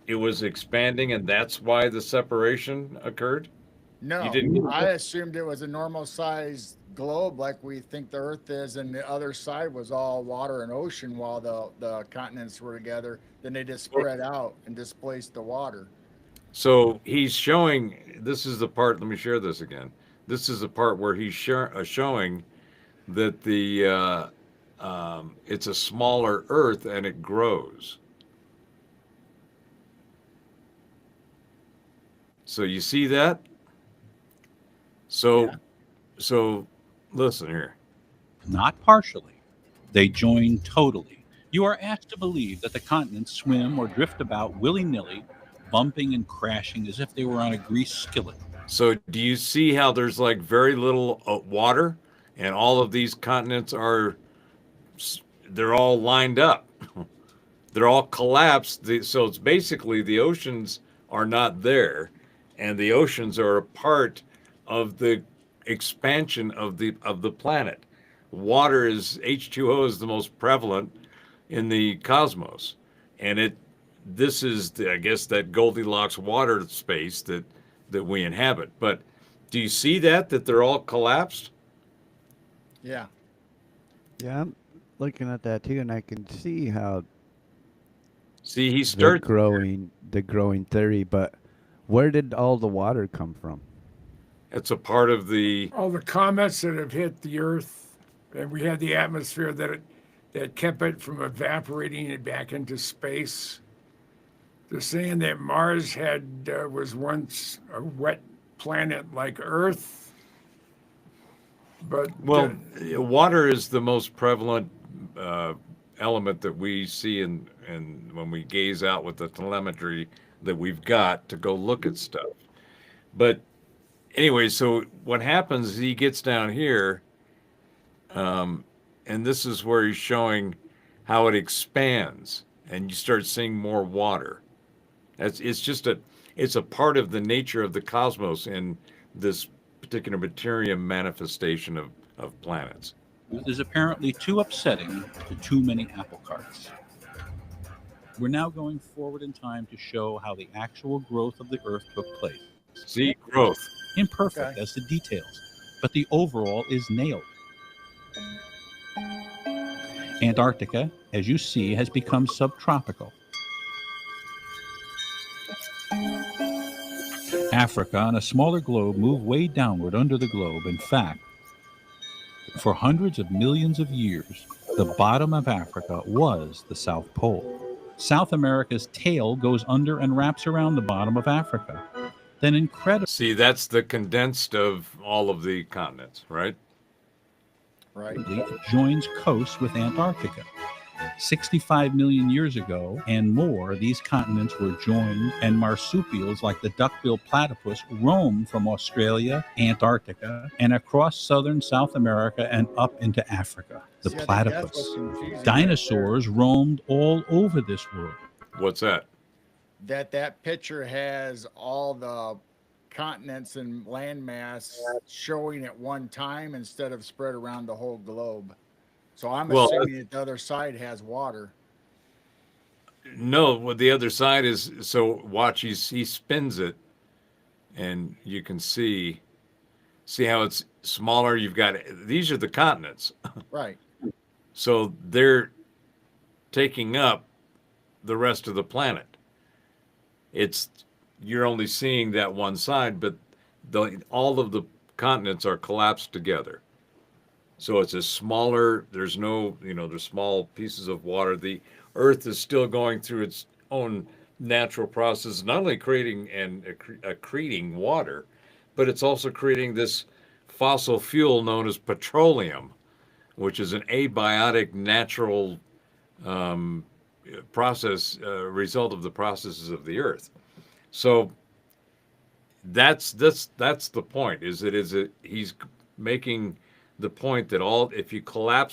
Speaker 1: it was expanding and that's why the separation occurred?
Speaker 4: No,
Speaker 1: didn't get
Speaker 4: I
Speaker 1: that?
Speaker 4: assumed it was a normal sized globe like we think the Earth is, and the other side was all water and ocean while the continents were together. Then they just spread out and displaced the water.
Speaker 1: So he's showing, this is the part, let me share this again. This is the part where he's showing that it's a smaller Earth and it grows. So you see that? So,
Speaker 4: Yeah.
Speaker 1: so listen here.
Speaker 7: Not partially. They join totally. You are asked to believe that the continents swim or drift about willy-nilly, bumping and crashing as if they were on a greased skillet.
Speaker 1: So do you see how there's like very little water and all of these continents are, they're all lined up. They're all collapsed. So it's basically the oceans are not there and the oceans are a part of the expansion of the planet. Water is H2O is the most prevalent in the cosmos. And this is I guess that Goldilocks water space that we inhabit. But do you see that they're all collapsed?
Speaker 4: Yeah.
Speaker 2: Yeah, I'm looking at that too, and I can see how
Speaker 1: See, he
Speaker 2: the
Speaker 1: starts
Speaker 2: growing theory. But where did all the water come from?
Speaker 1: it's a part of the
Speaker 3: All the comets that have hit the Earth, and we had the atmosphere that kept it from evaporating it back into space. They're saying that Mars was once a wet planet like Earth, but
Speaker 1: well, water is the most prevalent element that we see in when we gaze out with the telemetry that we've got to go look at stuff. But anyway, so what happens is he gets down here, and this is where he's showing how it expands, and you start seeing more water. It's a part of the nature of the cosmos in this particular material manifestation of planets.
Speaker 7: It is apparently too upsetting to too many apple carts. We're now going forward in time to show how the actual growth of the Earth took place.
Speaker 1: See, growth.
Speaker 7: Imperfect
Speaker 4: Okay.
Speaker 7: as the details, but the overall is nailed. Antarctica, as you see, has become subtropical. Africa on a smaller globe moved way downward under the globe. In fact, for hundreds of millions of years, the bottom of Africa was the South Pole. South America's tail goes under and wraps around the bottom of Africa. Then incredibly,
Speaker 1: See, that's the condensed of all of the continents, right?
Speaker 4: Right.
Speaker 7: it joins coast with Antarctica. 65 million years ago and more, these continents were joined, and marsupials like the duckbill platypus roamed from Australia, Antarctica, and across southern South America and up into Africa. The
Speaker 4: See, I think that's
Speaker 7: platypus.
Speaker 4: what's confusing.
Speaker 7: Dinosaurs roamed all over this world.
Speaker 1: What's that?
Speaker 4: That picture has all the continents and landmass showing at one time instead of spread around the whole globe. So I'm
Speaker 1: Well,
Speaker 4: assuming that the other side has water.
Speaker 1: No, what the other side is, so watch, he spins it, and you can see how it's smaller. You've got, these are the continents.
Speaker 4: Right.
Speaker 1: So they're taking up the rest of the planet. You're only seeing that one side, but all of the continents are collapsed together. So it's a smaller, there's small pieces of water. The Earth is still going through its own natural process, not only creating and accreting water, but it's also creating this fossil fuel known as petroleum, which is an abiotic natural result of the processes of the Earth. So that's the point. He's making the point that if you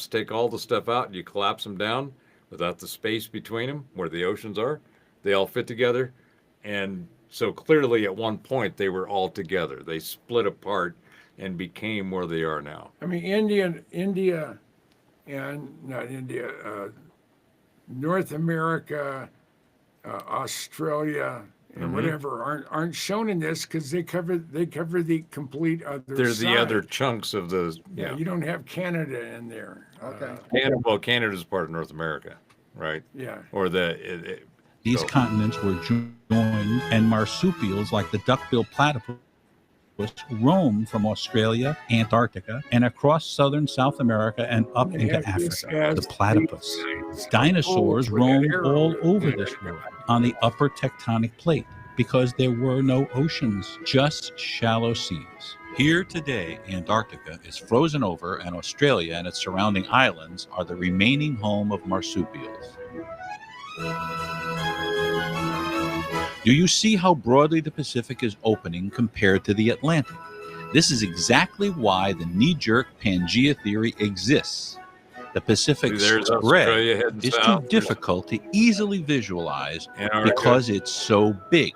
Speaker 1: take all the stuff out and you collapse them down without the space between them where the oceans are, they all fit together. And so clearly at one point they were all together. They split apart and became where they are now.
Speaker 3: I mean, North America, Australia, and
Speaker 1: Mhm.
Speaker 3: whatever aren't shown in this because they cover the complete other
Speaker 1: They're
Speaker 3: side.
Speaker 1: the other chunks of the,
Speaker 3: Yeah, you don't have Canada in there.
Speaker 4: Okay.
Speaker 1: Canada's part of North America, right?
Speaker 3: Yeah.
Speaker 1: Or
Speaker 7: These
Speaker 1: so-
Speaker 7: continents were joined, and marsupials like the duckbill platypus roam from Australia, Antarctica, and across southern South America and up
Speaker 3: They
Speaker 7: into
Speaker 3: have this
Speaker 7: Africa.
Speaker 3: as
Speaker 7: The platypus.
Speaker 3: the
Speaker 7: Dinosaurs
Speaker 3: pole for that
Speaker 7: roamed
Speaker 3: arrow.
Speaker 7: all over this world on the upper tectonic plate because there were no oceans, just shallow seas. Here today, Antarctica is frozen over, and Australia and its surrounding islands are the remaining home of marsupials. Do you see how broadly the Pacific is opening compared to the Atlantic? This is exactly why the knee-jerk Pangea theory exists. The Pacific
Speaker 1: There's
Speaker 7: spread
Speaker 1: Australia heading
Speaker 7: is too
Speaker 1: south.
Speaker 7: difficult to easily visualize
Speaker 1: Antarctica.
Speaker 7: because it's so big.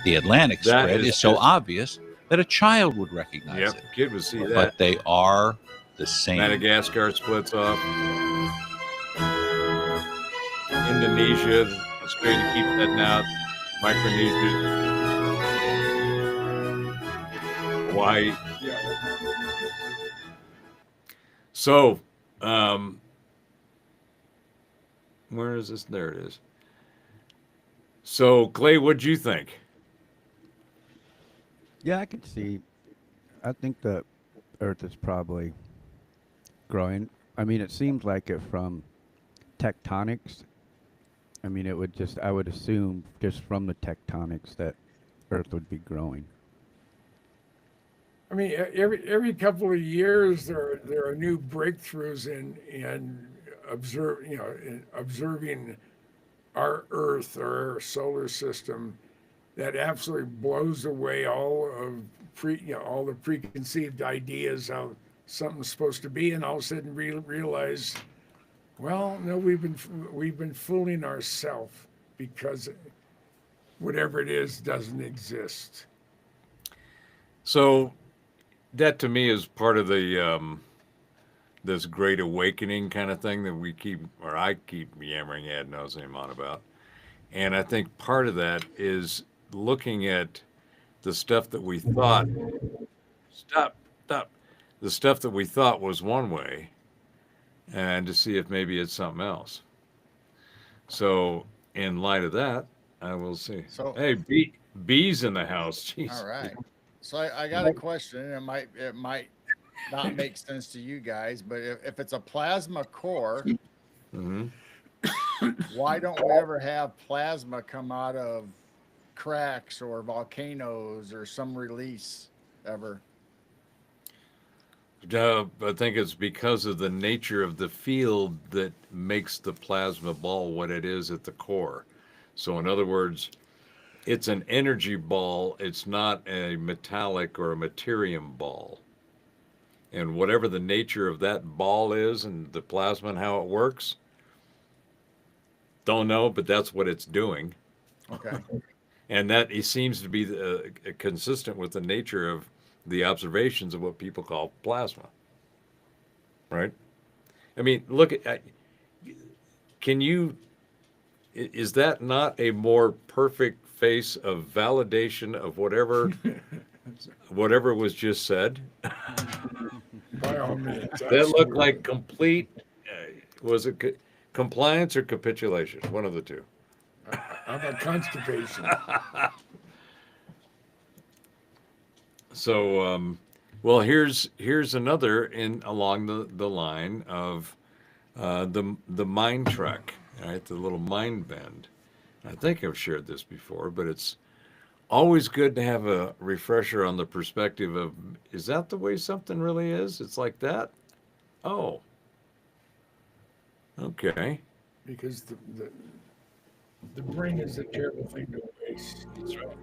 Speaker 7: The Atlantic
Speaker 1: That
Speaker 7: spread
Speaker 1: is
Speaker 7: is so
Speaker 1: just-
Speaker 7: obvious that a child would recognize
Speaker 1: Yep,
Speaker 7: it.
Speaker 1: kid would see that.
Speaker 7: But they are the same.
Speaker 1: Madagascar splits off. Indonesia, Australia keeps that now. Micronesia. Hawaii. So, where is this? There it is. So, Clay, what'd you think?
Speaker 2: Yeah, I could see. I think the Earth is probably growing. I mean, it seems like it from tectonics. I mean, it would just, I would assume just from the tectonics that Earth would be growing.
Speaker 3: I mean, every couple of years there are new breakthroughs in observing our Earth or our solar system that absolutely blows away all of all the preconceived ideas how something's supposed to be, and all of a sudden realize, well, no, we've been fooling ourselves because whatever it is doesn't exist.
Speaker 1: So, that to me is part of the this great awakening kind of thing that I keep yammering ad nauseum on about. And I think part of that is looking at the stuff that we thought the stuff that we thought was one way, and to see if maybe it's something else. So in light of that, I will see.
Speaker 4: So-
Speaker 1: Hey, bees in the house. Jeez.
Speaker 4: All right. So I got a question. It might not make sense to you guys, but if it's a plasma core,
Speaker 1: Hmm.
Speaker 4: why don't we ever have plasma come out of cracks or volcanoes or some release ever?
Speaker 1: I think it's because of the nature of the field that makes the plasma ball what it is at the core. So in other words, it's an energy ball. It's not a metallic or a materium ball. And whatever the nature of that ball is and the plasma and how it works, don't know, but that's what it's doing.
Speaker 4: Okay.
Speaker 1: And that it seems to be consistent with the nature of the observations of what people call plasma. Right? I mean, look at, is that not a more perfect face of validation of whatever was just said?
Speaker 3: By all means.
Speaker 1: That looked like complete, was it compliance or capitulation? One of the two.
Speaker 3: How about constipation?
Speaker 1: So, well, here's another along the line of the mind trek, right? The little mind bend. I think I've shared this before, but it's always good to have a refresher on the perspective of, is that the way something really is? It's like that? Oh. Okay.
Speaker 3: Because the brain is a terrible thing to waste. That's right.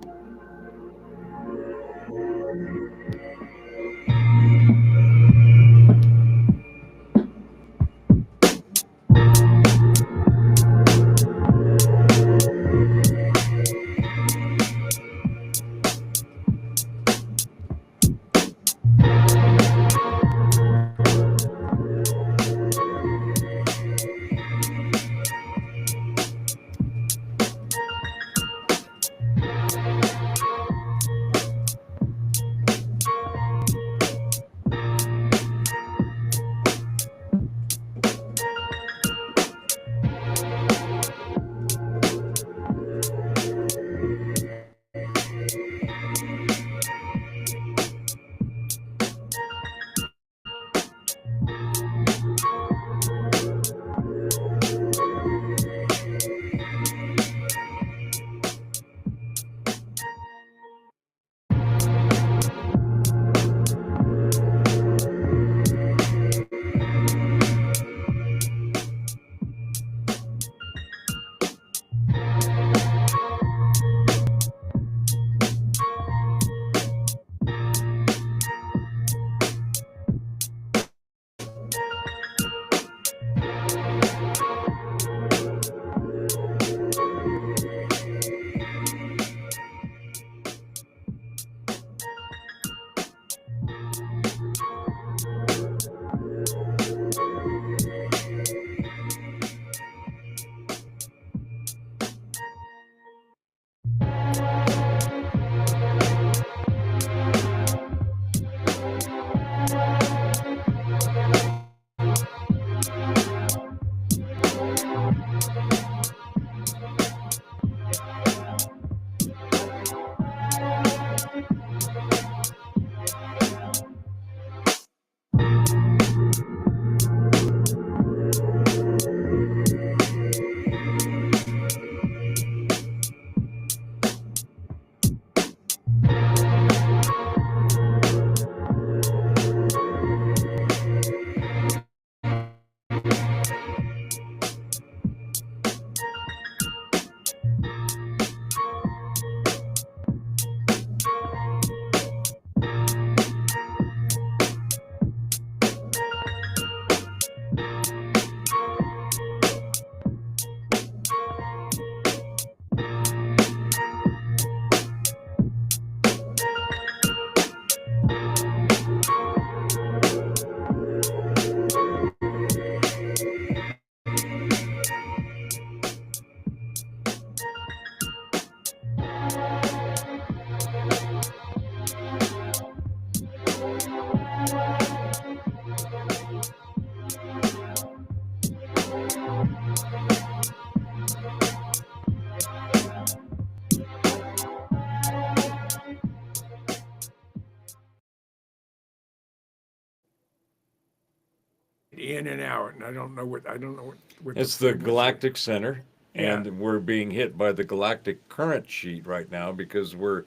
Speaker 3: in and out, and I don't know what
Speaker 1: It's the
Speaker 3: frequency-
Speaker 1: galactic center,
Speaker 3: Yeah.
Speaker 1: and we're being hit by the galactic current sheet right now because we're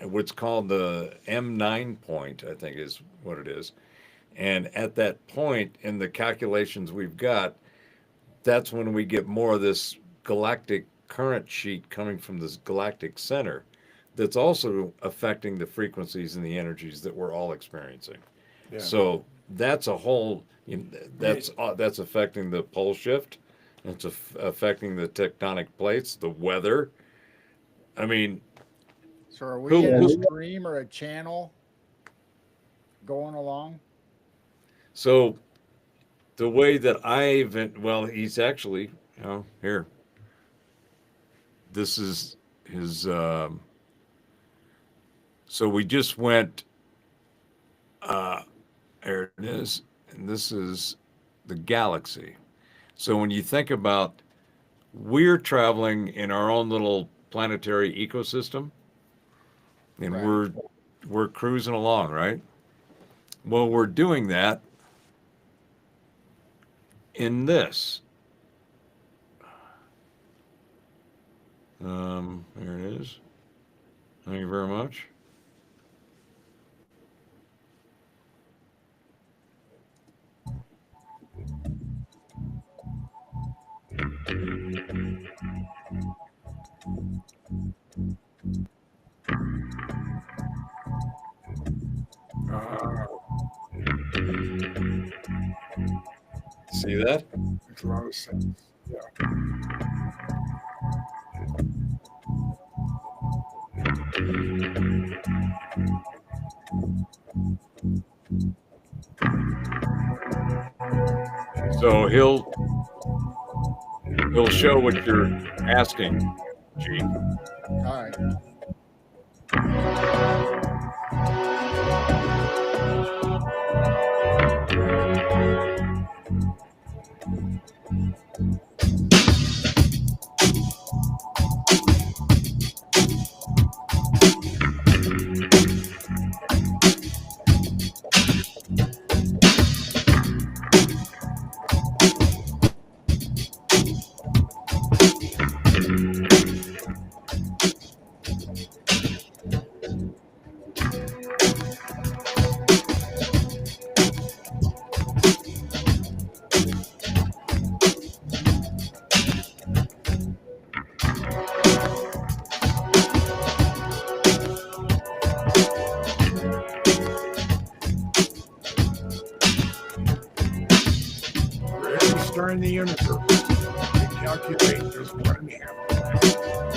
Speaker 1: what's called the M9 point, I think is what it is. And at that point in the calculations we've got, that's when we get more of this galactic current sheet coming from this galactic center that's also affecting the frequencies and the energies that we're all experiencing.
Speaker 3: Yeah.
Speaker 1: So that's a whole, that's affecting the pole shift. It's affecting the tectonic plates, the weather. I mean,
Speaker 4: So are we
Speaker 1: Who-
Speaker 4: in a
Speaker 1: who-
Speaker 4: stream or a channel going along?
Speaker 1: so the way that he's actually, here. This is his, so we just went, there it is, and this is the galaxy. So when you think about, we're traveling in our own little planetary ecosystem, and
Speaker 4: Right.
Speaker 1: we're cruising along, right? Well, we're doing that in this. There it is. Thank you very much. See that?
Speaker 3: Makes a lot of sense. Yeah.
Speaker 1: So he'll show what you're asking, Gene.
Speaker 4: All right.
Speaker 3: For every star in the universe, we calculate there's 1.5.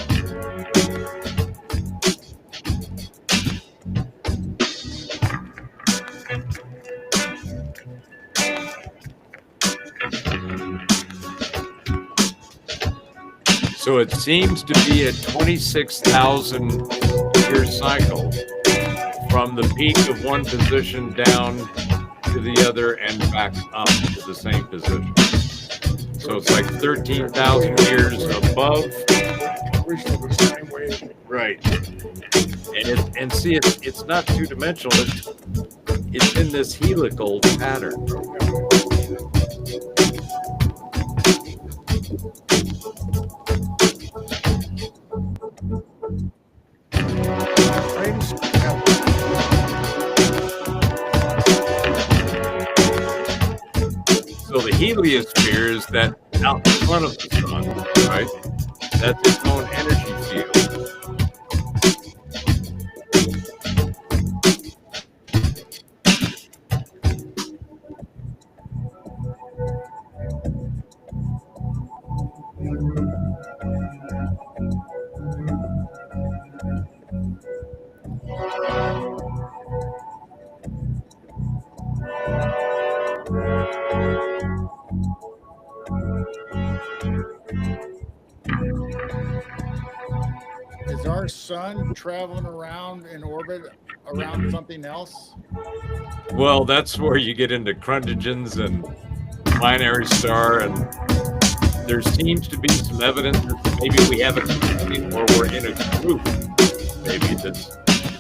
Speaker 1: So it seems to be a 26,000 year cycle from the peak of one position down to the other and back up to the same position. So it's like 13,000 years above.
Speaker 3: We're still the same way.
Speaker 1: Right. And see, it's not two dimensional. It's in this helical pattern. So the heliosphere is that out in front of the sun, right? That's its own energy field.
Speaker 4: Is our sun traveling around in orbit around something else?
Speaker 1: Well, that's where you get into Crundogens and binary star, and there seems to be some evidence that maybe we have a community or we're in a group, maybe that's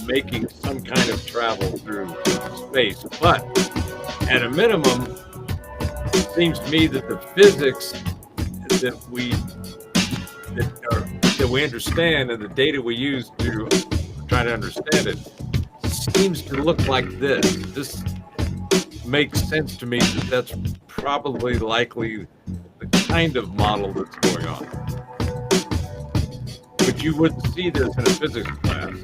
Speaker 1: making some kind of travel through space. But at a minimum, seems to me that the physics that that we understand and the data we use to try to understand it seems to look like this. This makes sense to me that that's probably likely the kind of model that's going on. But you wouldn't see this in a physics class.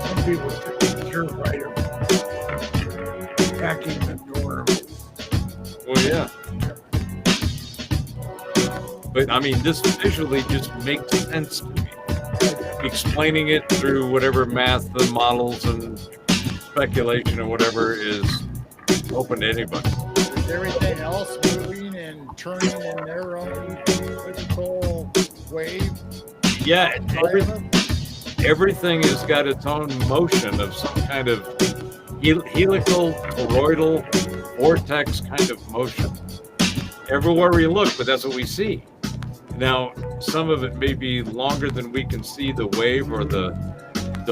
Speaker 3: Some people are terrified of hacking the norm.
Speaker 1: Well, yeah. But I mean, this visually just makes sense to me. Explaining it through whatever math and models and speculation or whatever is open to anybody.
Speaker 4: Is everything else moving and turning in their own physical wave?
Speaker 1: Yeah,
Speaker 4: environment?
Speaker 1: everything has got its own motion of some kind of helical, toroidal, vortex kind of motion. Everywhere we look, but that's what we see. Now, some of it may be longer than we can see the wave or the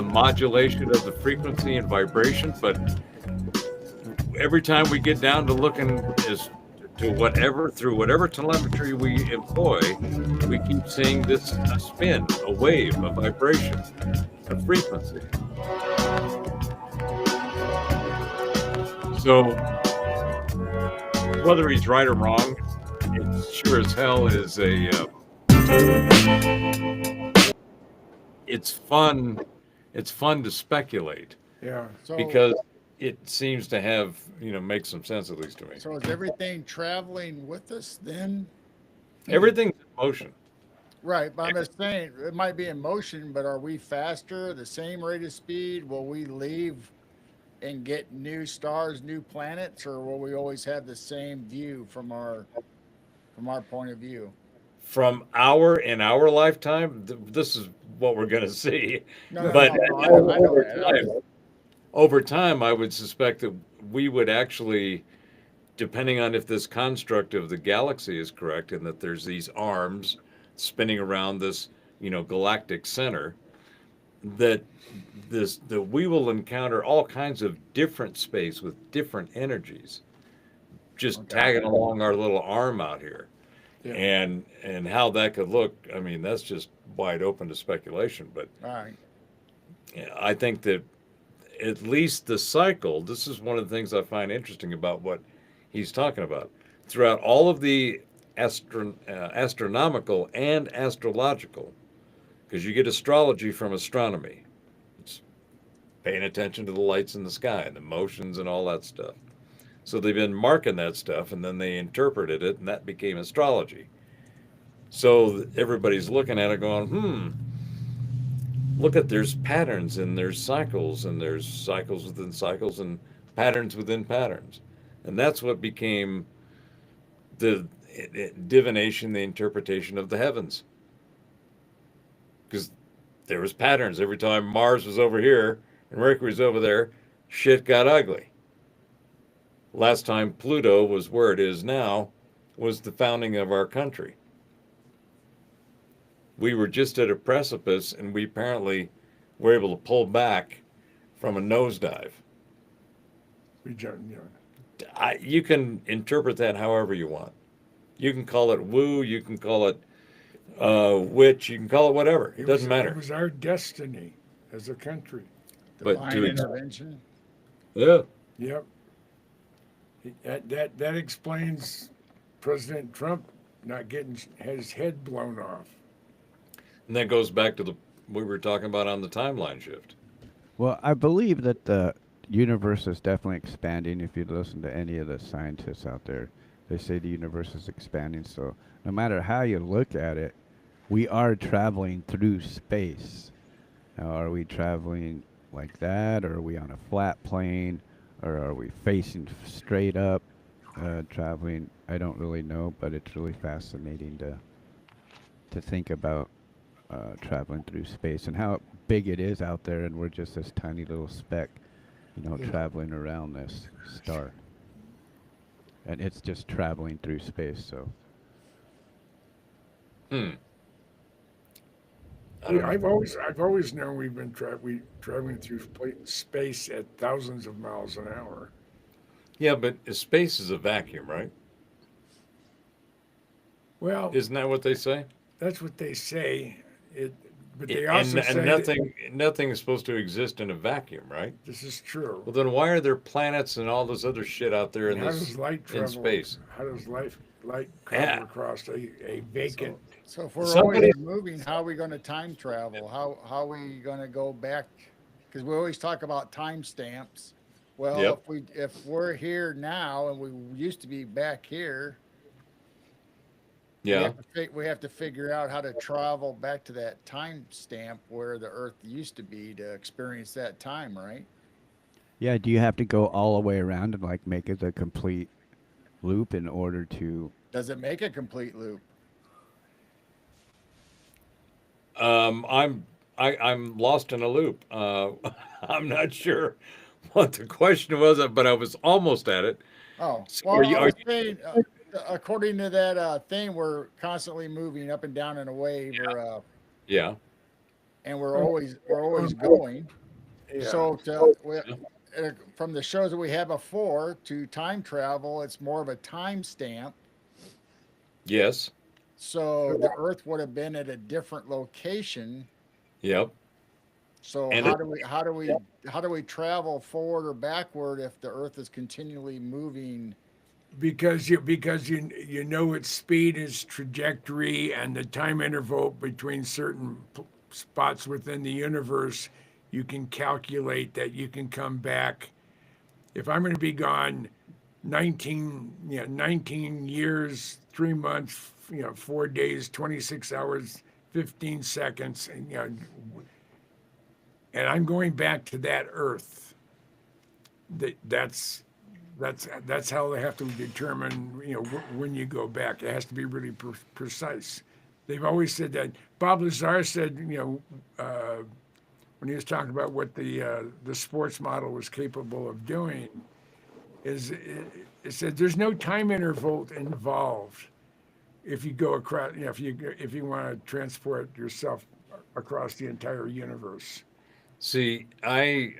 Speaker 1: modulation of the frequency and vibration, but every time we get down to looking as to whatever, through whatever telemetry we employ, we keep seeing this a spin, a wave, a vibration, a frequency. So, whether he's right or wrong, it sure as hell is it's fun to speculate
Speaker 3: Yeah.
Speaker 4: So,
Speaker 1: because it seems to have, make some sense, at least to me.
Speaker 4: so is everything traveling with us then?
Speaker 1: Everything's in motion.
Speaker 4: Right, but I'm just saying it might be in motion, but are we faster, the same rate of speed? Will we leave and get new stars, new planets, or will we always have the same view from our point of view?
Speaker 1: In our lifetime, this is what we're going to see.
Speaker 4: No,
Speaker 1: But
Speaker 4: I know that.
Speaker 1: over time, I would suspect that we would actually, depending on if this construct of the galaxy is correct and that there's these arms spinning around this, galactic center, that we will encounter all kinds of different space with different energies, just tagging along our little arm out here.
Speaker 3: Yeah.
Speaker 1: And how that could look, I mean, that's just wide open to speculation. But
Speaker 4: All right.
Speaker 1: I think that at least the cycle, this is one of the things I find interesting about what he's talking about. Throughout all of the astronomical and astrological, because you get astrology from astronomy. It's paying attention to the lights in the sky and the motions and all that stuff. So they've been marking that stuff, and then they interpreted it, and that became astrology. So everybody's looking at it going, look at, there's patterns and there's cycles within cycles and patterns within patterns. And that's what became the divination, the interpretation of the heavens. Because there was patterns. Every time Mars was over here and Mercury was over there, shit got ugly. Last time Pluto was where it is now was the founding of our country. We were just at a precipice, and we apparently were able to pull back from a nosedive. You can interpret that however you want. You can call it woo, you can call it witch, you can call it whatever. It doesn't matter.
Speaker 3: It was our destiny as a country.
Speaker 1: But
Speaker 4: Divine intervention.
Speaker 1: Yeah.
Speaker 3: Yep. That explains President Trump not getting his head blown off.
Speaker 1: And that goes back to we were talking about on the timeline shift.
Speaker 2: Well, I believe that the universe is definitely expanding. If you listen to any of the scientists out there, they say the universe is expanding. So no matter how you look at it, we are traveling through space. Now, are we traveling like that, or are we on a flat plane, or are we facing straight up, traveling? I don't really know, but it's really fascinating to think about traveling through space and how big it is out there, and we're just this tiny little speck, traveling around this star. And it's just traveling through space, so.
Speaker 1: I don't know.
Speaker 3: I've always known we've been traveling through space at thousands of miles an hour.
Speaker 1: Yeah, but space is a vacuum, right?
Speaker 3: Well,
Speaker 1: Isn't that what they say?
Speaker 3: that's what they say. But they
Speaker 1: And,
Speaker 3: also
Speaker 1: and
Speaker 3: say that
Speaker 1: nothing is supposed to exist in a vacuum, right?
Speaker 3: this is true.
Speaker 1: Well, then why are there planets and all this other shit out there in
Speaker 3: And how
Speaker 1: this
Speaker 3: does light travel?
Speaker 1: space?
Speaker 3: How does light
Speaker 1: Yeah.
Speaker 3: travel across a vacant?
Speaker 4: So if we're
Speaker 1: Somebody-
Speaker 4: always moving, how are we going to time travel? How are we going to go back? Because we always talk about time stamps. Well,
Speaker 1: Yep.
Speaker 4: if we're here now and we used to be back here,
Speaker 1: Yeah.
Speaker 4: we have to figure out how to travel back to that time stamp where the Earth used to be to experience that time, right?
Speaker 2: Yeah, do you have to go all the way around and like make it a complete loop in order to?
Speaker 4: Does it make a complete loop?
Speaker 1: I'm lost in a loop. I'm not sure what the question was, but I was almost at it.
Speaker 4: Oh,
Speaker 1: So
Speaker 4: well,
Speaker 1: are you-
Speaker 4: I was saying, according to that thing, we're constantly moving up and down in a wave,
Speaker 1: Yeah.
Speaker 4: and we're always going.
Speaker 3: Yeah.
Speaker 4: So from the shows that we had before to time travel, it's more of a time stamp.
Speaker 1: Yes.
Speaker 4: So the Earth would have been at a different location.
Speaker 1: Yep.
Speaker 4: So
Speaker 1: And
Speaker 4: how do we travel forward or backward if the Earth is continually moving?
Speaker 3: because you know its speed, its trajectory, and the time interval between certain spots within the universe, you can calculate that you can come back. If I'm going to be gone 19 years, 3 months, 4 days, 26 hours, 15 seconds, and I'm going back to that Earth. That's how they have to determine, when you go back. It has to be really precise. They've always said that. Bob Lazar said, when he was talking about what the sports model was capable of doing, it said there's no time interval involved if you go across, if you want to transport yourself across the entire universe.
Speaker 1: See, I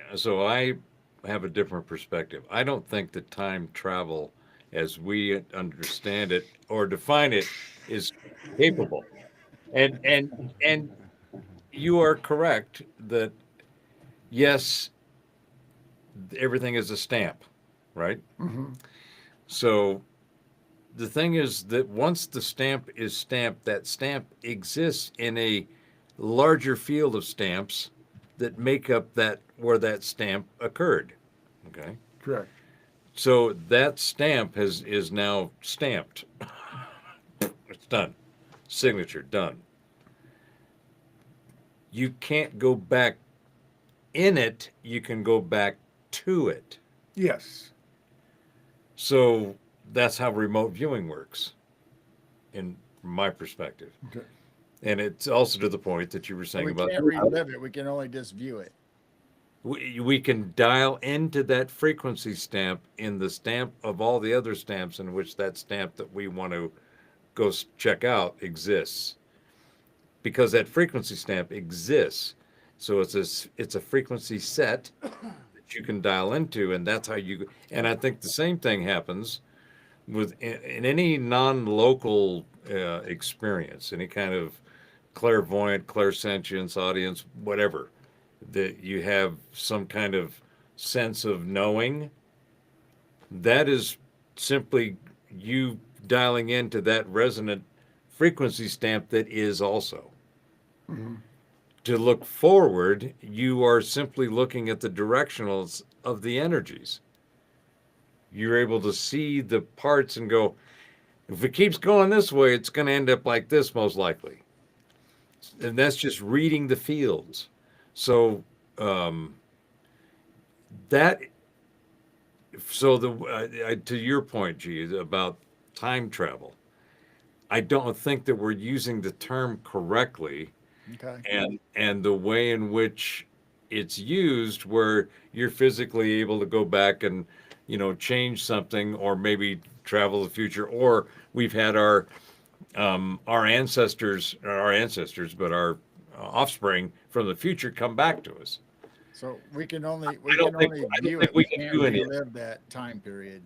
Speaker 1: have a different perspective. I don't think that time travel, as we understand it or define it, is capable. And you are correct that yes, everything is a stamp, right?
Speaker 3: Mm-hmm.
Speaker 1: So the thing is that once the stamp is stamped, that stamp exists in a larger field of stamps that make up that where that stamp occurred. Okay.
Speaker 3: Correct.
Speaker 1: So that stamp is now stamped. It's done. Signature done. You can't go back in it, you can go back to it.
Speaker 3: Yes.
Speaker 1: So that's how remote viewing works, in from my perspective.
Speaker 3: Okay.
Speaker 1: And it's also to the point that you were saying
Speaker 4: We
Speaker 1: about
Speaker 4: can't relive it. We can only just view it.
Speaker 1: we can dial into that frequency stamp in the stamp of all the other stamps in which that stamp that we want to go check out exists, because that frequency stamp exists. So it's a frequency set that you can dial into, and that's how you. And I think the same thing happens with in any non-local experience, any kind of clairvoyant, clairsentience, audience, whatever, that you have some kind of sense of knowing. That is simply you dialing into that resonant frequency stamp that is also.
Speaker 3: Mm-hmm.
Speaker 1: To look forward, you are simply looking at the directionals of the energies. You're able to see the parts and go, if it keeps going this way, it's going to end up like this, most likely. And that's just reading the fields. So to your point, G, about time travel, I don't think that we're using the term correctly.
Speaker 4: Okay.
Speaker 1: And the way in which it's used, where you're physically able to go back and change something, or maybe travel the future, or we've had our ancestors, but our offspring from the future come back to us.
Speaker 4: So we can only
Speaker 1: I don't think
Speaker 4: view it.
Speaker 1: we
Speaker 4: We
Speaker 1: can
Speaker 4: can't
Speaker 1: do any of
Speaker 4: relive that time period.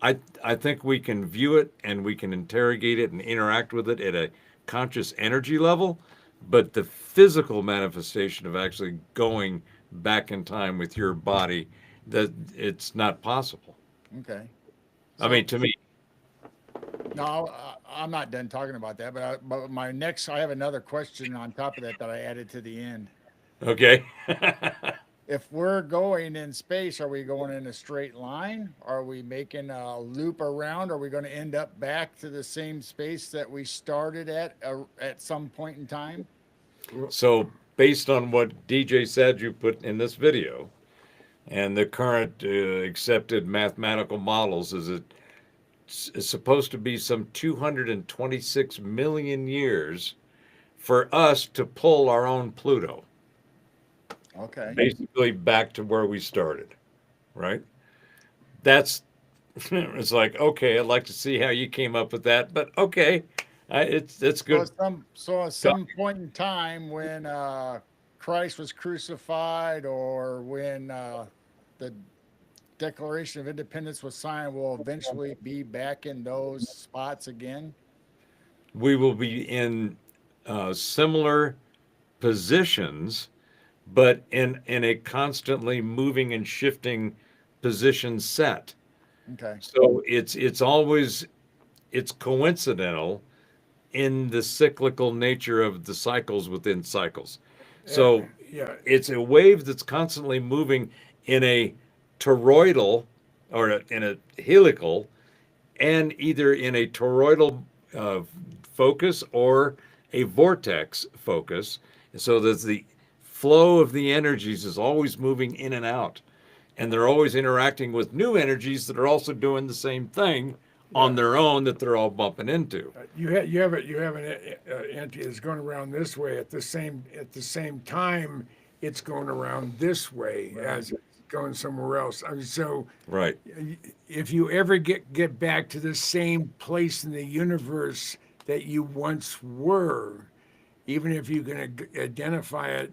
Speaker 1: I think we can view it and we can interrogate it and interact with it at a conscious energy level, but the physical manifestation of actually going back in time with your body, that it's not possible.
Speaker 4: Okay.
Speaker 1: I mean, to me,
Speaker 4: No, I'm not done talking about that, but I have another question on top of that I added to the end.
Speaker 1: okay.
Speaker 4: If we're going in space, are we going in a straight line? Are we making a loop around? Are we going to end up back to the same space that we started at some point in time?
Speaker 1: So, based on what DJ said you put in this video, and the current accepted mathematical models, is it's supposed to be some 226 million years for us to pull our own Pluto,
Speaker 4: Okay.
Speaker 1: basically back to where we started, right? That's it's like, okay, I'd like to see how you came up with that, but okay, it's good.
Speaker 4: So at some point in time when Christ was crucified, or when the Declaration of Independence was signed, we'll eventually be back in those spots again.
Speaker 1: We will be in similar positions, but in a constantly moving and shifting position set.
Speaker 4: Okay.
Speaker 1: So it's coincidental in the cyclical nature of the cycles within cycles. So
Speaker 3: Yeah.
Speaker 1: it's a wave that's constantly moving in a toroidal or in a helical, and either in a toroidal focus or a vortex focus. So that the flow of the energies is always moving in and out, and they're always interacting with new energies that are also doing the same thing on their own that they're all bumping into.
Speaker 3: You have an entity that's going around this way at the same time it's going around this way as it's going somewhere else. I mean, so
Speaker 1: Right.
Speaker 3: if you ever get back to the same place in the universe that you once were, even if you can identify it,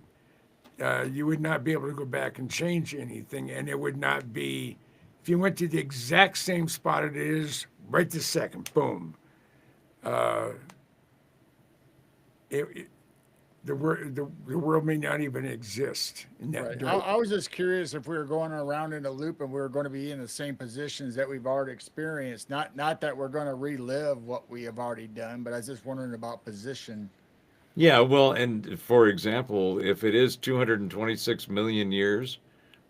Speaker 3: you would not be able to go back and change anything, and it would not be. If you went to the exact same spot it is right this second, boom. The world may not even exist in that.
Speaker 4: Right.
Speaker 3: dirt.
Speaker 4: I was just curious if we were going around in a loop and we were going to be in the same positions that we've already experienced. Not that we're going to relive what we have already done, but I was just wondering about position.
Speaker 1: Yeah, well, and for example, if it is 226 million years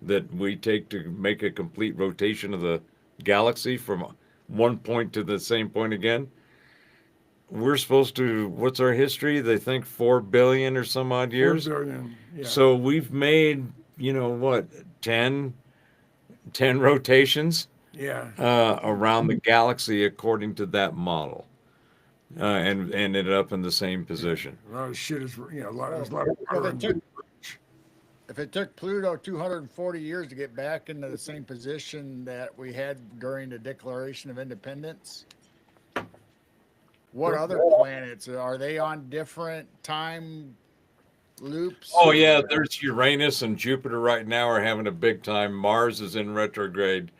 Speaker 1: that we take to make a complete rotation of the galaxy from one point to the same point again, we're supposed to, what's our history? They think 4 billion or some odd
Speaker 3: 4
Speaker 1: years.
Speaker 3: billion, yeah.
Speaker 1: So we've made, what, 10 rotations
Speaker 3: Yeah.
Speaker 1: around the galaxy according to that model. And ended up in the same position.
Speaker 3: A lot of shit is, a lot of
Speaker 4: Well,
Speaker 3: water.
Speaker 4: if it took Pluto 240 years to get back into the same position that we had during the Declaration of Independence, what other planets are they on different time loops?
Speaker 1: Oh yeah, there's Uranus and Jupiter right now are having a big time. Mars is in retrograde.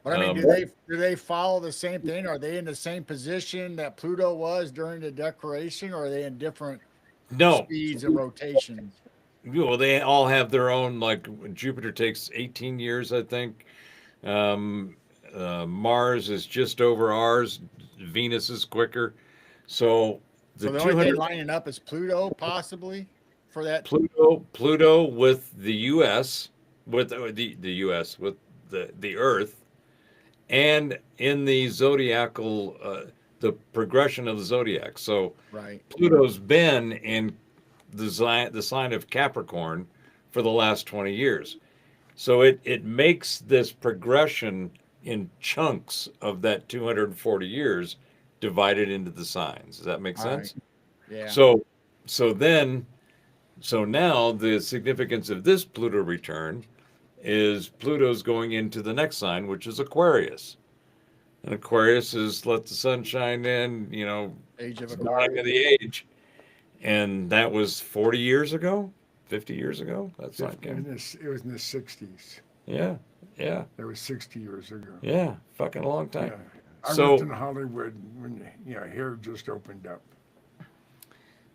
Speaker 4: But I mean,
Speaker 1: Um,
Speaker 4: do they follow the same thing? Are they in the same position that Pluto was during the Declaration, or are they in different
Speaker 1: No,
Speaker 4: speeds and rotations?
Speaker 1: well, they all have their own. Like Jupiter takes 18 years, I think. Mars is just over ours. Venus is quicker. So
Speaker 4: So
Speaker 1: the
Speaker 4: the only
Speaker 1: 200
Speaker 4: thing lining up is Pluto, possibly, for that.
Speaker 1: Pluto with the U.S. with the U.S. with the Earth, and in the zodiacal the progression of the zodiac. So
Speaker 4: Right.
Speaker 1: Pluto's been in the sign of Capricorn for the last 20 years. So it makes this progression in chunks of that 240 years divided into the signs. Does that make
Speaker 4: All
Speaker 1: sense?
Speaker 4: Yeah.
Speaker 1: So now the significance of this Pluto return is Pluto's going into the next sign, which is Aquarius. And Aquarius is let the sun shine in,
Speaker 4: Age of
Speaker 1: it's the line of
Speaker 4: Aquarius.
Speaker 1: the age. And that was 40 years ago, 50 years ago. That's not
Speaker 3: It
Speaker 1: good.
Speaker 3: was in the 60s.
Speaker 1: Yeah, yeah,
Speaker 3: That was 60 years ago.
Speaker 1: yeah. Fucking long time.
Speaker 3: Yeah. I
Speaker 1: So-
Speaker 3: worked in Hollywood when hair just opened up.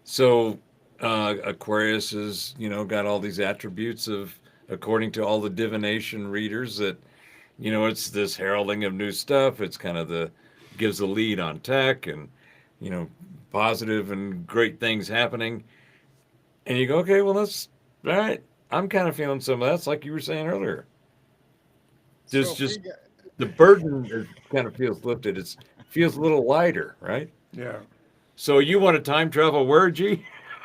Speaker 1: So Aquarius is, got all these attributes of, according to all the divination readers, that, it's this heralding of new stuff. It's kind of gives the lead on tech and, positive and great things happening. And you go, okay, well, that's all right. I'm kind of feeling some of that's like you were saying earlier. Just,
Speaker 4: So if we
Speaker 1: just
Speaker 4: got-
Speaker 1: the burden kind of feels lifted. It feels a little lighter, right?
Speaker 3: Yeah.
Speaker 1: So you want to time travel where, G?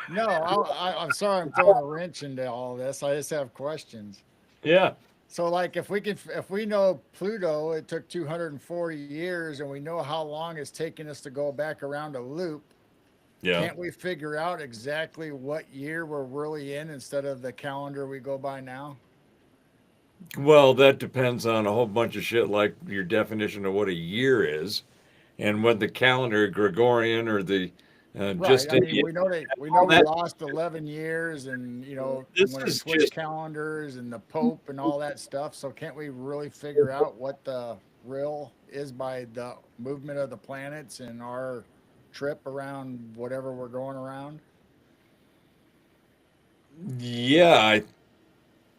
Speaker 4: No, I'm sorry, I'm throwing a wrench into all this. I just have questions.
Speaker 1: Yeah.
Speaker 4: So, like, if we know Pluto, it took 240 years, and we know how long it's taken us to go back around a loop.
Speaker 1: Yeah.
Speaker 4: Can't we figure out exactly what year we're really in instead of the calendar we go by now?
Speaker 1: Well, that depends on a whole bunch of shit, like your definition of what a year is, and what the calendar, Gregorian or the
Speaker 4: Right. I mean, we know we
Speaker 1: that-
Speaker 4: lost 11 years, and
Speaker 1: This
Speaker 4: when we
Speaker 1: is
Speaker 4: switched
Speaker 1: just-
Speaker 4: calendars and the Pope and all that stuff. So can't we really figure out what the real is by the movement of the planets and our trip around whatever we're going around?
Speaker 1: Yeah, I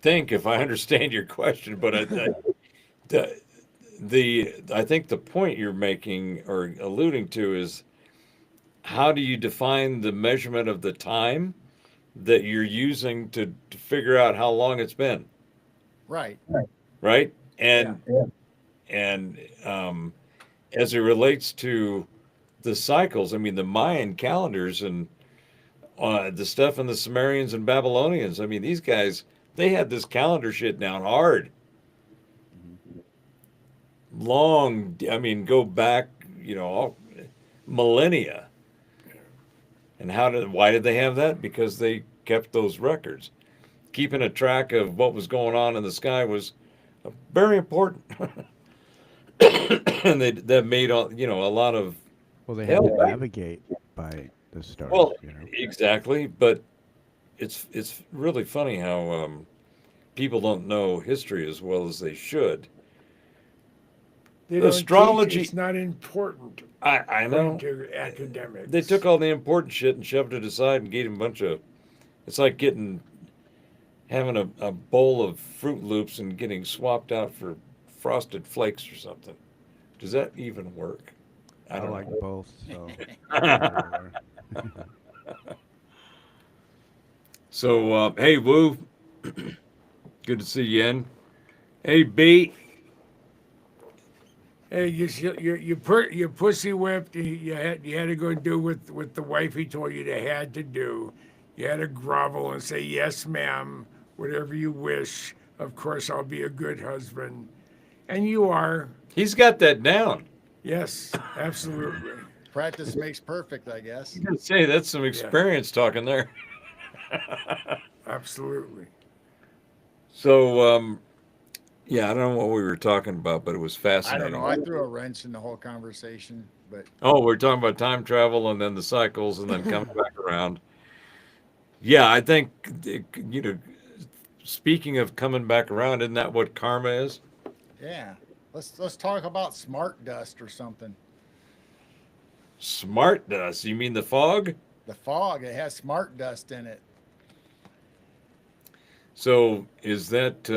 Speaker 1: think if I understand your question, but I think the point you're making or alluding to is how do you define the measurement of the time that you're using to figure out how long it's been,
Speaker 4: Right.
Speaker 1: right? And as it relates to the cycles, I mean, the Mayan calendars and the stuff in the Sumerians and Babylonians. I mean, these guys, they had this calendar shit down hard. Long, I mean, go back, millennia. And why did they have that? Because they kept those records. Keeping a track of what was going on in the sky was very important. And that made, a lot of,
Speaker 2: Well, they
Speaker 1: Hell,
Speaker 2: had to
Speaker 1: right.
Speaker 2: navigate by the stars.
Speaker 1: well,
Speaker 2: you know.
Speaker 1: exactly. But it's really funny how people don't know history as well as they should.
Speaker 3: They don't teach,
Speaker 1: Astrology-
Speaker 3: it's not important
Speaker 1: I know.
Speaker 3: according to academics.
Speaker 1: They took all the important shit and shoved it aside and gave him a bunch of. It's like having a bowl of Fruit Loops and getting swapped out for Frosted Flakes or something. Does that even work? I
Speaker 2: I
Speaker 1: don't
Speaker 2: like
Speaker 1: know.
Speaker 2: both. So.
Speaker 1: So, hey, Woo. Good to see you in. Hey, B.
Speaker 3: Hey, you pussy whipped. You had to go do what the wifey told you to had to do. You had to grovel and say yes, ma'am, whatever you wish. Of course, I'll be a good husband, and you are.
Speaker 1: He's got that down.
Speaker 3: Yes, absolutely.
Speaker 4: Practice makes perfect, I guess.
Speaker 1: I gotta say, that's some experience talking there.
Speaker 3: Absolutely.
Speaker 1: So, yeah, I don't know what we were talking about, but it was
Speaker 4: I
Speaker 1: fascinating.
Speaker 4: don't know. I threw a wrench in the whole conversation, but
Speaker 1: Oh, we're talking about time travel and then the cycles and then coming back around. Yeah, I think, speaking of coming back around, isn't that what karma is?
Speaker 4: yeah, let's talk about smart dust or something.
Speaker 1: Smart dust. You mean the fog?
Speaker 4: The fog, it has smart dust in it.
Speaker 1: So is that,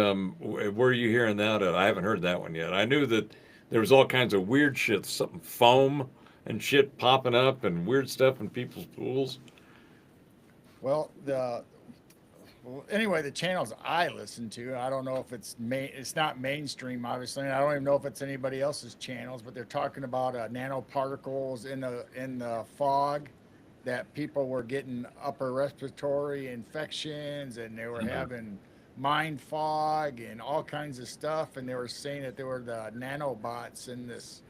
Speaker 1: where are you hearing that at? I haven't heard that one yet. I knew that there was all kinds of weird shit, something foam and shit popping up and weird stuff in people's pools.
Speaker 4: Well, anyway, the channels I listen to, I don't know if it's not mainstream, obviously. And I don't even know if it's anybody else's channels, but they're talking about nanoparticles in the fog, that people were getting upper respiratory infections and they were having mind fog and all kinds of stuff. And they were saying that there were the nanobots in this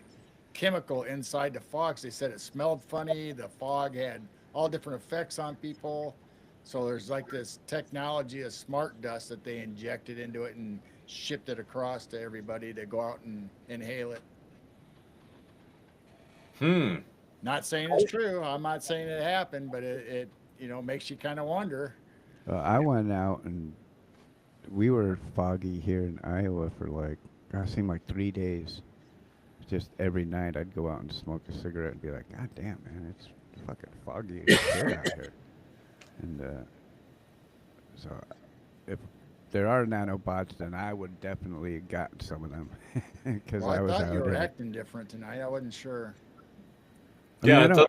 Speaker 4: chemical inside the fog. So they said it smelled funny. The fog had all different effects on people. So there's like this technology of smart dust that they injected into it and shipped it across to everybody to go out and inhale it. Not saying it's true. I'm not saying it happened, but makes you kind of wonder.
Speaker 2: I went out and we were foggy here in Iowa for like, it seemed like 3 days. Just every night I'd go out and smoke a cigarette and be like, God damn, man, it's fucking foggy as shit out here. And so if there are nanobots, then I would definitely have gotten some of them because
Speaker 4: Well,
Speaker 2: I
Speaker 4: I
Speaker 2: was
Speaker 4: thought
Speaker 2: out
Speaker 4: you were
Speaker 2: there.
Speaker 4: acting different tonight. I wasn't sure.
Speaker 2: I mean,
Speaker 1: Yeah,
Speaker 2: I
Speaker 1: it's a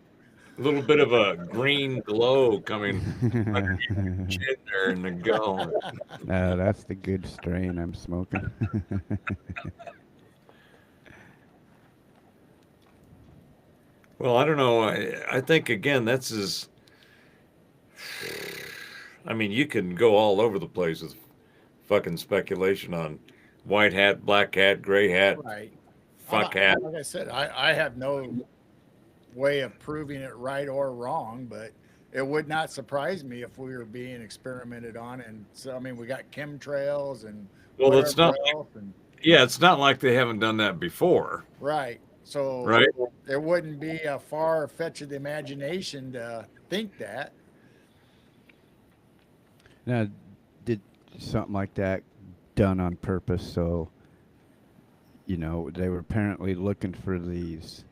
Speaker 1: little bit of a green glow coming
Speaker 2: don't.
Speaker 1: chin there in the gum.
Speaker 2: No, that's the good strain I'm smoking.
Speaker 1: Well, I don't know. I think again, that's as I mean, you can go all over the place with fucking speculation on white hat, black hat, gray hat,
Speaker 4: Right.
Speaker 1: fuck hat.
Speaker 4: Like I said, I have no way of proving it right or wrong, but it would not surprise me if we were being experimented on. And so, I mean, we got chemtrails and
Speaker 1: Well, it's
Speaker 4: whatever
Speaker 1: not.
Speaker 4: else. And
Speaker 1: Yeah, it's not like they haven't done that before,
Speaker 4: right. So
Speaker 1: right?
Speaker 4: it wouldn't be a far fetched imagination to think that.
Speaker 2: Now, did something like that done on purpose? So, they were apparently looking for these,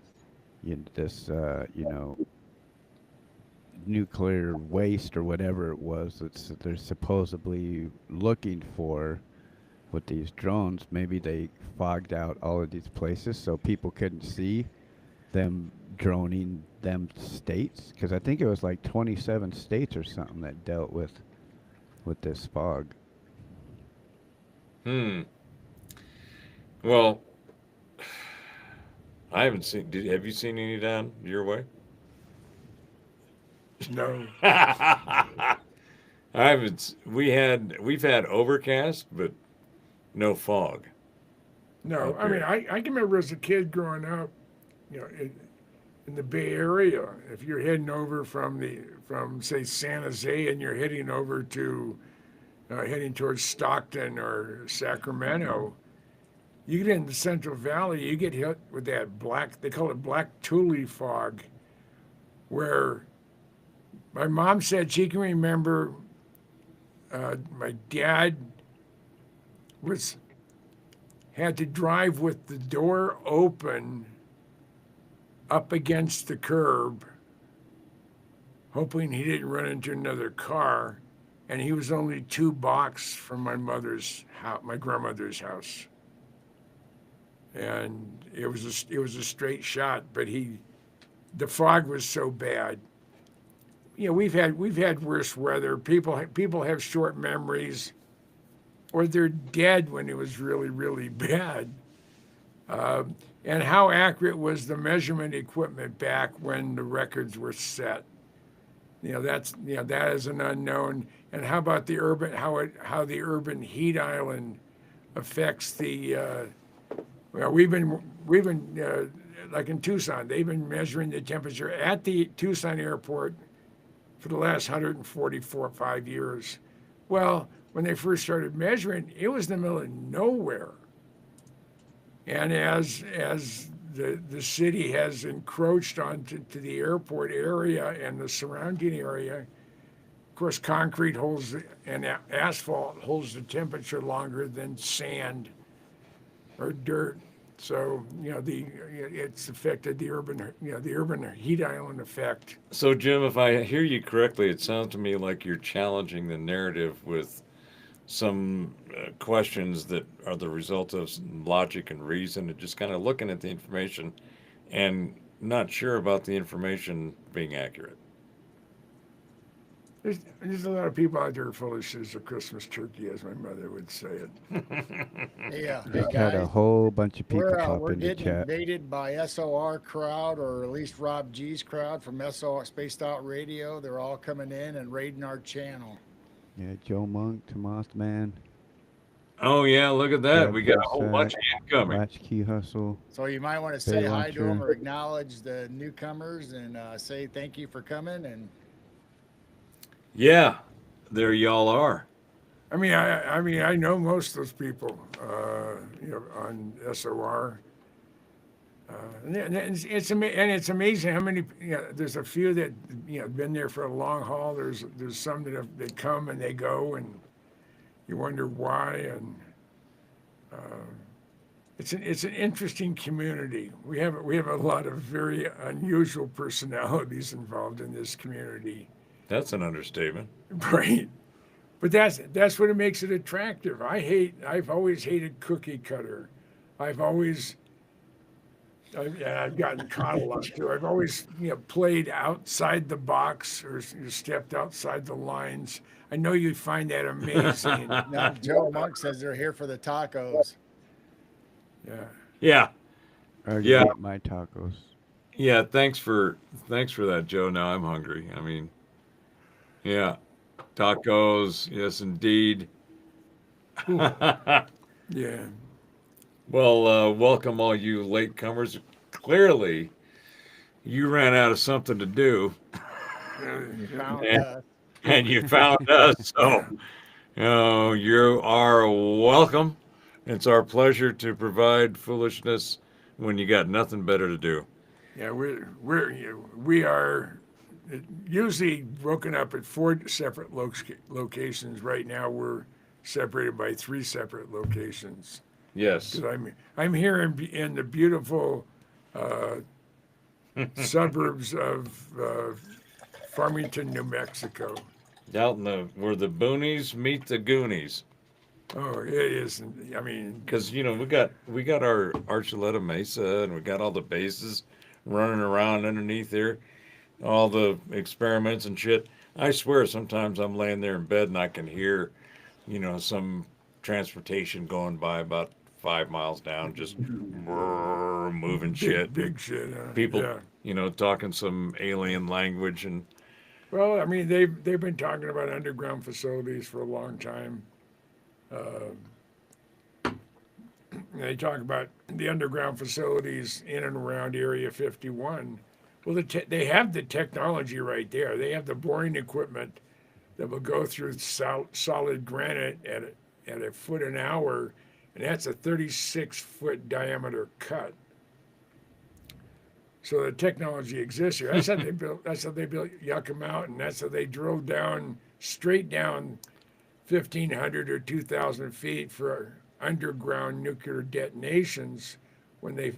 Speaker 2: nuclear waste or whatever it was that they're supposedly looking for with these drones. Maybe they fogged out all of these places so people couldn't see them droning them states. Because I think it was like 27 states or something that dealt with this fog.
Speaker 1: Well, I haven't seen. Have you seen any down your way?
Speaker 3: No.
Speaker 1: I haven't. We've had overcast, but no fog.
Speaker 3: No, I
Speaker 1: Okay.
Speaker 3: mean, I can remember as a kid growing up, in the Bay Area, if you're heading over from say San Jose and you're heading over to heading towards Stockton or Sacramento, you get in the Central Valley, you get hit with that black, they call it black tule fog, where my mom said she can remember my dad had to drive with the door open up against the curb, hoping he didn't run into another car. And he was only 2 blocks from my grandmother's house. And it was a straight shot, but the fog was so bad. We've had worse weather. People have short memories, or they're dead when it was really, really bad. And how accurate was the measurement equipment back when the records were set? That is an unknown. And how about how the urban heat island affects the? We've been like in Tucson, they've been measuring the temperature at the Tucson airport for the last 145 years. Well, when they first started measuring, it was in the middle of nowhere. And as the city has encroached onto the airport area and the surrounding area, of course, concrete and asphalt holds the temperature longer than sand or dirt. So it's affected the urban heat island effect.
Speaker 1: So, Jim, if I hear you correctly, it sounds to me like you're challenging the narrative with some questions that are the result of some logic and reason, and just kind of looking at the information and not sure about the information being accurate.
Speaker 3: There's a lot of people out there foolish as a Christmas turkey, as my mother would say it.
Speaker 4: Yeah. Hey,
Speaker 2: Just had a
Speaker 4: guys,
Speaker 2: whole bunch of people pop
Speaker 4: we're
Speaker 2: in the
Speaker 4: getting
Speaker 2: chat.
Speaker 4: invaded by SOR crowd, or at least Rob G's crowd from SOR Spaced Out Radio. They're all coming in and raiding our channel.
Speaker 2: Yeah, Joe Monk, Tomas Man,
Speaker 1: Oh yeah, look at that.
Speaker 2: Jeff
Speaker 1: We got a whole
Speaker 2: Brissett,
Speaker 1: bunch of incoming.
Speaker 2: Latchkey Hustle.
Speaker 4: So you might want to say hi to them
Speaker 2: Launcher.
Speaker 4: or acknowledge the newcomers and say thank you for coming. And
Speaker 1: Yeah, there y'all are.
Speaker 3: I mean, I know most of those people, on SOR. It's amazing how many. There's a few that been there for a long haul. There's some they come and they go, and you wonder why. And it's an interesting community. We have a lot of very unusual personalities involved in this community,
Speaker 1: That's an understatement.
Speaker 3: right? But that's what it makes it attractive. I've always hated cookie cutter. I've always and I've gotten caught a lot too. I've always played outside the box or stepped outside the lines. I know you find that amazing.
Speaker 4: Now, Joe Monk says they're here for the tacos.
Speaker 3: Yeah.
Speaker 1: Yeah.
Speaker 2: I already
Speaker 1: Yeah.
Speaker 2: ate my tacos.
Speaker 1: Yeah. Thanks for that, Joe. Now I'm hungry. I mean, yeah. Tacos. Yes, indeed.
Speaker 3: Yeah.
Speaker 1: Well, welcome all you latecomers. Clearly, you ran out of something to do,
Speaker 4: You found
Speaker 1: And-
Speaker 4: us.
Speaker 1: and you found us. So, you are welcome. It's our pleasure to provide foolishness when you got nothing better to do.
Speaker 3: Yeah, we are usually broken up at 4 separate locations. Right now, we're separated by 3 separate locations.
Speaker 1: Yes.
Speaker 3: Because I'm here in the beautiful suburbs of Farmington, New Mexico.
Speaker 1: Out in where the boonies meet the Goonies.
Speaker 3: Oh, it is. I mean,
Speaker 1: Because we got our Archuleta Mesa and we got all the bases running around underneath there, all the experiments and shit. I swear sometimes I'm laying there in bed and I can hear, some transportation going by about 5 miles down, just moving shit.
Speaker 3: big shit.
Speaker 1: People,
Speaker 3: Yeah.
Speaker 1: talking some alien language and
Speaker 3: Well, I mean, they've been talking about underground facilities for a long time. They talk about the underground facilities in and around Area 51. Well, they have the technology right there. They have the boring equipment that will go through solid granite at a foot an hour, and that's a 36-foot diameter cut. So the technology exists here. That's how they built. That's how they built Yucca Mountain. That's how they drove straight down 1,500 or 2,000 feet for underground nuclear detonations when they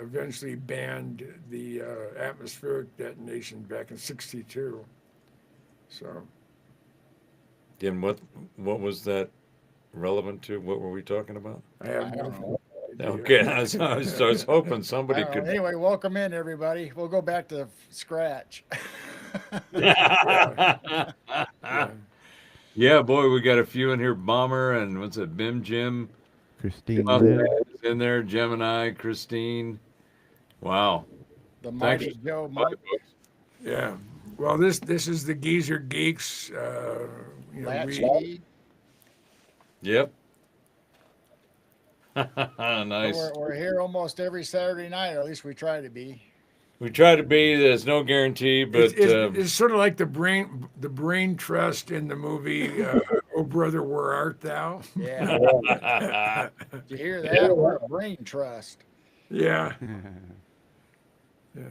Speaker 3: eventually banned the atmospheric detonation back in '62. So
Speaker 1: then what was that relevant to? What were we talking about?
Speaker 3: I have
Speaker 4: I
Speaker 3: no
Speaker 4: don't know.
Speaker 3: idea.
Speaker 1: Okay, I was hoping somebody
Speaker 4: I don't know.
Speaker 1: could.
Speaker 4: Anyway, welcome in everybody. We'll go back to scratch.
Speaker 3: Yeah.
Speaker 1: Yeah, boy, we got a few in here. Bomber and what's it? Bim Jim
Speaker 2: Christine
Speaker 1: Come on,
Speaker 2: Lynn.
Speaker 1: is in there. Gemini, Christine. Wow.
Speaker 4: The
Speaker 1: Thanks.
Speaker 4: mighty Joe Monk.
Speaker 3: Yeah. Well, this is the Geezer Geeks.
Speaker 4: Latchkey.
Speaker 1: Yep. Nice.
Speaker 4: We're here almost every Saturday night, or at least we try to be.
Speaker 1: We try to be. There's no guarantee, but
Speaker 3: It's sort of like the brain trust in the movie "Oh Brother, Where Art Thou?"
Speaker 4: Yeah. Did you hear that? We're a brain trust.
Speaker 3: Yeah. Yeah.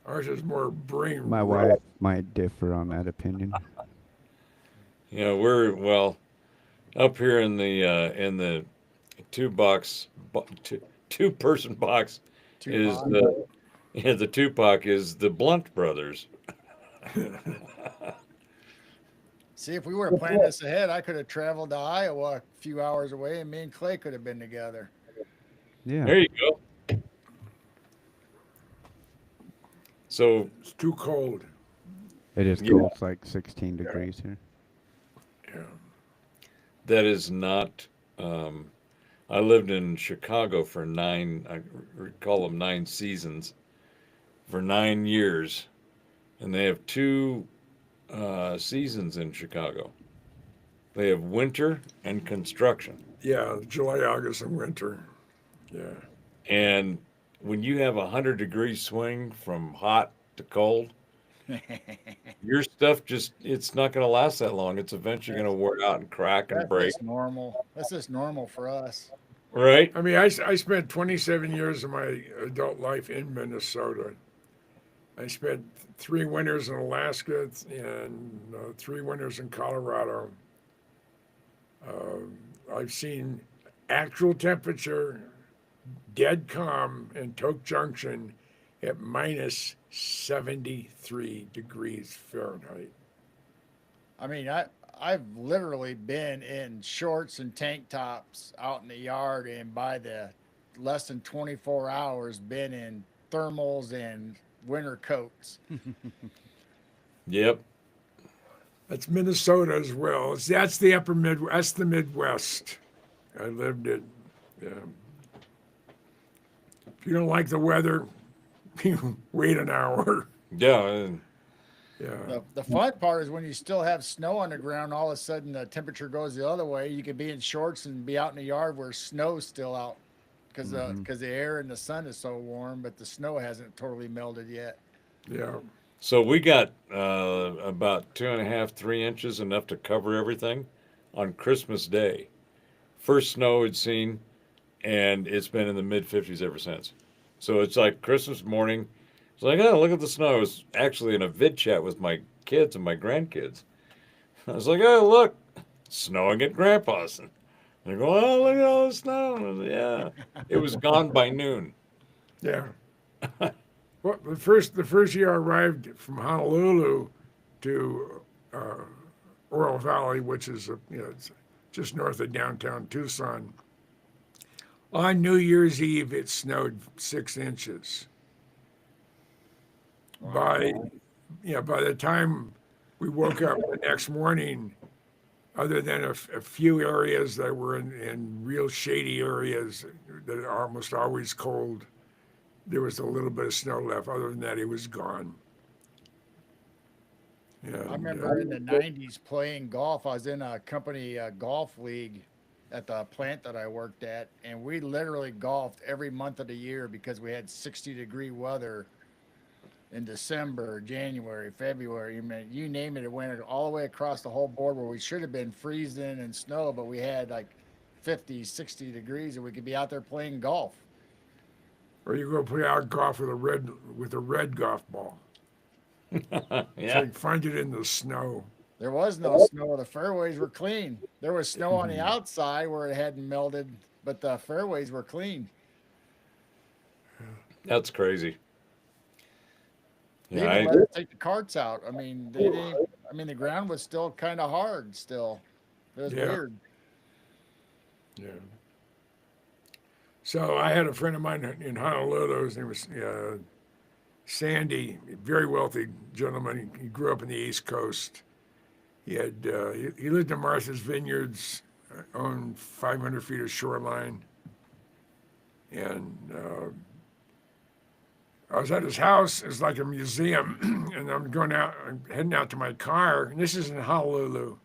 Speaker 3: Ours is more brain.
Speaker 2: My
Speaker 3: rot.
Speaker 2: wife might differ on that opinion.
Speaker 1: we're up here in the two person box is
Speaker 4: Tupac.
Speaker 1: the Tupac is the Blunt brothers.
Speaker 4: See, if we would have planned this ahead, I could have traveled to Iowa a few hours away, and me and Clay could have been together.
Speaker 2: Yeah.
Speaker 1: There you go. So
Speaker 3: It's too cold.
Speaker 2: It is
Speaker 1: Yeah.
Speaker 2: cold. It's like 16 degrees here.
Speaker 3: Yeah.
Speaker 1: that is not. I lived in Chicago for I recall them 9 seasons, for 9 years, and they have 2 seasons in Chicago. They have winter and construction.
Speaker 3: Yeah. July, August, and winter. Yeah.
Speaker 1: And when you have 100-degree swing from hot to cold, your stuff it's not going to last that long. It's eventually going to wear out and crack and
Speaker 4: That's
Speaker 1: break.
Speaker 4: just normal. That's just normal for us.
Speaker 1: Right?
Speaker 3: I mean, I spent 27 years of my adult life in Minnesota. I spent 3 winters in Alaska and 3 winters in Colorado. I've seen actual temperature dead calm in Tok Junction at minus 73 degrees Fahrenheit.
Speaker 4: I mean, I've literally been in shorts and tank tops out in the yard, and by the less than 24 hours, been in thermals and winter coats.
Speaker 1: Yep.
Speaker 3: That's Minnesota as well. That's the upper Midwest. That's the Midwest. I lived it. If you don't like the weather, you wait an hour.
Speaker 1: Yeah. And
Speaker 3: Yeah.
Speaker 4: The fun part is when you still have snow on the ground, all of a sudden the temperature goes the other way. You could be in shorts and be out in the yard where snow's still out because the air and the sun is so warm, but the snow hasn't totally melted yet.
Speaker 3: Yeah.
Speaker 1: so we got about 2.5, 3 inches, enough to cover everything on Christmas Day. First snow we'd seen, and it's been in the mid 50s ever since. So it's like Christmas morning. It's like, oh, look at the snow. I was actually in a vid chat with my kids and my grandkids. I was like, oh, look, snowing at Grandpa's. And they're going, oh, look at all the snow. And I was like, yeah, it was gone by noon.
Speaker 3: Yeah. Well, the first year I arrived from Honolulu to Oro Valley, which is it's just north of downtown Tucson. On New Year's Eve, it snowed 6 inches. By the time we woke up the next morning, other than a few areas that were in real shady areas that are almost always cold, there was a little bit of snow left. Other than that, it was gone. Yeah,
Speaker 4: I remember in the 90s playing golf. I was in a company golf league at the plant that I worked at, and we literally golfed every month of the year because we had 60-degree weather in December, January, February. I mean, you name it, it went all the way across the whole board where we should have been freezing and snow, but we had like 50, 60 degrees, and we could be out there playing golf.
Speaker 3: Or you go play out golf with a red golf ball. So
Speaker 1: Yeah.
Speaker 3: you find it in the snow.
Speaker 4: There was no snow. The fairways were clean. There was snow on the outside where it hadn't melted, but the fairways were clean.
Speaker 1: That's crazy.
Speaker 4: They
Speaker 1: Yeah,
Speaker 4: even let us take the carts out. I mean, they didn't. I mean, the ground was still kind of hard. Still, it was
Speaker 3: Yeah.
Speaker 4: weird.
Speaker 3: Yeah. So I had a friend of mine in Honolulu. His name was Sandy, a very wealthy gentleman. He grew up in the East Coast. He had he lived in Martha's Vineyards, owned 500 feet of shoreline, and I was at his house. It's like a museum, and I'm heading out to my car, and this is in Honolulu.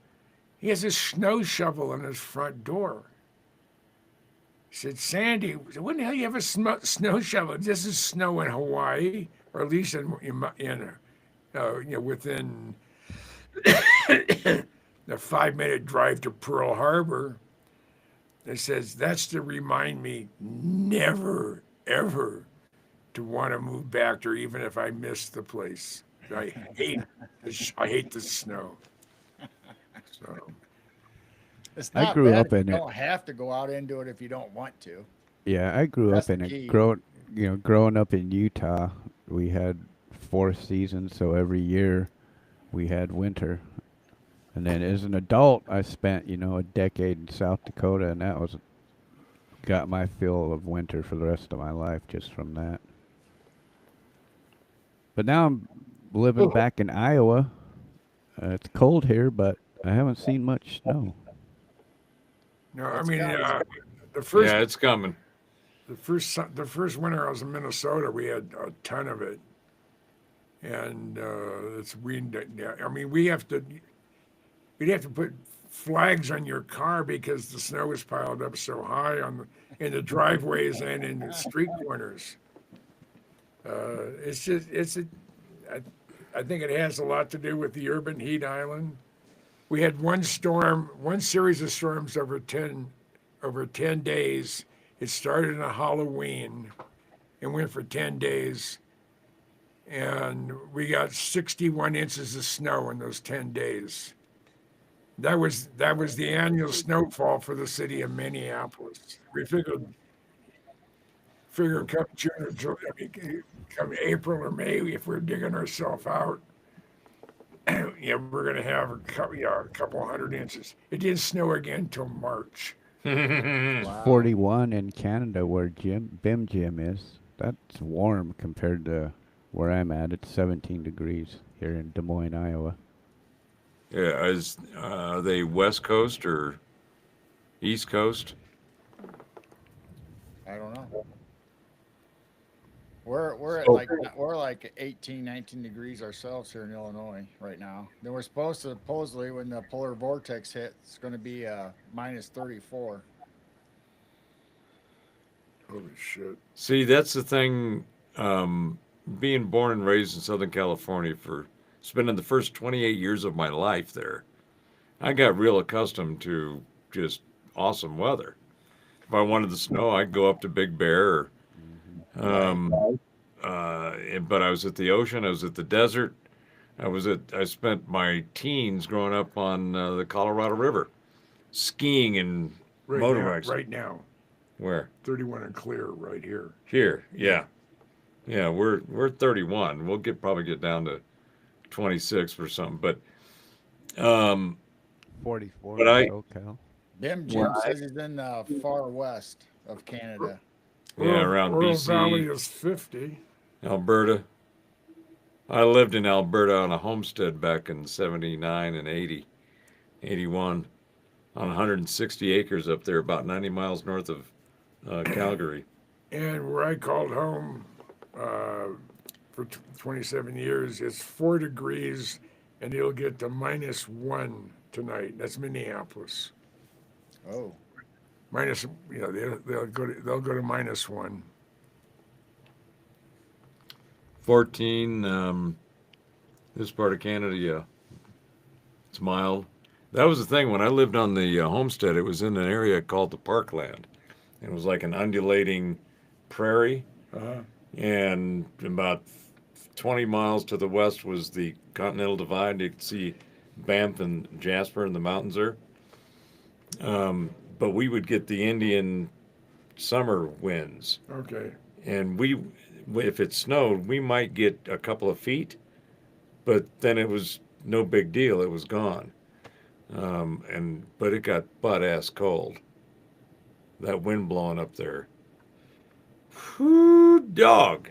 Speaker 3: He has this snow shovel on his front door. He said, Sandy, when the hell you have a snow shovel? This is snow in Hawaii, or at least within the 5-minute drive to Pearl Harbor. It says, that's to remind me never, ever to want to move back there, even if I miss the place. I hate the snow. So,
Speaker 4: It's
Speaker 2: I
Speaker 4: not
Speaker 2: grew
Speaker 4: bad
Speaker 2: up
Speaker 4: if you
Speaker 2: in it.
Speaker 4: don't have to go out into it if you don't want to.
Speaker 2: Yeah, I grew
Speaker 4: That's
Speaker 2: up
Speaker 4: the
Speaker 2: in
Speaker 4: key.
Speaker 2: it. Growing up in Utah, we had 4 seasons, so every year we had winter. And then as an adult, I spent, a decade in South Dakota, and that got my fill of winter for the rest of my life just from that. But now I'm living back in Iowa. It's cold here, but I haven't seen much snow.
Speaker 3: no, I
Speaker 4: It's
Speaker 3: mean,
Speaker 4: got-
Speaker 3: the first
Speaker 1: yeah, it's coming.
Speaker 3: the first winter I was in Minnesota, we had a ton of it, and we'd have to put flags on your car because the snow was piled up so high in the driveways and in the street corners. I think it has a lot to do with the urban heat island. We had one series of storms over 10 days, It started on Halloween and went for 10 days. And we got 61 inches of snow in those 10 days. That was the annual snowfall for the city of Minneapolis. We figured come June or July, I mean, come April or May, if we're digging ourselves out, we're going to have a couple hundred inches. It didn't snow again until March.
Speaker 4: Wow.
Speaker 2: 41 in Canada where BIM Gym is. That's warm compared to where I'm at. It's 17 degrees here in Des Moines, Iowa.
Speaker 1: Yeah, are they West Coast or East Coast?
Speaker 4: I don't know. We're at
Speaker 1: So-
Speaker 4: like 18, 19 degrees ourselves here in Illinois right now. Then we're supposedly when the polar vortex hits, it's going to be minus 34.
Speaker 3: Holy shit.
Speaker 1: See, that's the thing. Being born and raised in Southern California for spending the first 28 years of my life there, I got real accustomed to just awesome weather. If I wanted the snow, I'd go up to Big Bear. But I was at the ocean. I was at the desert. I spent my teens growing up on the Colorado River, skiing and motorbikes.
Speaker 3: Right now,
Speaker 1: Where?
Speaker 3: 31 and clear right here.
Speaker 1: Here, yeah. Yeah, we're 31. We'll probably get down to 26 or something. But
Speaker 2: 44
Speaker 1: But
Speaker 2: in
Speaker 1: I-
Speaker 2: SoCal.
Speaker 4: Jim says he's in the far west of Canada.
Speaker 1: yeah, around
Speaker 3: Oro
Speaker 1: BC,
Speaker 3: Valley is 50.
Speaker 1: Alberta. I lived in Alberta on a homestead back in 79 and 80, 81 on 160 acres up there, about 90 miles north of Calgary.
Speaker 3: And where I called home for 27 years, it's 4 degrees, and it'll get to -1 tonight. That's Minneapolis.
Speaker 4: Oh,
Speaker 3: Minus, they'll go to -1.
Speaker 1: 14, this part of Canada, yeah. It's mild. That was the thing. When I lived on the homestead, it was in an area called the Parkland. It was like an undulating prairie.
Speaker 3: Uh-huh.
Speaker 1: And about 20 miles to the west was the Continental Divide. You could see Banff and Jasper in the mountains there. But we would get the Indian summer winds.
Speaker 3: Okay.
Speaker 1: And if it snowed, we might get a couple of feet, but then it was no big deal. It was gone. But it got butt-ass cold. That wind blowing up there. Whoo, dog.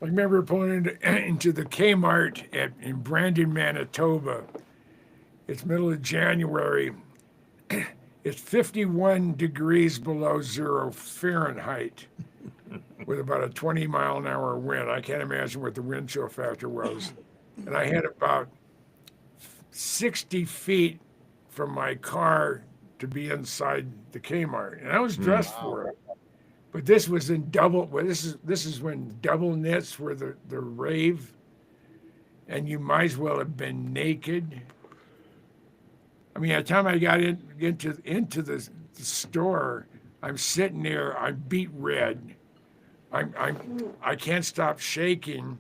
Speaker 3: I remember pulling into the Kmart in Brandon, Manitoba. It's middle of January. It's 51 degrees below 0 Fahrenheit with about a 20-mile-an-hour wind. I can't imagine what the wind chill factor was. And I had about 60 feet from my car to be inside the Kmart. And I was dressed for it. But this was in double. Well, this is when double knits were the rave, and you might as well have been naked. I mean, by the time I got into the store, I'm sitting there. I'm beet red. I can't stop shaking.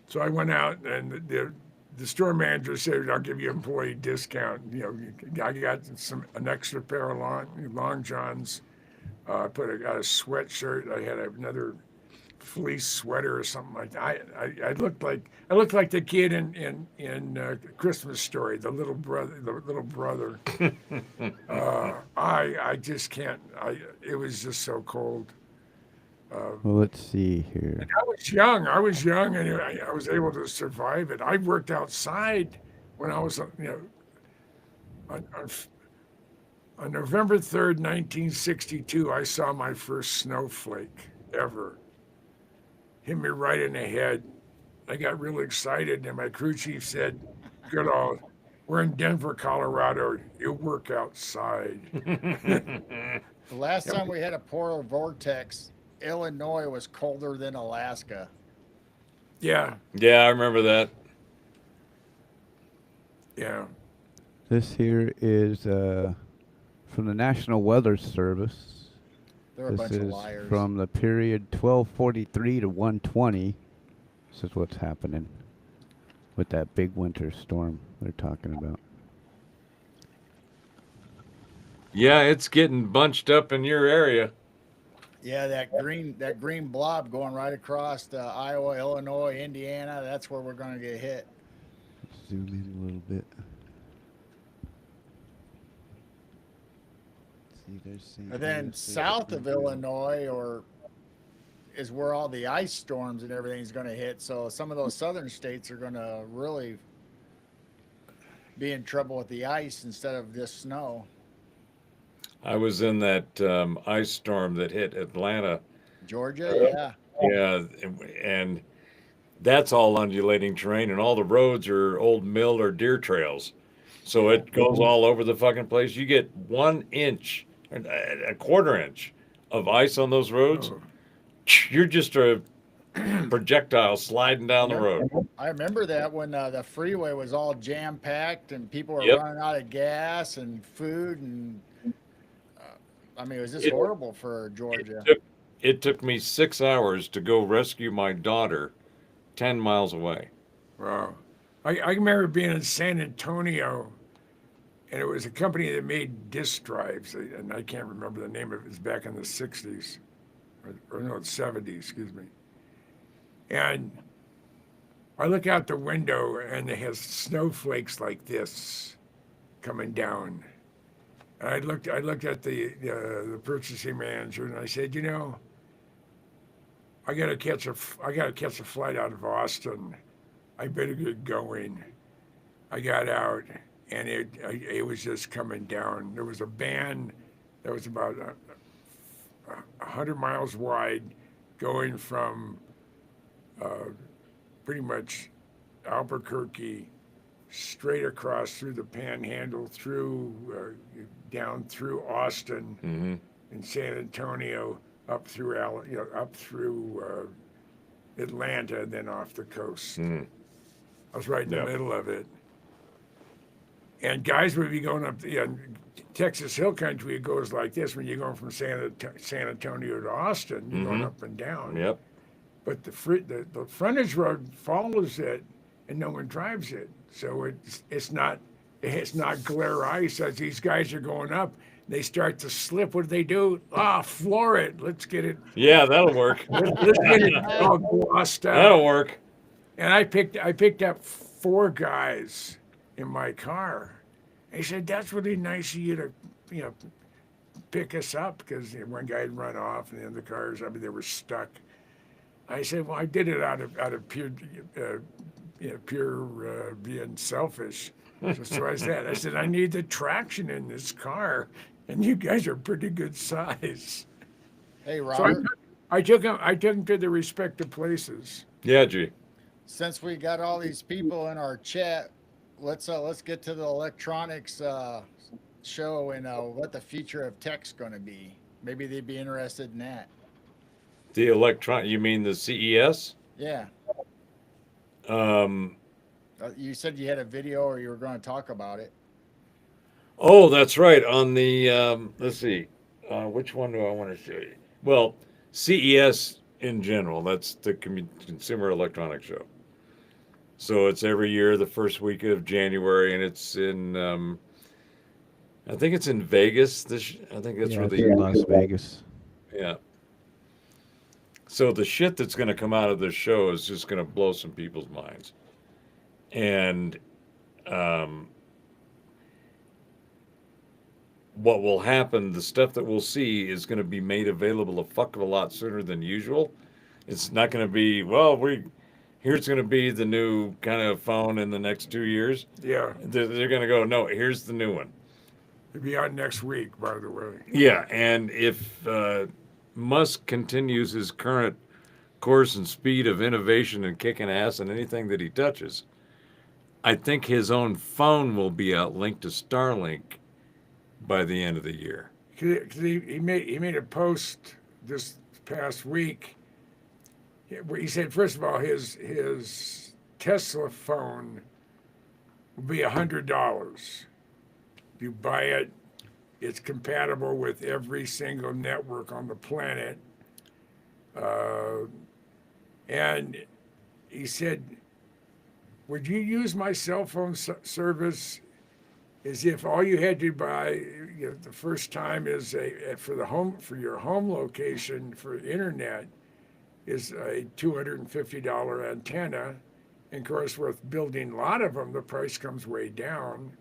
Speaker 3: So I went out, and the store manager said, "I'll give you an employee discount. I got an extra pair of long johns." I got a sweatshirt. I had another fleece sweater or something like that. I looked like the kid in Christmas Story, the little brother. I just can't. It was just so cold.
Speaker 2: Well, let's see here.
Speaker 3: And I was young, and I was able to survive it. I worked outside when I was, on November 3rd, 1962, I saw my first snowflake ever. Hit me right in the head. I got really excited, and my crew chief said, "Good old, we're in Denver, Colorado. You work outside."
Speaker 4: the last time we had a polar vortex, Illinois was colder than Alaska.
Speaker 3: Yeah,
Speaker 1: Yeah, I remember that.
Speaker 3: yeah.
Speaker 2: This here is from the National Weather Service.
Speaker 4: They're a
Speaker 2: This
Speaker 4: bunch of
Speaker 2: is
Speaker 4: liars.
Speaker 2: from the period 1243 to 120. This is what's happening with that big winter storm they're talking about.
Speaker 1: Yeah, it's getting bunched up in your area.
Speaker 4: Yeah, that green blob going right across Iowa, Illinois, Indiana. That's where we're going to get hit.
Speaker 2: Zoom in a little bit. See, there's St.
Speaker 4: And then
Speaker 2: Louis, there's
Speaker 4: south of
Speaker 2: Springfield.
Speaker 4: Illinois is where all the ice storms and everything's going to hit. So some of those southern states are going to really be in trouble with the ice instead of this snow.
Speaker 1: I was in that ice storm that hit Atlanta.
Speaker 4: Georgia, yeah.
Speaker 1: Yeah, and that's all undulating terrain, and all the roads are old mill or deer trails. So it goes all over the fucking place. You get 1 inch, a quarter inch of ice on those roads.
Speaker 3: Oh.
Speaker 1: You're just a projectile sliding down the road.
Speaker 4: I remember that when the freeway was all jam packed and people were
Speaker 1: Yep.
Speaker 4: running out of gas and food, and I mean, it was just
Speaker 1: It-
Speaker 4: horrible for Georgia.
Speaker 1: It took me 6 hours to go rescue my daughter 10 miles away.
Speaker 3: Wow. I remember being in San Antonio, and it was a company that made disk drives, and I can't remember the name of it. It was back in the 60s, or no, 70s, excuse me. And I look out the window, and it has snowflakes like this coming down. And I looked at the purchasing manager, and I said, I gotta catch a flight out of Austin. I better get going. I got out, and it was just coming down. There was a band that was about 100 miles wide, going from pretty much Albuquerque straight across through the Panhandle, through down through Austin
Speaker 1: Mm-hmm.
Speaker 3: and San Antonio, up through Atlanta, and then off the coast.
Speaker 1: Mm.
Speaker 3: I was right in
Speaker 1: Yep.
Speaker 3: the middle of it. And guys would be going up, Texas Hill Country, it goes like this. When you're going from San Antonio to Austin, you're going
Speaker 1: Mhm.
Speaker 3: up and down.
Speaker 1: Yep.
Speaker 3: But the frontage road follows it, and no one drives it. So it's not glare ice as these guys are going up. They start to slip. What do? Floor it. Let's get it.
Speaker 1: Yeah, that'll work.
Speaker 3: Let's get it all glossed out.
Speaker 1: That'll work.
Speaker 3: And I picked up 4 guys in my car. They said, "That's really nice of you to, pick us up," because one guy had run off, and the other cars, they were stuck. I said, "Well, I did it out of pure being selfish." So I said, "I need the traction in this car, and you guys are pretty good size."
Speaker 4: Hey,
Speaker 3: So
Speaker 4: Robert,
Speaker 3: I took them to the respective places.
Speaker 1: Yeah, G.
Speaker 4: since we got all these people in our chat, let's get to the electronics show and what the future of tech's going to be. Maybe they'd be interested in that.
Speaker 1: The electron, you mean the CES?
Speaker 4: Yeah.
Speaker 1: Um,
Speaker 4: You said you had a video or you were going to talk about it.
Speaker 1: oh, that's right. On the, let's see, which one do I want to show you? Well, CES in general, that's the Consumer Electronics Show. So it's every year, the first week of January, and it's in, I think it's in Vegas. I think that's where
Speaker 2: it's
Speaker 1: the,
Speaker 2: in Las Vegas.
Speaker 1: yeah. So the shit that's going to come out of this show is just going to blow some people's minds. And what will happen, the stuff that we'll see is going to be made available a fuck of a lot sooner than usual. It's not going to be, here's going to be the new kind of phone in the next 2 years.
Speaker 3: Yeah,
Speaker 1: They're going to go, no, here's the new one.
Speaker 3: it'll be out next week, by the way.
Speaker 1: Yeah, and if Musk continues his current course and speed of innovation and kicking ass in anything that he touches, I think his own phone will be out linked to Starlink by the end of the year.
Speaker 3: 'Cause he made a post this past week where he said, first of all, his Tesla phone will be $100. You buy it it's compatible with every single network on the planet. And he said, would you use my cell phone service as if all you had to buy, the first time is for your home location for internet is a $250 antenna. And of course, with building a lot of them, the price comes way down.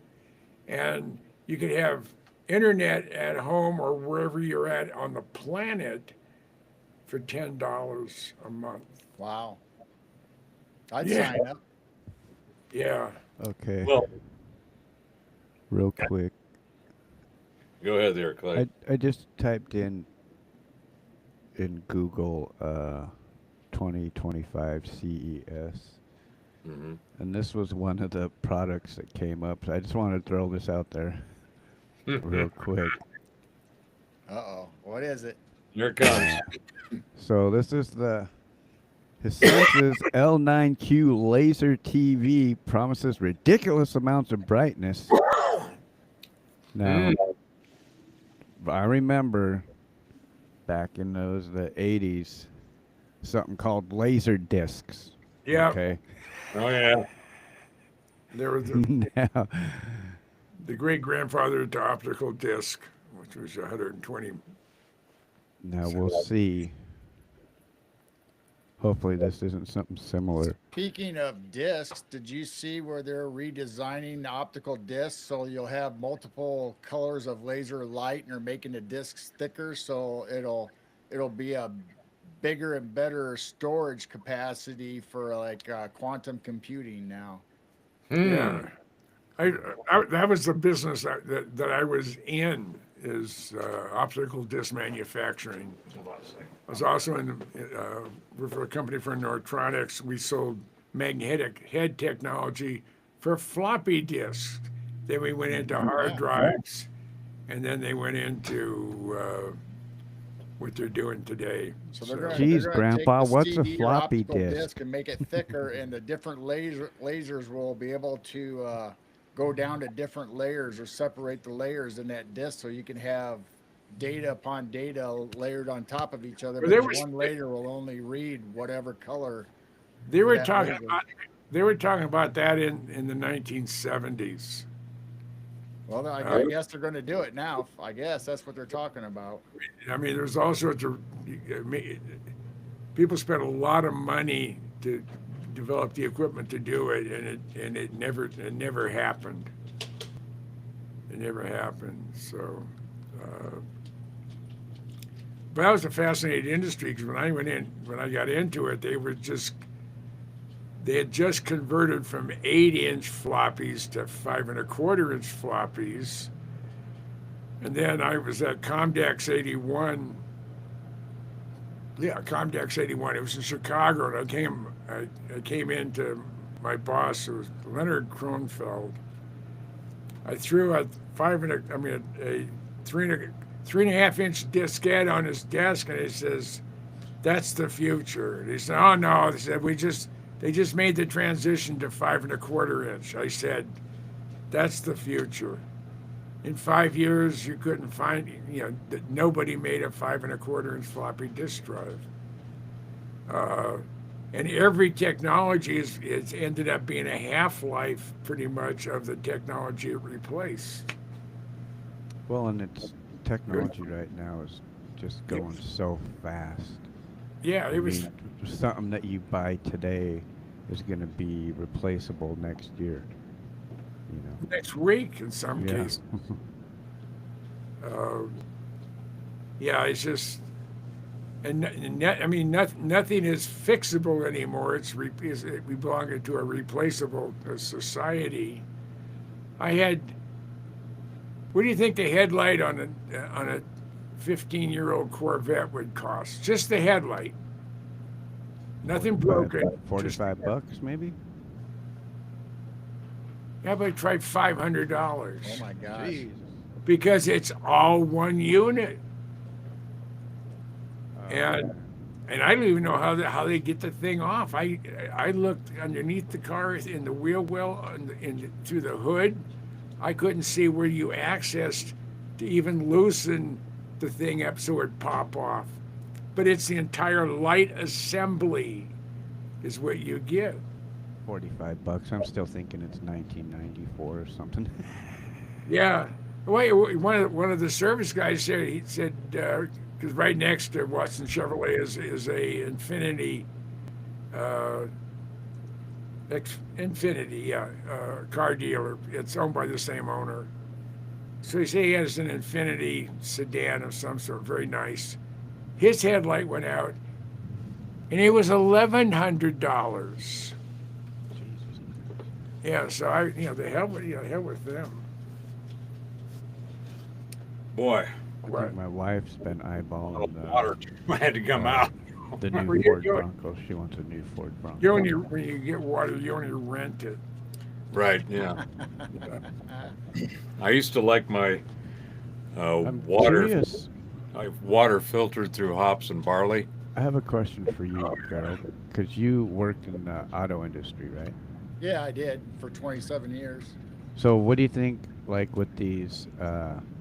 Speaker 3: And you could have internet at home or wherever you're at on the planet for $10 a month.
Speaker 4: Wow. I'd
Speaker 3: Yeah.
Speaker 4: sign up.
Speaker 3: Yeah.
Speaker 2: Okay.
Speaker 1: Well,
Speaker 2: Real quick.
Speaker 1: go ahead there, Clay.
Speaker 2: I just typed in Google 2025 CES,
Speaker 1: Mhm.
Speaker 2: and this was one of the products that came up. So I just wanted to throw this out there real quick.
Speaker 4: Uh-oh. What is it?
Speaker 1: Here it comes.
Speaker 2: So this is the Hisense's L9Q laser TV promises ridiculous amounts of brightness. Now, I remember back in the 80s, something called laser discs.
Speaker 3: Yeah.
Speaker 2: Okay.
Speaker 1: Oh yeah.
Speaker 3: There was
Speaker 2: Now,
Speaker 3: the great grandfather to optical disc, which was 120.
Speaker 2: now we'll see. Hopefully this isn't something similar.
Speaker 4: Speaking of discs, did you see where they're redesigning the optical discs so you'll have multiple colors of laser light and they're making the discs thicker so it'll be a bigger and better storage capacity for like quantum computing now.
Speaker 3: Yeah. I that was the business that I was in, is optical disc manufacturing. I was also for a company for Nortronics. We sold magnetic head technology for floppy disks. Then we went into hard drives, and then they went into what they're doing today.
Speaker 4: So they're going
Speaker 2: Geez,
Speaker 4: to
Speaker 2: Grandpa, what's a
Speaker 4: CD or
Speaker 2: floppy
Speaker 4: optical
Speaker 2: disk?
Speaker 4: and make it thicker, and the different lasers will be able to go down to different layers or separate the layers in that disk, so you can have data upon data layered on top of each other.
Speaker 3: Well,
Speaker 4: But
Speaker 3: there was-
Speaker 4: one layer will only read whatever color.
Speaker 3: They were
Speaker 4: that
Speaker 3: talking
Speaker 4: laser.
Speaker 3: about that in the 1970s.
Speaker 4: Well, I guess they're going to do it now. I guess that's what they're talking about.
Speaker 3: I mean, there's all sorts of people spent a lot of money to develop the equipment to do it, and it never happened. It never happened. So, but that was a fascinating industry, because when I got into it, they had just converted from 8-inch floppies to 5 1/4-inch floppies. And then I was at Comdex 81. Yeah, Comdex 81. It was in Chicago, and I came into my boss, who was Leonard Kronfeld. I threw a 3.5-inch diskette on his desk, and he says, "That's the future." And he said, "Oh no," they said, they just made the transition to 5 1/4-inch. I said, "That's the future." In 5 years, you couldn't find, that nobody made a 5 1/4-inch floppy disk drive. And every technology is ended up being a half-life, pretty much, of the technology it replaced.
Speaker 2: Well, and it's technology right now is just going so fast.
Speaker 3: Yeah,
Speaker 2: I
Speaker 3: it was.
Speaker 2: mean, something that you buy today is going to be replaceable next year.
Speaker 3: Next week in some
Speaker 2: Yeah.
Speaker 3: cases. Yeah, it's just, nothing is fixable anymore. We belong to a replaceable society. What do you think the headlight on a 15-year-old Corvette would cost? Just the headlight. Nothing broken. just-
Speaker 2: $45 maybe?
Speaker 3: Yeah, but try $500.
Speaker 4: Oh my gosh.
Speaker 3: Because it's all one unit. And I don't even know how they get the thing off. I looked underneath the car in the wheel well through the hood. I couldn't see where you accessed to even loosen the thing up so it'd pop off. But it's the entire light assembly is what you get.
Speaker 2: $45. I'm still thinking it's 1994 or something.
Speaker 3: Yeah. Wait, one of the service guys said, he said, because right next to Watson Chevrolet is a Infinity, car dealer. It's owned by the same owner. So he said he has an Infinity sedan of some sort, very nice. His headlight went out, and it was $1,100. Yeah, so the hell with them.
Speaker 1: Boy,
Speaker 2: I
Speaker 3: What?
Speaker 2: think my wife's been eyeballing
Speaker 1: water had to come out.
Speaker 2: the
Speaker 3: Well,
Speaker 2: new Ford Bronco. She wants a new Ford Bronco.
Speaker 3: When you get water, you only rent it.
Speaker 1: Right, yeah. I used to like my
Speaker 2: I'm
Speaker 1: water
Speaker 2: curious.
Speaker 1: water filtered through hops and barley.
Speaker 2: I have a question for you, Gerald, because you worked in the auto industry, right?
Speaker 4: Yeah, I did for 27 years.
Speaker 2: So what do you think, like with these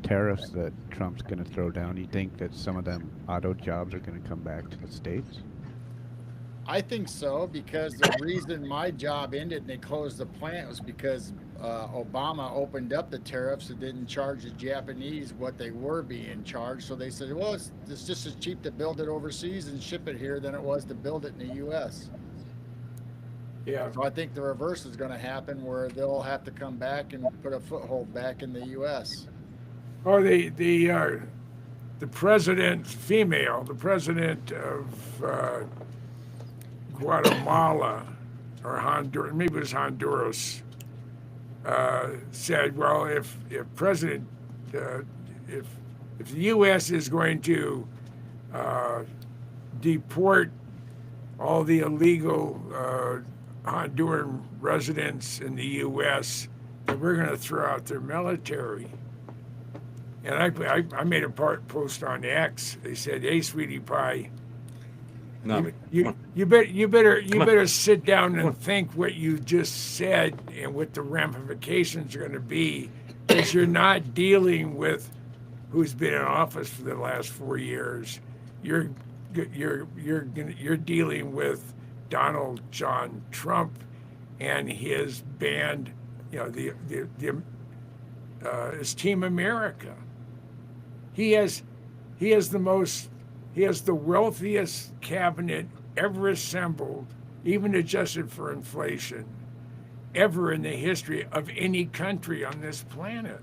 Speaker 2: tariffs that Trump's going to throw down, do you think that some of them auto jobs are going to come back to the States?
Speaker 4: I think so, because the reason my job ended and they closed the plant was because Obama opened up the tariffs and didn't charge the Japanese what they were being charged. So they said, well, it's just as cheap to build it overseas and ship it here than it was to build it in the U.S.
Speaker 3: Yeah.
Speaker 4: So I think the reverse is going to happen, where they'll have to come back and put a foothold back in the U.S.
Speaker 3: Oh, the president, female, the president of Guatemala or Honduras, maybe it was Honduras, said, well, if President, if the U.S. is going to deport all the illegal Honduran residents in the U.S., then we're going to throw out their military. And I made a post on X. They said, "Hey, sweetie pie,
Speaker 1: No,
Speaker 3: you better sit down and think what you just said and what the ramifications are going to be, because you're not dealing with who's been in office for the last 4 years. You're dealing with Donald John Trump and his band, his Team America. He has the wealthiest cabinet ever assembled, even adjusted for inflation, ever in the history of any country on this planet.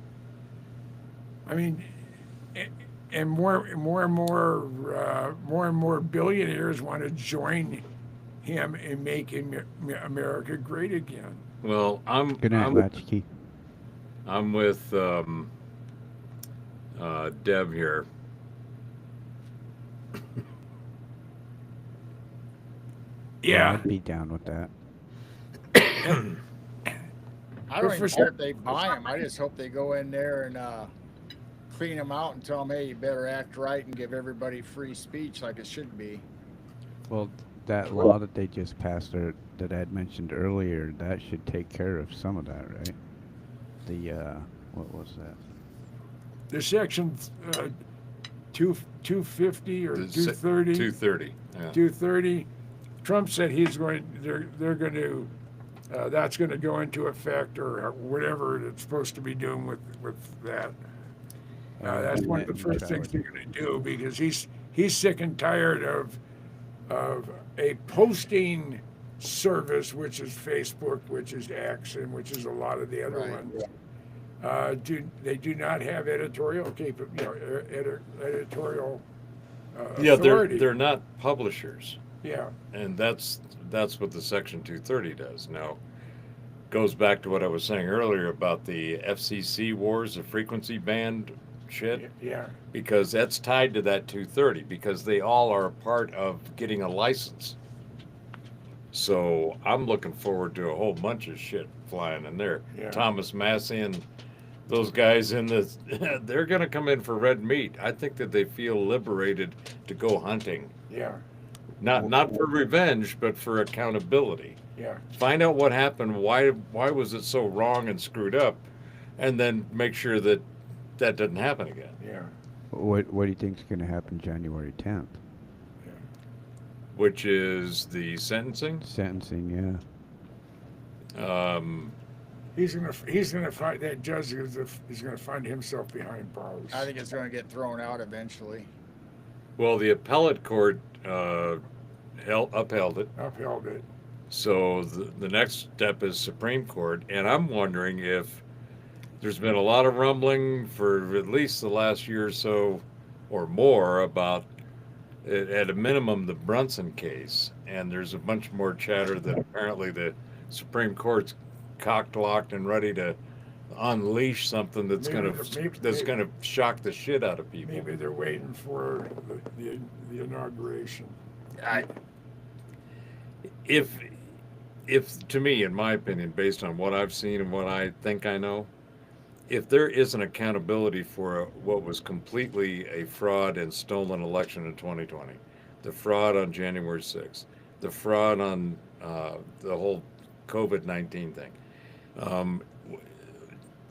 Speaker 3: I mean, and more and more billionaires want to join him in making America great again.
Speaker 1: well,
Speaker 2: Good night, Latchkey.
Speaker 1: I'm with Deb here.
Speaker 3: Yeah,
Speaker 2: I'd be down with that.
Speaker 4: I don't even care if they buy them. I just hope they go in there and clean them out and tell them, hey, you better act right and give everybody free speech like it should be.
Speaker 2: Well, that law that they just passed, or that I had mentioned earlier, that should take care of some of that, right? The what was that?
Speaker 3: the section 250 or
Speaker 1: The
Speaker 3: 230.
Speaker 1: 230. Yeah.
Speaker 3: 230. Trump said they're going to that's going to go into effect, or whatever it's supposed to be doing with that. That's one of the first things they're going to do, because he's sick and tired of a posting service, which is Facebook, which is X, and which is a lot of the other
Speaker 4: Right.
Speaker 3: ones. They do not have editorial editorial
Speaker 1: Yeah,
Speaker 3: authority.
Speaker 1: they're not publishers.
Speaker 3: Yeah.
Speaker 1: And that's what the Section 230 does. Now, goes back to what I was saying earlier about the FCC wars, the frequency band shit,
Speaker 3: Yeah.
Speaker 1: because that's tied to that 230, because they all are a part of getting a license. So I'm looking forward to a whole bunch of shit flying in there.
Speaker 3: Yeah.
Speaker 1: Thomas Massey and those guys in this, they're going to come in for red meat. I think that they feel liberated to go hunting.
Speaker 3: Yeah.
Speaker 1: Not for revenge, but for accountability.
Speaker 3: Yeah.
Speaker 1: Find out what happened, why was it so wrong and screwed up, and then make sure that that doesn't happen again.
Speaker 3: Yeah.
Speaker 2: What do you think is going to happen January 10th?
Speaker 1: Which is the sentencing.
Speaker 2: Sentencing, yeah.
Speaker 3: He's gonna find that judge. He's gonna find himself behind bars.
Speaker 4: I think it's going to get thrown out eventually.
Speaker 1: Well, the appellate court upheld it.
Speaker 3: Upheld it.
Speaker 1: So the next step is Supreme Court, and I'm wondering if there's been a lot of rumbling for at least the last year or so or more about, at a minimum, the Brunson case, and there's a bunch more chatter that apparently the Supreme Court's cocked, locked, and ready to unleash something that's gonna shock the shit out of people.
Speaker 3: Maybe they're waiting for the inauguration.
Speaker 1: If to me, in my opinion, based on what I've seen and what I think I know, if there isn't accountability for what was completely a fraud and stolen election in 2020, the fraud on January 6th, the fraud on the whole COVID-19 thing,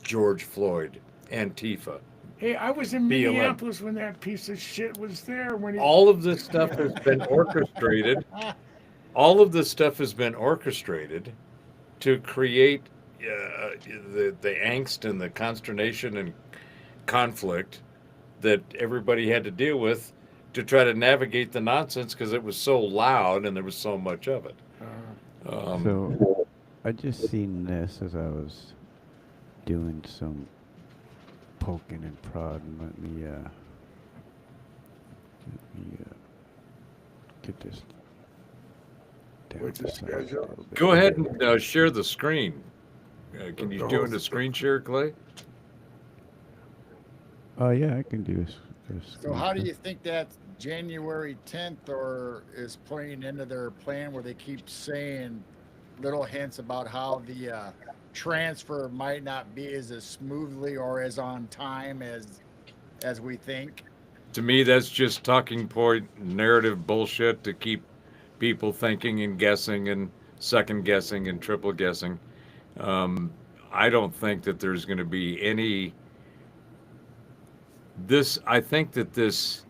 Speaker 1: George Floyd, Antifa,
Speaker 3: Hey, I was in
Speaker 1: BLM.
Speaker 3: Minneapolis when that piece of shit was there. When he,
Speaker 1: all of this stuff has been orchestrated. All of this stuff has been orchestrated to create the angst and the consternation and conflict that everybody had to deal with to try to navigate the nonsense because it was so loud and there was so much of it.
Speaker 2: So I just seen this as I was doing some poking and prodding. Let me get this down
Speaker 3: What's
Speaker 2: to
Speaker 3: this
Speaker 2: size
Speaker 3: guy's
Speaker 2: a
Speaker 3: up?
Speaker 2: little bit.
Speaker 1: Go ahead and share the screen. Can you do a screen share, Clay?
Speaker 2: Oh yeah, I can do this.
Speaker 4: So how do you think that January 10th or is playing into their plan where they keep saying little hints about how the transfer might not be as smoothly or as on time as we think?
Speaker 1: To me, that's just talking point narrative bullshit to keep people thinking and guessing and second guessing and triple guessing. I don't think that there's going to be any. I think that this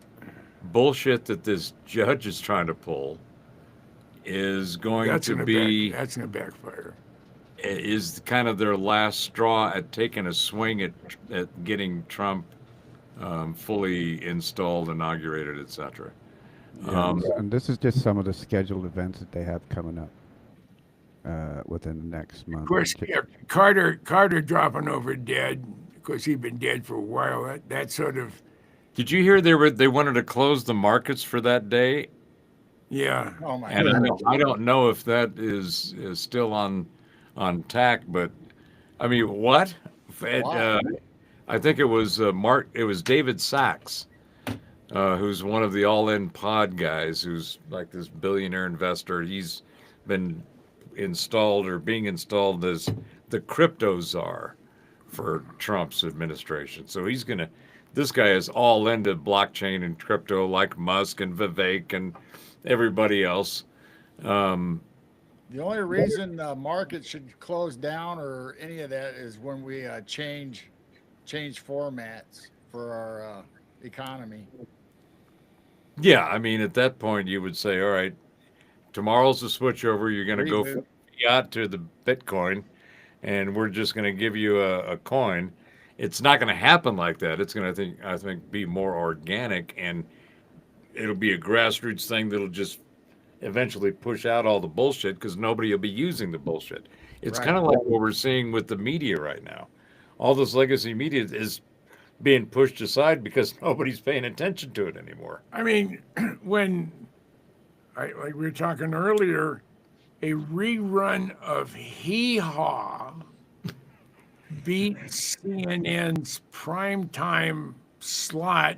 Speaker 1: bullshit that this judge is trying to pull is going
Speaker 3: that's
Speaker 1: to
Speaker 3: gonna
Speaker 1: be
Speaker 3: that's gonna backfire.
Speaker 1: is kind of their last straw at taking a swing at getting Trump fully installed, inaugurated, etc.
Speaker 2: Yeah, and this is just some of the scheduled events that they have coming up within the next month.
Speaker 3: Of course, yeah, Carter dropping over dead. Of course, he'd been dead for a while. That sort of,
Speaker 1: Did you hear they wanted to close the markets for that day?
Speaker 3: yeah.
Speaker 4: Oh my
Speaker 1: And
Speaker 4: God.
Speaker 1: I don't know if that is still on tack, but I mean, what?
Speaker 4: Wow.
Speaker 1: I think it was It was David Sachs, who's one of the All In Pod guys, who's like this billionaire investor. He's been installed or being installed as the crypto czar for Trump's administration. So this guy is all into blockchain and crypto, like Musk and Vivek and everybody else.
Speaker 4: The only reason the market should close down or any of that is when we change formats for our economy.
Speaker 1: Yeah, I mean, at that point, you would say, all right, tomorrow's the switchover. You're going to go
Speaker 4: Reboot.
Speaker 1: from fiat to the Bitcoin, and we're just going to give you a coin. It's not going to happen like that. It's going to, I think, be more organic, and it'll be a grassroots thing that'll just eventually push out all the bullshit because nobody will be using the bullshit. It's
Speaker 4: Right.
Speaker 1: kind of like what we're seeing with the media right now. All this legacy media is being pushed aside because nobody's paying attention to it anymore.
Speaker 3: I mean, like we were talking earlier, a rerun of Hee Haw beat CNN's primetime slot,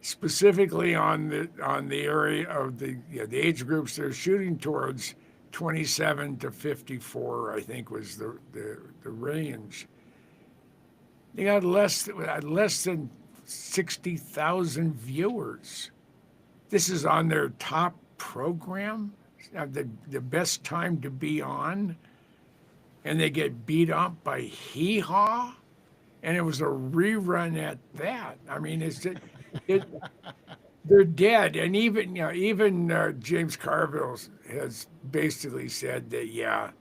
Speaker 3: specifically on the area of the age groups they're shooting towards, 27 to 54, I think was the range. They got less than 60,000 viewers. This is on their top program, the best time to be on, and they get beat up by Hee Haw. and it was a rerun at that. I mean, it they're dead, and even James Carville has basically said that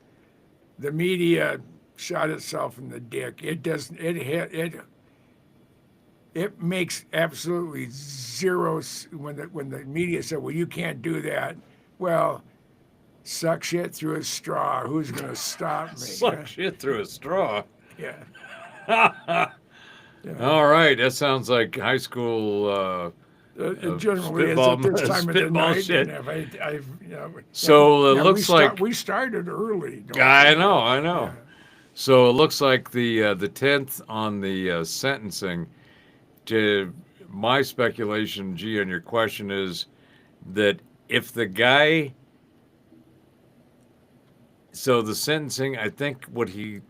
Speaker 3: the media shot itself in the dick. It doesn't. It makes absolutely zero when the media said, "Well, you can't do that." Well, suck shit through a straw. Who's going to stop me?
Speaker 1: Suck shit through a straw.
Speaker 3: Yeah.
Speaker 1: All right, that sounds like high school.
Speaker 3: It generally is
Speaker 1: spitball-
Speaker 3: at this time of the
Speaker 1: spitball
Speaker 3: night.
Speaker 1: shit.
Speaker 3: And I've
Speaker 1: So it looks like
Speaker 3: we started early. don't
Speaker 1: I
Speaker 3: we?
Speaker 1: know.
Speaker 3: Yeah.
Speaker 1: So it looks like the 10th on the sentencing. To my speculation, G, on your question is that if the guy, so the sentencing, I think what he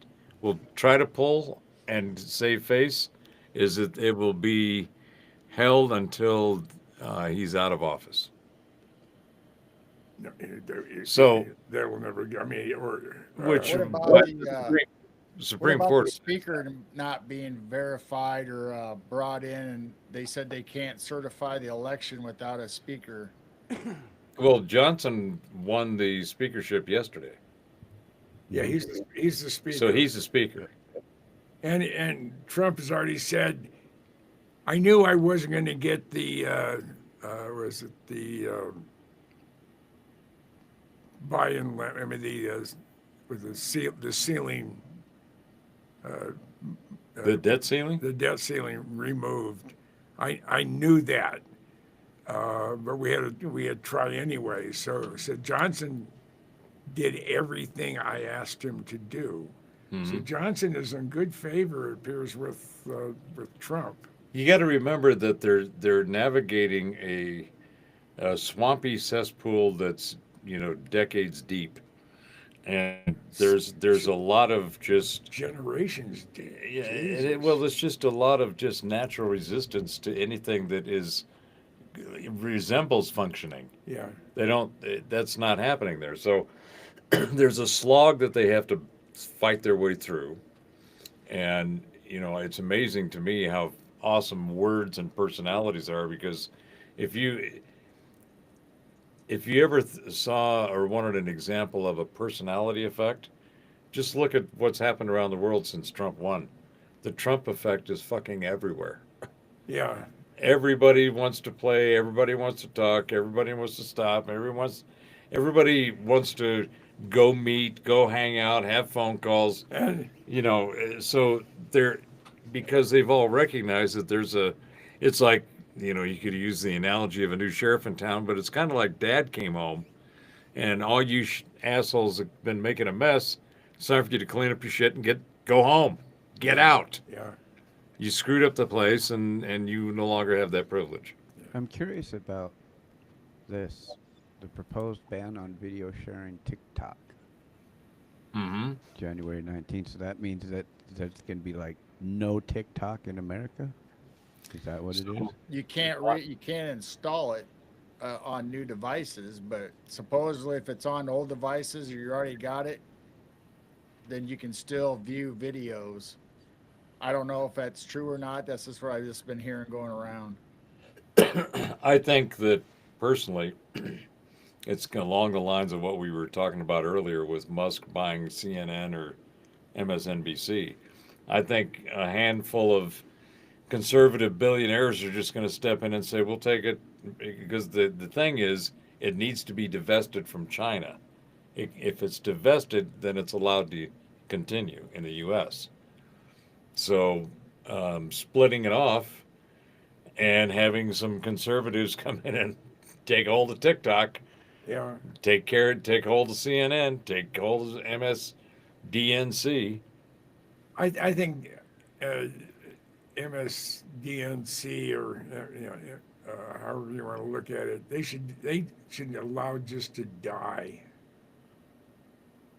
Speaker 1: will try to pull and save face is that it will be held until he's out of office.
Speaker 3: No,
Speaker 1: So-
Speaker 3: that will never. I mean, or
Speaker 1: Which
Speaker 4: What about
Speaker 1: what
Speaker 4: the,
Speaker 1: Supreme
Speaker 4: what about
Speaker 1: Court.
Speaker 4: the speaker not being verified or brought in, and they said they can't certify the election without a speaker?
Speaker 1: Well, Johnson won the speakership yesterday,
Speaker 3: yeah, he's the speaker.
Speaker 1: so he's the speaker.
Speaker 3: And Trump has already said, I knew I wasn't going to get the was it the buy-in? I mean with the ceiling.
Speaker 1: The debt ceiling.
Speaker 3: The debt ceiling removed. I knew that, but we had to try anyway. So Johnson did everything I asked him to do. So Johnson is in good favor, it appears, with Trump.
Speaker 1: You got to remember that they're navigating a swampy cesspool that's decades deep, and there's a lot of just
Speaker 3: Generations.
Speaker 1: well, there's just a lot of just natural resistance to anything that resembles functioning.
Speaker 3: Yeah.
Speaker 1: That's not happening there. So there's a slog that they have to fight their way through, and it's amazing to me how awesome words and personalities are, because if you ever saw or wanted an example of a personality effect, just look at what's happened around the world since Trump won. The Trump effect is fucking everywhere.
Speaker 3: Yeah.
Speaker 1: Everybody wants to play, everybody wants to talk, everybody wants to stop, everybody wants to go meet, go hang out, have phone calls.
Speaker 3: And
Speaker 1: So because they've all recognized that it's like, you could use the analogy of a new sheriff in town, but it's kind of like dad came home and all you assholes have been making a mess. It's time for you to clean up your shit and go home, get out.
Speaker 3: yeah.
Speaker 1: You screwed up the place and you no longer have that privilege.
Speaker 2: I'm curious about the proposed ban on video sharing TikTok,
Speaker 1: Mm-hmm.
Speaker 2: January 19th. So that means that there's going to be like no TikTok in America? Is that what it is?
Speaker 4: You can't install it on new devices, but supposedly if it's on old devices or you already got it, then you can still view videos. I don't know if that's true or not. That's just what I've just been hearing going around.
Speaker 1: I think that personally, it's along the lines of what we were talking about earlier with Musk buying CNN or MSNBC. I think a handful of conservative billionaires are just going to step in and say, we'll take it, because the thing is, it needs to be divested from China. If it's divested, then it's allowed to continue in the U.S. So splitting it off and having some conservatives come in and take hold of TikTok,
Speaker 3: Yeah.
Speaker 1: take hold of CNN, take hold of MSDNC.
Speaker 3: I think MSDNC or however you want to look at it, they should allow just to die,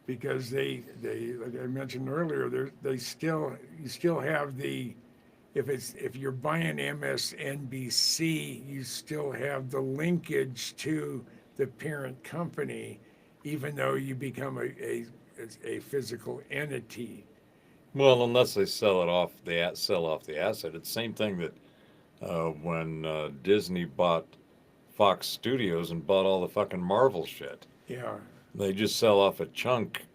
Speaker 3: because they like I mentioned earlier, you still have if you're buying MSNBC, you still have the linkage to the parent company, even though you become a physical entity.
Speaker 1: Well, unless they sell it off, sell off the asset. It's the same thing that when Disney bought Fox Studios and bought all the fucking Marvel shit.
Speaker 3: Yeah.
Speaker 1: They just sell off a chunk.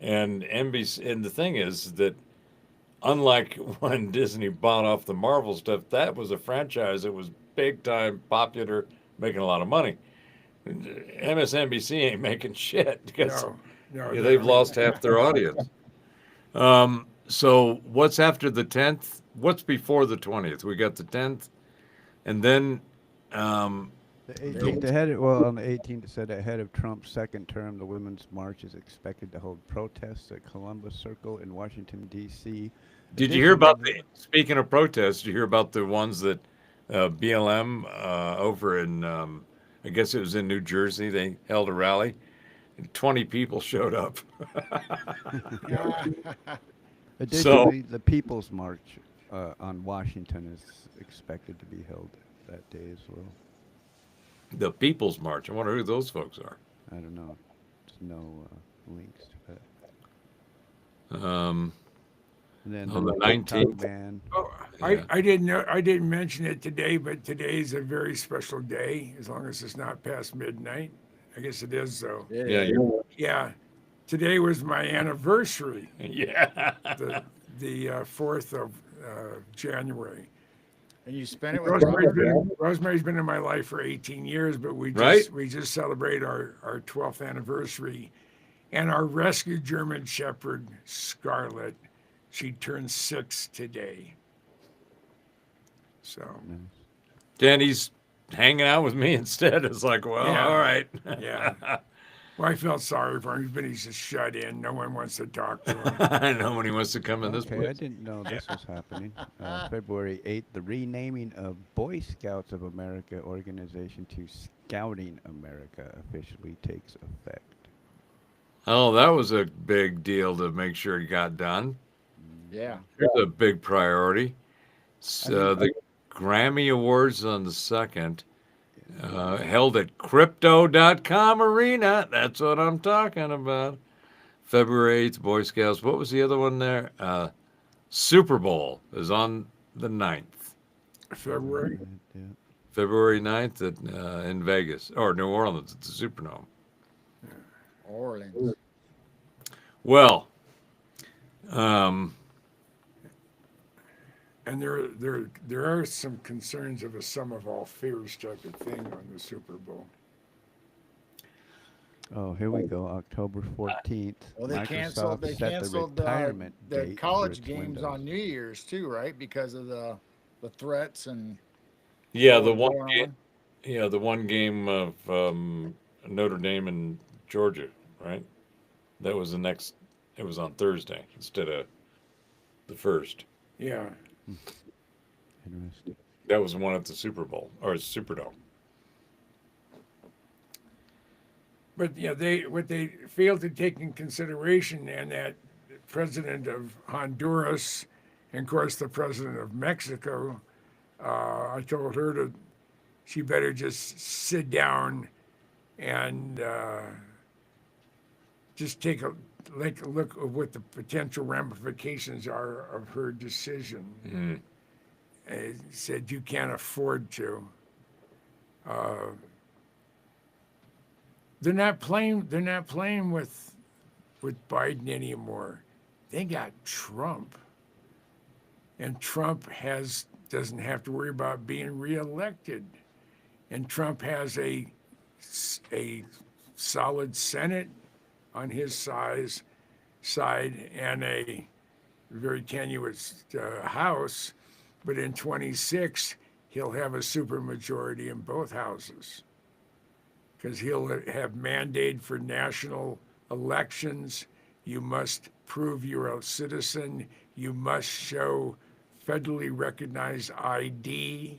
Speaker 1: And NBC, and the thing is that unlike when Disney bought off the Marvel stuff, that was a franchise that was big time, popular, making a lot of money. MSNBC ain't making shit because
Speaker 3: No.
Speaker 1: they've lost half their audience. So what's after the 10th? What's before the 20th? We got the 10th, and then
Speaker 2: The 18th, on the 18th, it said ahead of Trump's second term, the Women's March is expected to hold protests at Columbus Circle in Washington, D.C.
Speaker 1: did you hear about the? Speaking of protests, did you hear about the ones that BLM over in? I guess it was in New Jersey. They held a rally. 20 people showed up.
Speaker 2: Additionally, the People's March on Washington is expected to be held that day as well.
Speaker 1: The People's March. I wonder who those folks are.
Speaker 2: I don't know. There's no links to that.
Speaker 1: Um,
Speaker 2: And then
Speaker 1: on the
Speaker 2: TikTok
Speaker 1: 19th.
Speaker 2: ban.
Speaker 3: Oh,
Speaker 1: Yeah.
Speaker 3: I didn't know. I didn't mention it today, but today's a very special day. As long as it's not past midnight, I guess it is though.
Speaker 1: Yeah,
Speaker 3: Yeah, today was my anniversary.
Speaker 1: yeah.
Speaker 3: The 4th of January.
Speaker 4: And you spent it with
Speaker 3: Rosemary's been in my life for 18 years, but
Speaker 1: Right.
Speaker 3: we just celebrate our 12th anniversary, and our rescue German Shepherd Scarlet, she turns 6 today. So
Speaker 1: Danny's hanging out with me instead. It's like, well,
Speaker 3: Yeah.
Speaker 1: all right.
Speaker 3: yeah. Well, I felt sorry for him, but he's just shut in. No one wants to talk to him.
Speaker 1: I know when he wants to come in this
Speaker 2: Okay, I
Speaker 1: place.
Speaker 2: didn't know this was happening. February 8th, the renaming of Boy Scouts of America organization to Scouting America officially takes effect.
Speaker 1: Oh, that was a big deal to make sure it got done.
Speaker 4: Yeah.
Speaker 1: It's a big priority. So the Grammy Awards on the 2nd, held at Crypto.com Arena. That's what I'm talking about. February 8th, Boy Scouts. What was the other one there? Super Bowl is on the 9th.
Speaker 3: February.
Speaker 2: Yeah.
Speaker 1: February 9th in Vegas, or New Orleans at the Superdome.
Speaker 4: Orleans.
Speaker 1: Well,
Speaker 3: And there are some concerns of a sum of all fears type of thing on the Super Bowl.
Speaker 2: Oh, here we go. October 14th.
Speaker 4: Well, they canceled
Speaker 2: set the retirement
Speaker 4: the
Speaker 2: date for
Speaker 4: college
Speaker 2: its
Speaker 4: games
Speaker 2: windows.
Speaker 4: on New Year's too, right? Because of the threats and
Speaker 1: yeah,
Speaker 4: what
Speaker 1: the
Speaker 4: was
Speaker 1: one
Speaker 4: going
Speaker 1: game,
Speaker 4: on.
Speaker 1: yeah, the one game of Notre Dame and Georgia, right? That was the next. It was on Thursday instead of the first.
Speaker 3: Yeah.
Speaker 2: Interesting.
Speaker 1: That was one at the Super Bowl or Superdome.
Speaker 3: But what they failed to take in consideration, and that the president of Honduras, and of course the president of Mexico, I told her she better just sit down and just take a look at what the potential ramifications are of her decision.
Speaker 1: Mm.
Speaker 3: And said you can't afford to. They're not playing. They're not playing with Biden anymore. They got Trump, and Trump doesn't have to worry about being reelected, and Trump has a solid Senate on his side and a very tenuous House, but in 26 he'll have a supermajority in both houses because he'll have mandate for national elections. You must prove you're a citizen. You must show federally recognized ID.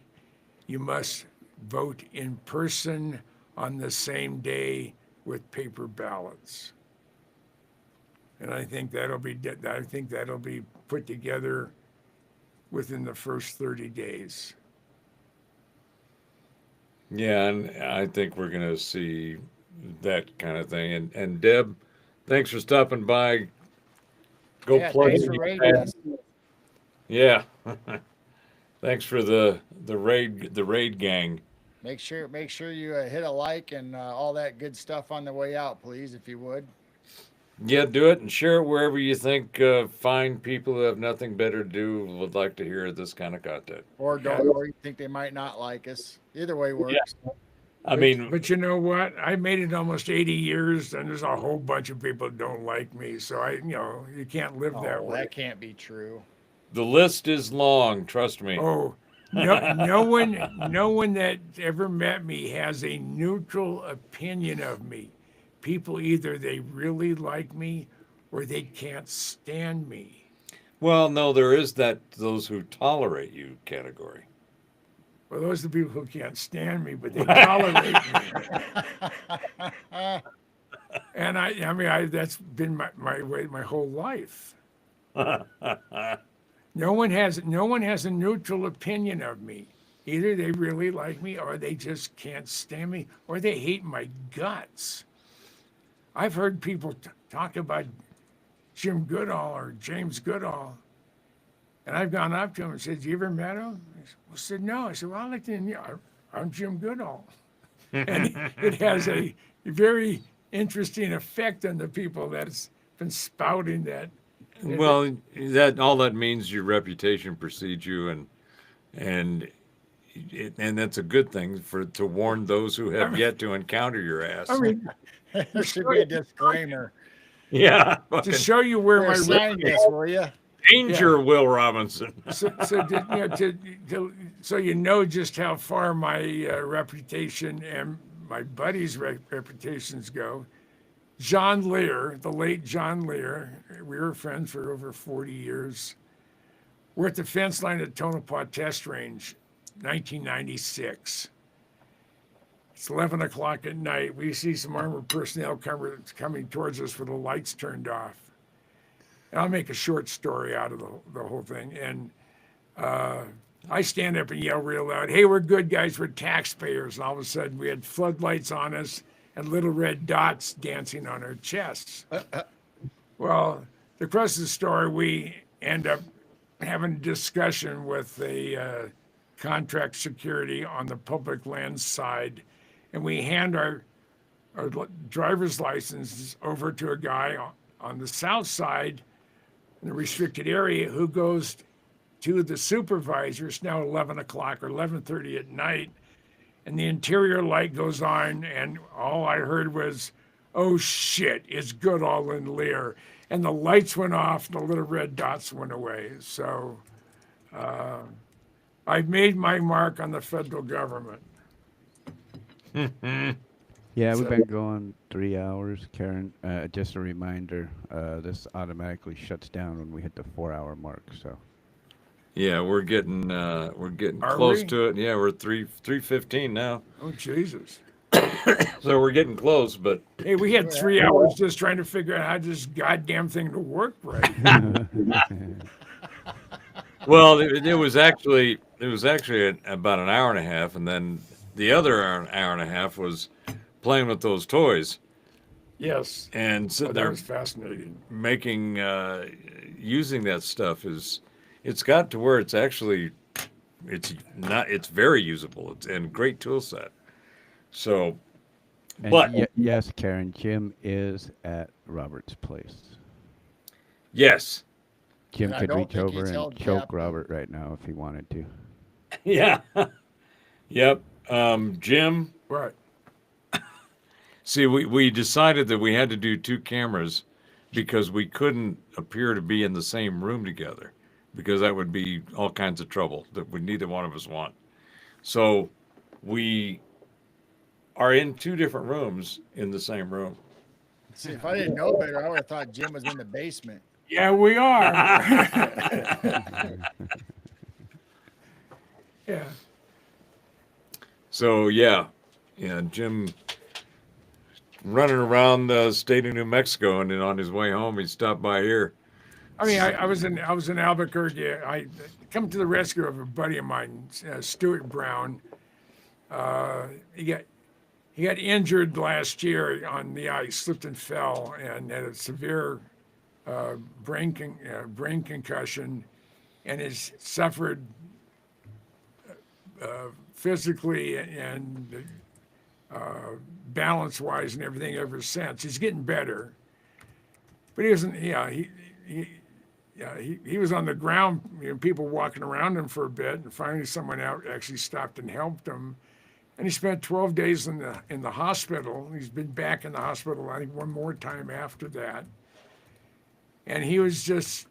Speaker 3: You must vote in person on the same day with paper ballots. And I think that'll be put together within the first 30 days.
Speaker 1: Yeah, and I think we're going to see that kind of thing. And Deb, thanks for stopping by. Go
Speaker 4: Yeah,
Speaker 1: plug
Speaker 4: thanks
Speaker 1: in
Speaker 4: for
Speaker 1: your
Speaker 4: raiding
Speaker 1: pad.
Speaker 4: us.
Speaker 1: Yeah. Thanks for the raid gang.
Speaker 4: Make sure you hit a like and all that good stuff on the way out, please, if you would.
Speaker 1: Yeah, do it and share it wherever you think fine people who have nothing better to do would like to hear this kind of content.
Speaker 4: Or
Speaker 3: Yeah.
Speaker 4: don't, or you think they might not like us. Either way works.
Speaker 1: I mean,
Speaker 3: But you know what? I made it almost 80 years, and there's a whole bunch of people that don't like me. So you can't live that
Speaker 4: Oh,
Speaker 3: way.
Speaker 4: that can't be true.
Speaker 1: the list is long, trust me.
Speaker 3: Oh, no one that ever met me has a neutral opinion of me. People either they really like me or they can't stand me.
Speaker 1: Well, no, there is those who tolerate you category.
Speaker 3: Well, those are the people who can't stand me, but they tolerate me. And that's been my way my whole life. No one has a neutral opinion of me. Either they really like me or they just can't stand me or they hate my guts. I've heard people talk about Jim Goodall or James Goodall, and I've gone up to him and said, "You ever met him?" I said, "No." I said, "Well, I'd like to. I'm Jim Goodall," and it has a very interesting effect on the people that's been spouting that.
Speaker 1: Well, that all that means your reputation precedes you, and that's a good thing to warn those who have yet to encounter your ass.
Speaker 3: I mean,
Speaker 4: There should be a disclaimer.
Speaker 1: yeah,
Speaker 3: to
Speaker 1: fucking
Speaker 3: show you where my
Speaker 4: Sign this, will you?
Speaker 1: danger, Will Robinson.
Speaker 3: so just how far my reputation and my buddies' reputations go. John Lear, the late John Lear, we were friends for over 40 years. We're at the fence line at Tonopah Test Range, 1996. It's 11 o'clock at night. We see some armored personnel coming towards us with the lights turned off. And I'll make a short story out of the whole thing. And I stand up and yell real loud, "Hey, we're good guys, we're taxpayers." And all of a sudden we had floodlights on us and little red dots dancing on our chests. Well, the rest of the story, we end up having a discussion with the contract security on the public lands side, and we hand our driver's licenses over to a guy on the south side in the restricted area who goes to the supervisor. It's now 11 o'clock or 11:30 at night, and the interior light goes on, and all I heard was, "Oh shit, it's Goodall and Lear." And the lights went off, and the little red dots went away. So I've made my mark on the federal government.
Speaker 2: Yeah, we've been going 3 hours, Karen. Just a reminder, this automatically shuts down when we hit the 4-hour mark. So
Speaker 1: Yeah, we're getting
Speaker 3: Are
Speaker 1: close
Speaker 3: we?
Speaker 1: to it. Yeah, we're 3:15 now,
Speaker 3: Oh, Jesus.
Speaker 1: so we're getting close. But
Speaker 3: Hey, we had 3 hours just trying to figure out how this goddamn thing to work right.
Speaker 1: well, it was actually about an hour and a half, and then the other hour and a half was playing with those toys
Speaker 3: Yes.
Speaker 1: and
Speaker 3: Oh,
Speaker 1: sitting
Speaker 3: that
Speaker 1: there
Speaker 3: was fascinating.
Speaker 1: making using that stuff it's got to where it's very usable and great tool set. So,
Speaker 2: And
Speaker 1: but
Speaker 2: yes, Karen, Jim is at Robert's place.
Speaker 1: yes,
Speaker 2: Jim
Speaker 4: And I
Speaker 2: could
Speaker 4: don't
Speaker 2: reach
Speaker 4: think
Speaker 2: over
Speaker 4: he's
Speaker 2: and
Speaker 4: held
Speaker 2: choke
Speaker 4: captive.
Speaker 2: Robert right now if he wanted to.
Speaker 1: yeah, yep. Jim,
Speaker 3: Right.
Speaker 1: see, we decided that we had to do 2 cameras because we couldn't appear to be in the same room together, because that would be all kinds of trouble that neither one of us want. So we are in 2 different rooms in the same room.
Speaker 4: See, if I didn't know better, I would have thought Jim was in the basement.
Speaker 3: Yeah, we are. Yeah.
Speaker 1: So yeah, Jim running around the state of New Mexico, and then on his way home, he stopped by here.
Speaker 3: I mean, I was in Albuquerque. I come to the rescue of a buddy of mine, Stuart Brown. He got injured last year on the ice, slipped and fell, and had a severe brain concussion, and has suffered physically and balance-wise and everything ever since. He's getting better, but he wasn't. He was on the ground. People walking around him for a bit, and finally someone out actually stopped and helped him. And he spent 12 days in the hospital. He's been back in the hospital, I think, one more time after that. And he was just,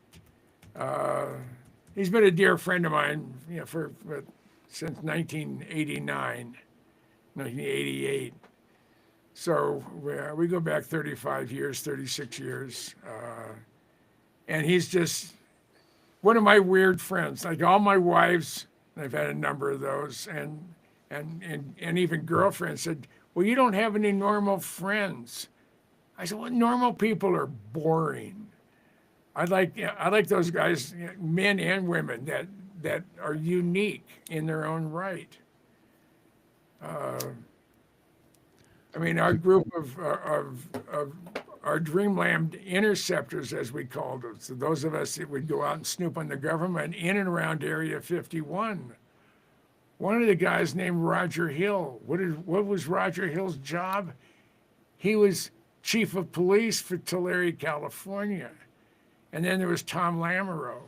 Speaker 3: he's been a dear friend of mine, since 1988. So we go back 35 years, 36 years. And he's just one of my weird friends. Like all my wives, I've had a number of those, and even girlfriends said, well, you don't have any normal friends. I said, well, normal people are boring. I like those guys, men and women, that are unique in their own right. I mean, our group of our Dreamland interceptors, as we called them, so those of us that would go out and snoop on the government in and around Area 51. One of the guys named Roger Hill. What was Roger Hill's job? He was chief of police for Tulare, California. And then there was Tom Lamoureux.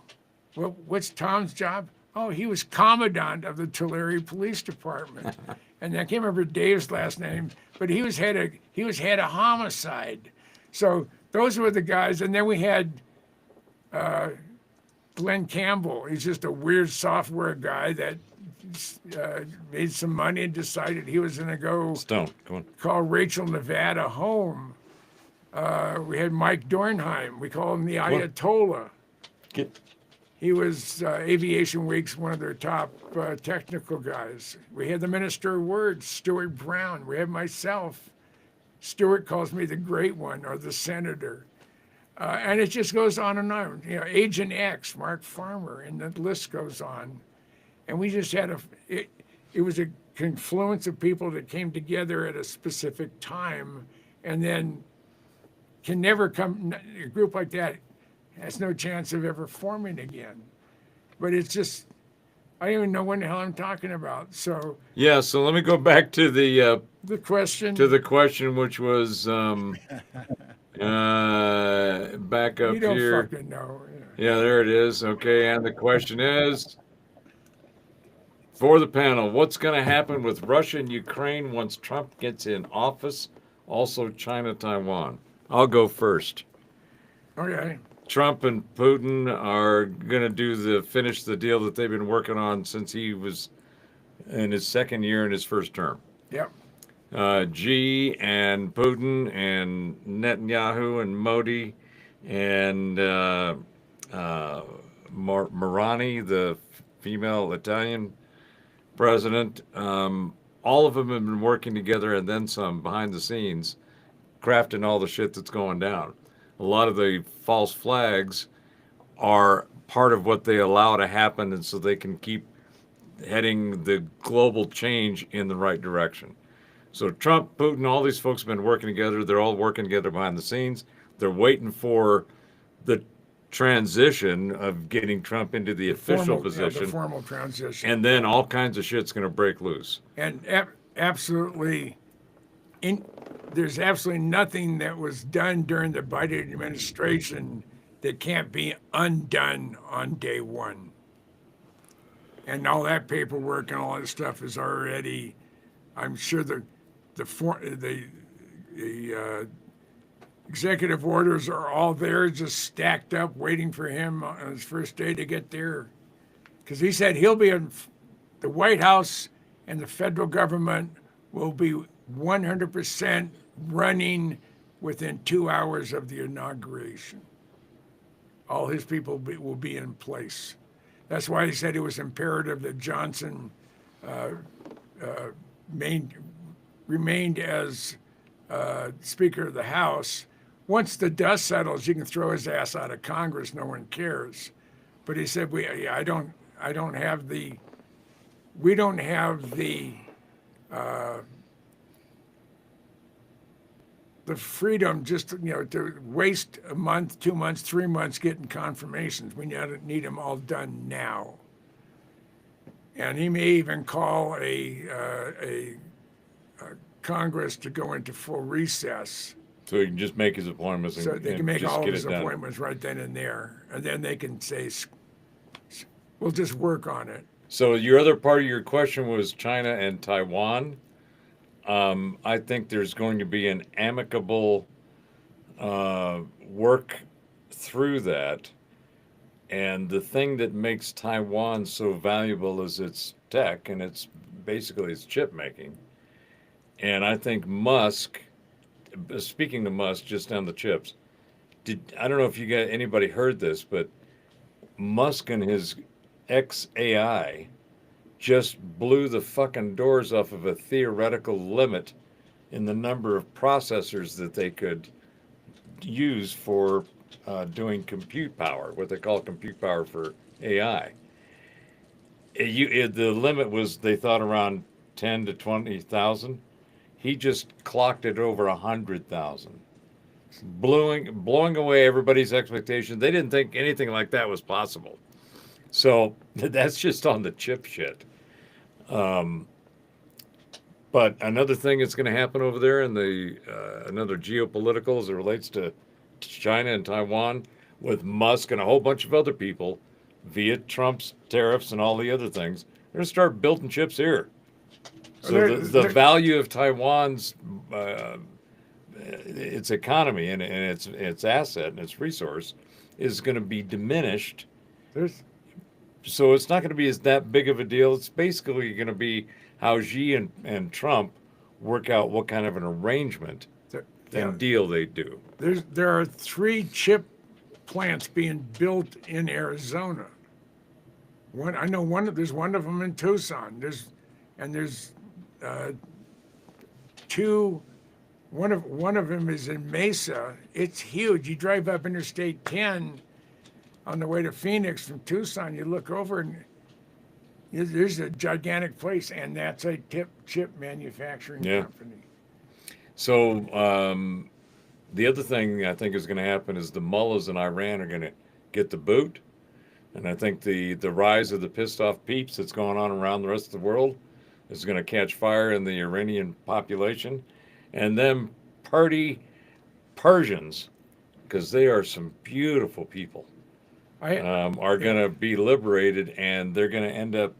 Speaker 3: What's Tom's job? Oh, he was commandant of the Tulare Police Department. And I can't remember Dave's last name, but he was head of homicide. So those were the guys. And then we had Glenn Campbell. He's just a weird software guy that made some money and decided he was going to go call Rachel Nevada home. We had Mike Dornheim. We call him the Ayatollah. He was Aviation Week's one of their top technical guys. We had the Minister of Words, Stuart Brown. We had myself. Stuart calls me the Great One or the Senator. And it just goes on and on. Agent X, Mark Farmer, and the list goes on. And we just had it was a confluence of people that came together at a specific time, and then can never come, a group like that has no chance of ever forming again. But it's just, I don't even know what the hell I'm talking about. So
Speaker 1: yeah, so let me go back to the
Speaker 3: question.
Speaker 1: To the question, which was back up
Speaker 3: you don't
Speaker 1: here.
Speaker 3: Fucking know.
Speaker 1: Yeah, there it is. Okay, and the question is, for the panel, what's going to happen with Russia and Ukraine once Trump gets in office? Also, China, Taiwan. I'll go first.
Speaker 3: Okay.
Speaker 1: Trump and Putin are going to finish the deal that they've been working on since he was in his second year in his first term.
Speaker 3: Yep.
Speaker 1: Xi and Putin and Netanyahu and Modi and Marani, the female Italian president, all of them have been working together and then some behind the scenes, crafting all the shit that's going down. A lot of the false flags are part of what they allow to happen, and so they can keep heading the global change in the right direction. So Trump, Putin, all these folks have been working together. They're all working together behind the scenes. They're waiting for the transition of getting Trump into the official position.
Speaker 3: The formal transition.
Speaker 1: And then all kinds of shit's going to break loose.
Speaker 3: And absolutely, there's absolutely nothing that was done during the Biden administration that can't be undone on day one. And all that paperwork and all that stuff is already, I'm sure the executive orders are all there, just stacked up, waiting for him on his first day to get there. Because he said he'll be in the White House and the federal government will be 100% running within 2 hours of the inauguration. All his people will be in place. That's why he said it was imperative that Johnson remained as Speaker of the House. Once the dust settles, you can throw his ass out of Congress. No one cares. But he said, we don't have the the freedom just to waste a month, 2 months, 3 months getting confirmations. We need them all done now. And he may even call a Congress to go into full recess,
Speaker 1: So he can just make his appointments and,
Speaker 3: so they can
Speaker 1: and
Speaker 3: make
Speaker 1: just
Speaker 3: all of
Speaker 1: get
Speaker 3: his
Speaker 1: it done.
Speaker 3: appointments right then and there, and then they can say, "We'll just work on it."
Speaker 1: So your other part of your question was China and Taiwan. I think there's going to be an amicable work through that. And the thing that makes Taiwan so valuable is its tech and it's basically its chip making. And I think Musk, speaking to Musk just on the chips, I don't know if anybody heard this, but Musk and his XAI just blew the fucking doors off of a theoretical limit in the number of processors that they could use for doing compute power, what they call compute power for AI. The limit was, they thought, around 10 to 20,000. He just clocked it over 100,000, blowing away everybody's expectations. They didn't think anything like that was possible. So that's just on the chip shit. But another thing that's going to happen over there in another geopolitical as it relates to China and Taiwan with Musk and a whole bunch of other people via Trump's tariffs and all the other things, they're going to start building chips here. So the value of Taiwan's its economy and its asset and its resource is going to be diminished. So it's not going to be that big of a deal. It's basically going to be how Xi and Trump work out what kind of an arrangement and deal they do.
Speaker 3: There are 3 chip plants being built in Arizona. There's one of them in Tucson. There's 2. One of them is in Mesa. It's huge. You drive up Interstate 10 on the way to Phoenix from Tucson. You look over and there's a gigantic place, and that's a chip manufacturing company.
Speaker 1: So the other thing I think is going to happen is the mullahs in Iran are going to get the boot. And I think the rise of the pissed off peeps that's going on around the rest of the world is going to catch fire in the Iranian population. And then Persians, because they are some beautiful people, are going to be liberated, and they're going to end up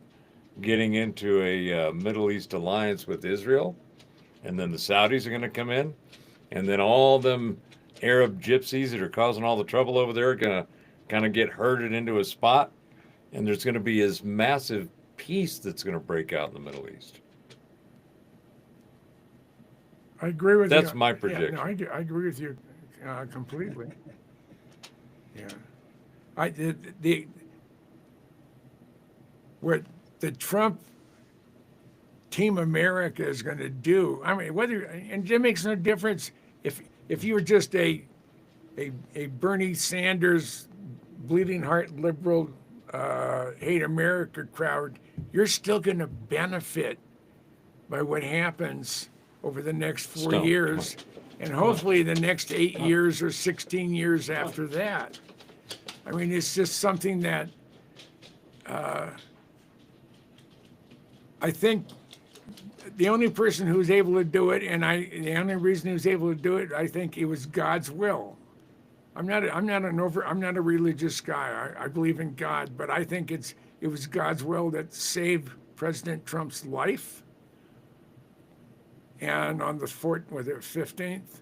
Speaker 1: getting into a Middle East alliance with Israel. And then the Saudis are going to come in. And then all them Arab gypsies that are causing all the trouble over there are going to kind of get herded into a spot. And there's going to be this massive peace that's going to break out in the Middle East.
Speaker 3: I agree with you.
Speaker 1: That's my prediction.
Speaker 3: I agree with you completely. Yeah. What the Trump Team America is going to do, I mean, and it makes no difference if you were just a Bernie Sanders bleeding heart liberal hate America crowd, you're still going to benefit by what happens over the next 4 years, and hopefully the next 8 years or 16 years after that. I mean, it's just something that I think the only person who's able to do it, and the only reason he was able to do it, I think it was God's will. I'm not a religious guy. I believe in God, but I think it was God's will that saved President Trump's life. And on the 15th,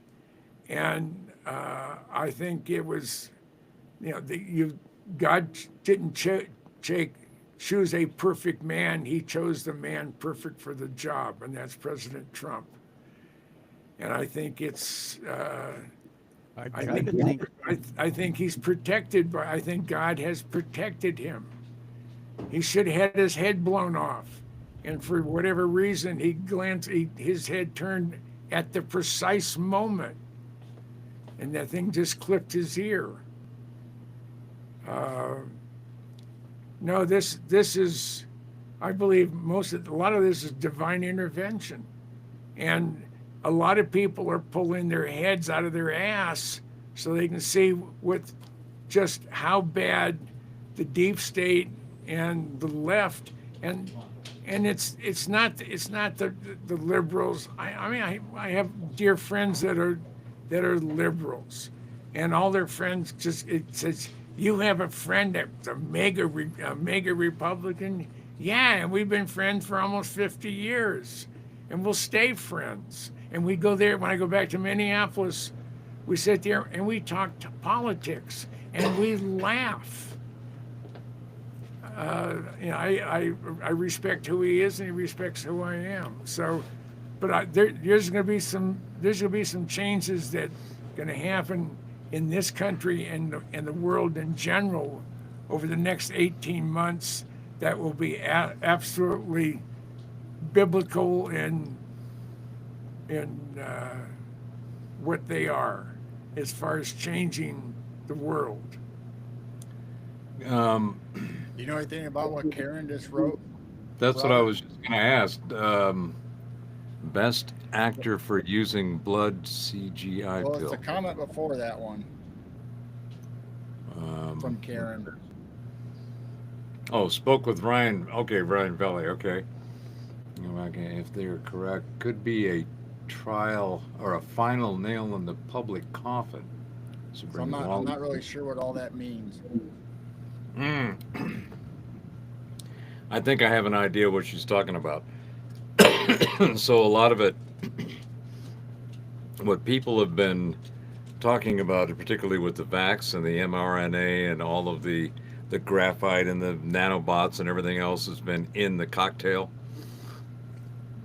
Speaker 3: and I think it was, God didn't choose a perfect man. He chose the man perfect for the job, and that's President Trump. And I think it's. I think he's protected I think God has protected him. He should have had his head blown off, and for whatever reason, his head turned at the precise moment, and that thing just clipped his ear. No, this is, I believe a lot of this is divine intervention, and a lot of people are pulling their heads out of their ass so they can see just how bad the deep state and the left and it's not the liberals. I have dear friends that are liberals, and all their friends it says, you have a friend that's a mega Republican. Yeah, and we've been friends for almost 50 years, and we'll stay friends. And we go there. When I go back to Minneapolis, we sit there and we talk politics and we laugh. I respect who he is, and he respects who I am. So, but there's going to be some changes that going to happen in this country and the world in general over the next 18 months that will be absolutely biblical in what they are as far as changing the world.
Speaker 4: You know anything about what Karen just wrote?
Speaker 1: That's what I was just going to ask. Best actor for using blood CGI
Speaker 4: Well,
Speaker 1: pill.
Speaker 4: it's a comment before that one from Karen.
Speaker 1: Oh, spoke with Ryan. Okay, Ryan Valley. Okay. Okay, if they're correct, could be a trial or a final nail in the public coffin.
Speaker 4: So I'm not really sure what all that means.
Speaker 1: I think I have an idea what she's talking about. So a lot of it, what people have been talking about, particularly with the vax and the mRNA and all of the graphite and the nanobots and everything else has been in the cocktail.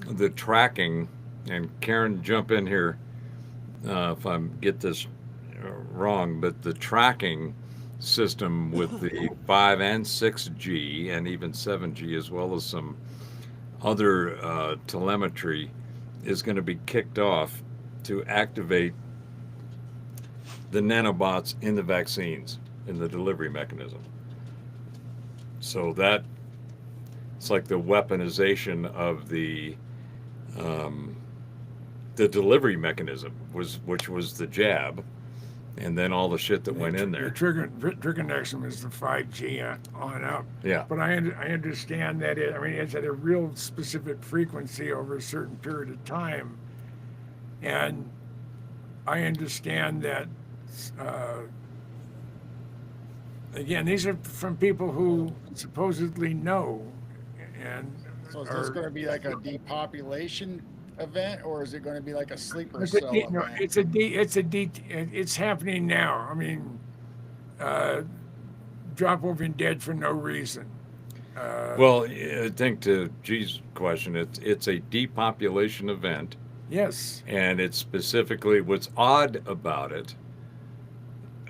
Speaker 1: The tracking, and Karen, jump in here if I get this wrong, but the tracking system with the 5 and 6G and even 7G, as well as some other telemetry, is going to be kicked off to activate the nanobots in the vaccines, in the delivery mechanism. So that it's like the weaponization of the delivery mechanism, which was the jab, and then all the shit that went in there.
Speaker 3: The trigonexum is the 5G on up.
Speaker 1: Yeah.
Speaker 3: But I understand that it's at a real specific frequency over a certain period of time, and I understand that. Again, these are from people who supposedly know, and
Speaker 4: So is this going to be like a depopulation event, or is it going to be like a sleeper
Speaker 3: it's
Speaker 4: cell
Speaker 3: event?
Speaker 4: event?
Speaker 3: It's happening now. I mean, drop over dead for no reason.
Speaker 1: Well, I think to G's question, it's a depopulation event,
Speaker 3: Yes.
Speaker 1: and it's specifically what's odd about it.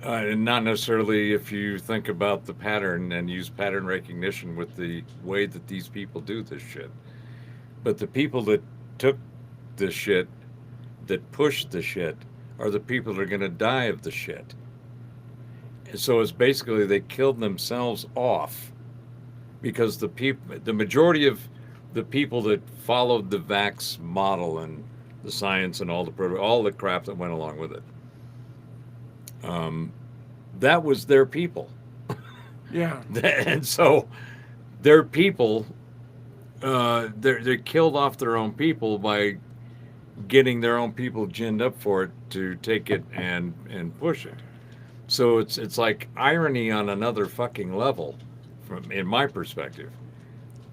Speaker 1: And not necessarily if you think about the pattern and use pattern recognition with the way that these people do this shit. But the people that took the shit, that pushed the shit, are the people that are going to die of the shit. And so it's basically they killed themselves off because the majority of the people that followed the vax model and the science and all the crap that went along with it, that was their people.
Speaker 3: Yeah.
Speaker 1: And so their people, they're killed off their own people by getting their own people ginned up for it to take it and push it. So it's like irony on another fucking level, in my perspective.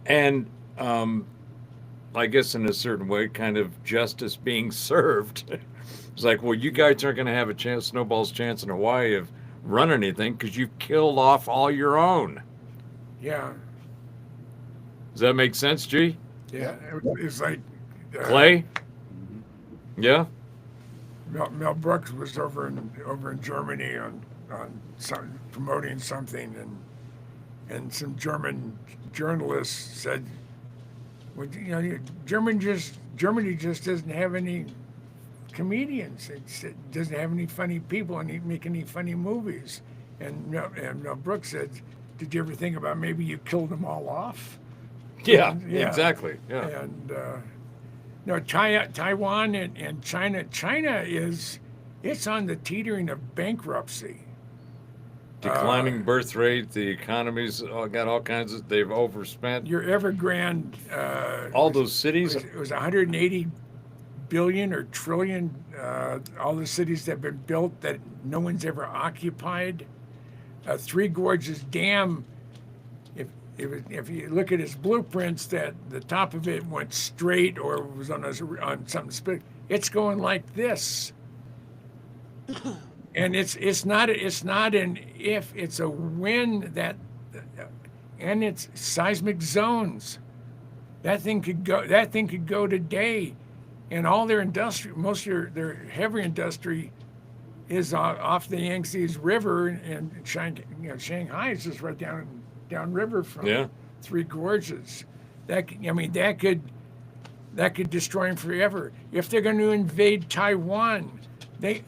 Speaker 1: And I guess in a certain way, kind of justice being served. It's like, well, you guys aren't going to have a chance, snowball's chance in Hawaii of run anything because you've killed off all your own.
Speaker 3: Yeah.
Speaker 1: Does that make sense, G?
Speaker 3: Yeah. It's like
Speaker 1: Clay? Yeah?
Speaker 3: Mel Brooks was over in Germany on promoting something, and some German journalists said, well, Germany just doesn't have any comedians. It doesn't have any funny people and make any funny movies. And Mel Brooks said, did you ever think about maybe you killed them all off?
Speaker 1: Yeah,
Speaker 3: Yeah.
Speaker 1: exactly. Yeah.
Speaker 3: And No, Taiwan and China. China it's on the teetering of bankruptcy.
Speaker 1: Declining birth rate, the economy's got all kinds of, they've overspent.
Speaker 3: Your Evergrande,
Speaker 1: All those cities,
Speaker 3: it was 180 billion or trillion. All the cities that have been built that no one's ever occupied. Three Gorges Dam. If you look at its blueprints, that the top of it went straight or was on something. It's going like this. And it's not an if, it's a when. That, and it's seismic zones. That thing could go today, and all their industry, most of their heavy industry, is off the Yangtze River, and Shanghai is just right down river from
Speaker 1: yeah.
Speaker 3: Three Gorges. That could destroy them forever. If they're going to invade Taiwan, they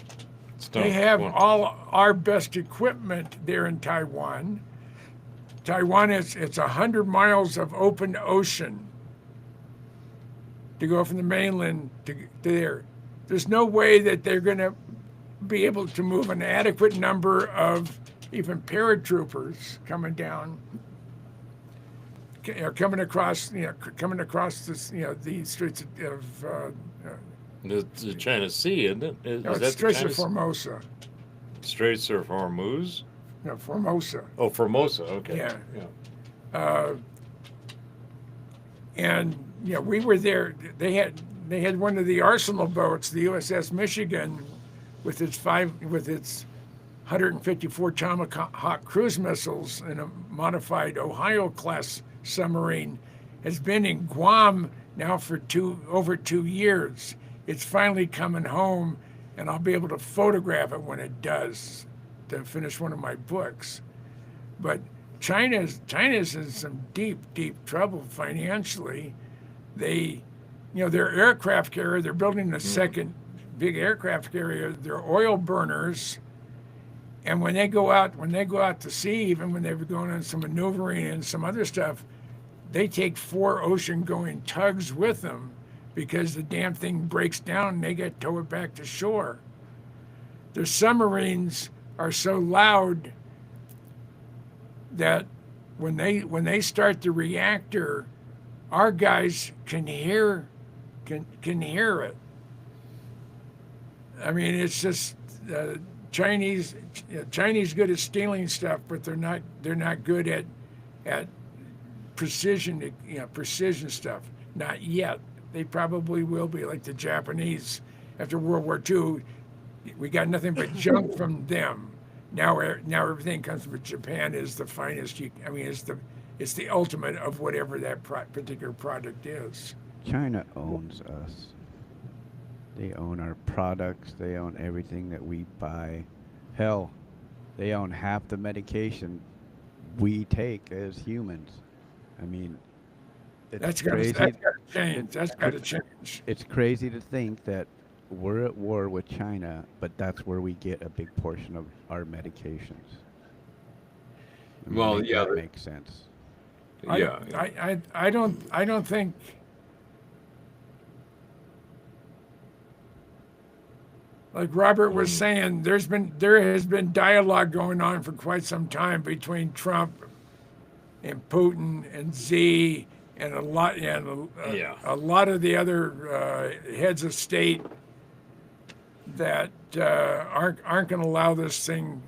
Speaker 3: have all our best equipment there in Taiwan. Taiwan it's 100 miles of open ocean to go from the mainland to there. There's no way that they're going to be able to move an adequate number of even paratroopers coming down, coming across this, the streets of.
Speaker 1: The China Sea, isn't it? Is
Speaker 3: No,
Speaker 1: that
Speaker 3: it's Straits
Speaker 1: the
Speaker 3: of
Speaker 1: China
Speaker 3: Formosa.
Speaker 1: Straits of Hormuz?
Speaker 3: No, Formosa.
Speaker 1: Oh, Formosa. Okay.
Speaker 3: Yeah. And we were there. They had one of the arsenal boats, the USS Michigan, with its 154 Tomahawk cruise missiles and a modified Ohio class submarine, has been in Guam now for over 2 years. It's finally coming home, and I'll be able to photograph it when it does, to finish one of my books. But China's in some deep trouble financially. They, their aircraft carrier, they're building the second big aircraft carrier. They're oil burners, and when they go out to sea, even when they're going on some maneuvering and some other stuff, they take 4 ocean-going tugs with them, because the damn thing breaks down and they get towed back to shore. Their submarines are so loud that when they start the reactor, our guys can hear it. I mean, it's just Chinese good at stealing stuff, but they're not good at precision stuff. Not yet. They probably will be, like the Japanese after World War II. We got nothing but junk from them. Now everything comes from Japan is the finest. It's the ultimate of whatever that particular product is.
Speaker 2: China owns us. They own our products. They own everything that we buy. Hell, they own half the medication we take as humans. I mean, it's crazy.
Speaker 3: That's got to change.
Speaker 2: It's crazy to think that we're at war with China, but that's where we get a big portion of our medications.
Speaker 1: Well, yeah,
Speaker 2: that makes sense.
Speaker 1: Yeah.
Speaker 3: I don't think. Like Robert was saying, there has been dialogue going on for quite some time between Trump and Putin and Xi and a lot of the other heads of state that aren't going to allow this thing.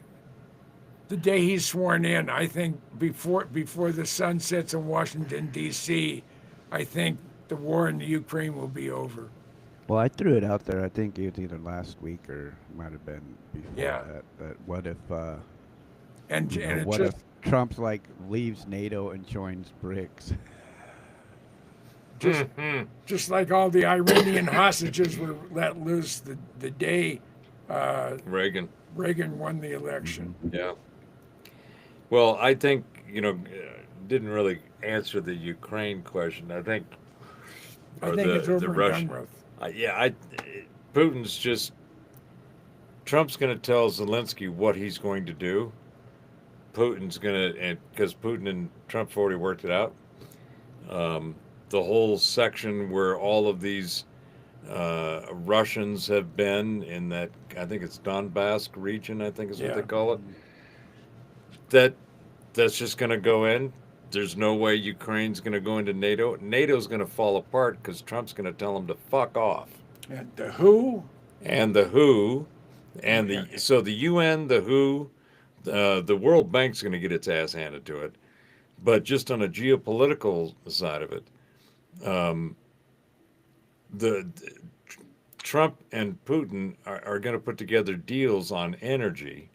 Speaker 3: The day he's sworn in, I think before the sun sets in Washington D.C., I think the war in the Ukraine will be over.
Speaker 2: Well, I threw it out there. I think it was either last week or might have been before that. That what if if Trump's like leaves NATO and joins BRICS?
Speaker 3: Just like all the Iranian hostages were let loose the day
Speaker 1: Reagan
Speaker 3: won the election.
Speaker 1: Yeah. Well, I think, didn't really answer the Ukraine question. I think
Speaker 3: it's over and done with.
Speaker 1: Trump's going to tell Zelensky what he's going to do. Putin's going to, because Putin and Trump have already worked it out. The whole section where all of these Russians have been in that, I think it's Donbass region, I think is what
Speaker 3: Yeah.
Speaker 1: they call it. That's just going to go in. There's no way Ukraine's going to go into NATO. NATO's going to fall apart because Trump's going to tell them to fuck off.
Speaker 3: And the WHO,
Speaker 1: And the WHO, and
Speaker 3: Okay.
Speaker 1: the UN, the WHO, the World Bank's going to get its ass handed to it. But just on a geopolitical side of it, um, the Trump and Putin are going to put together deals on energy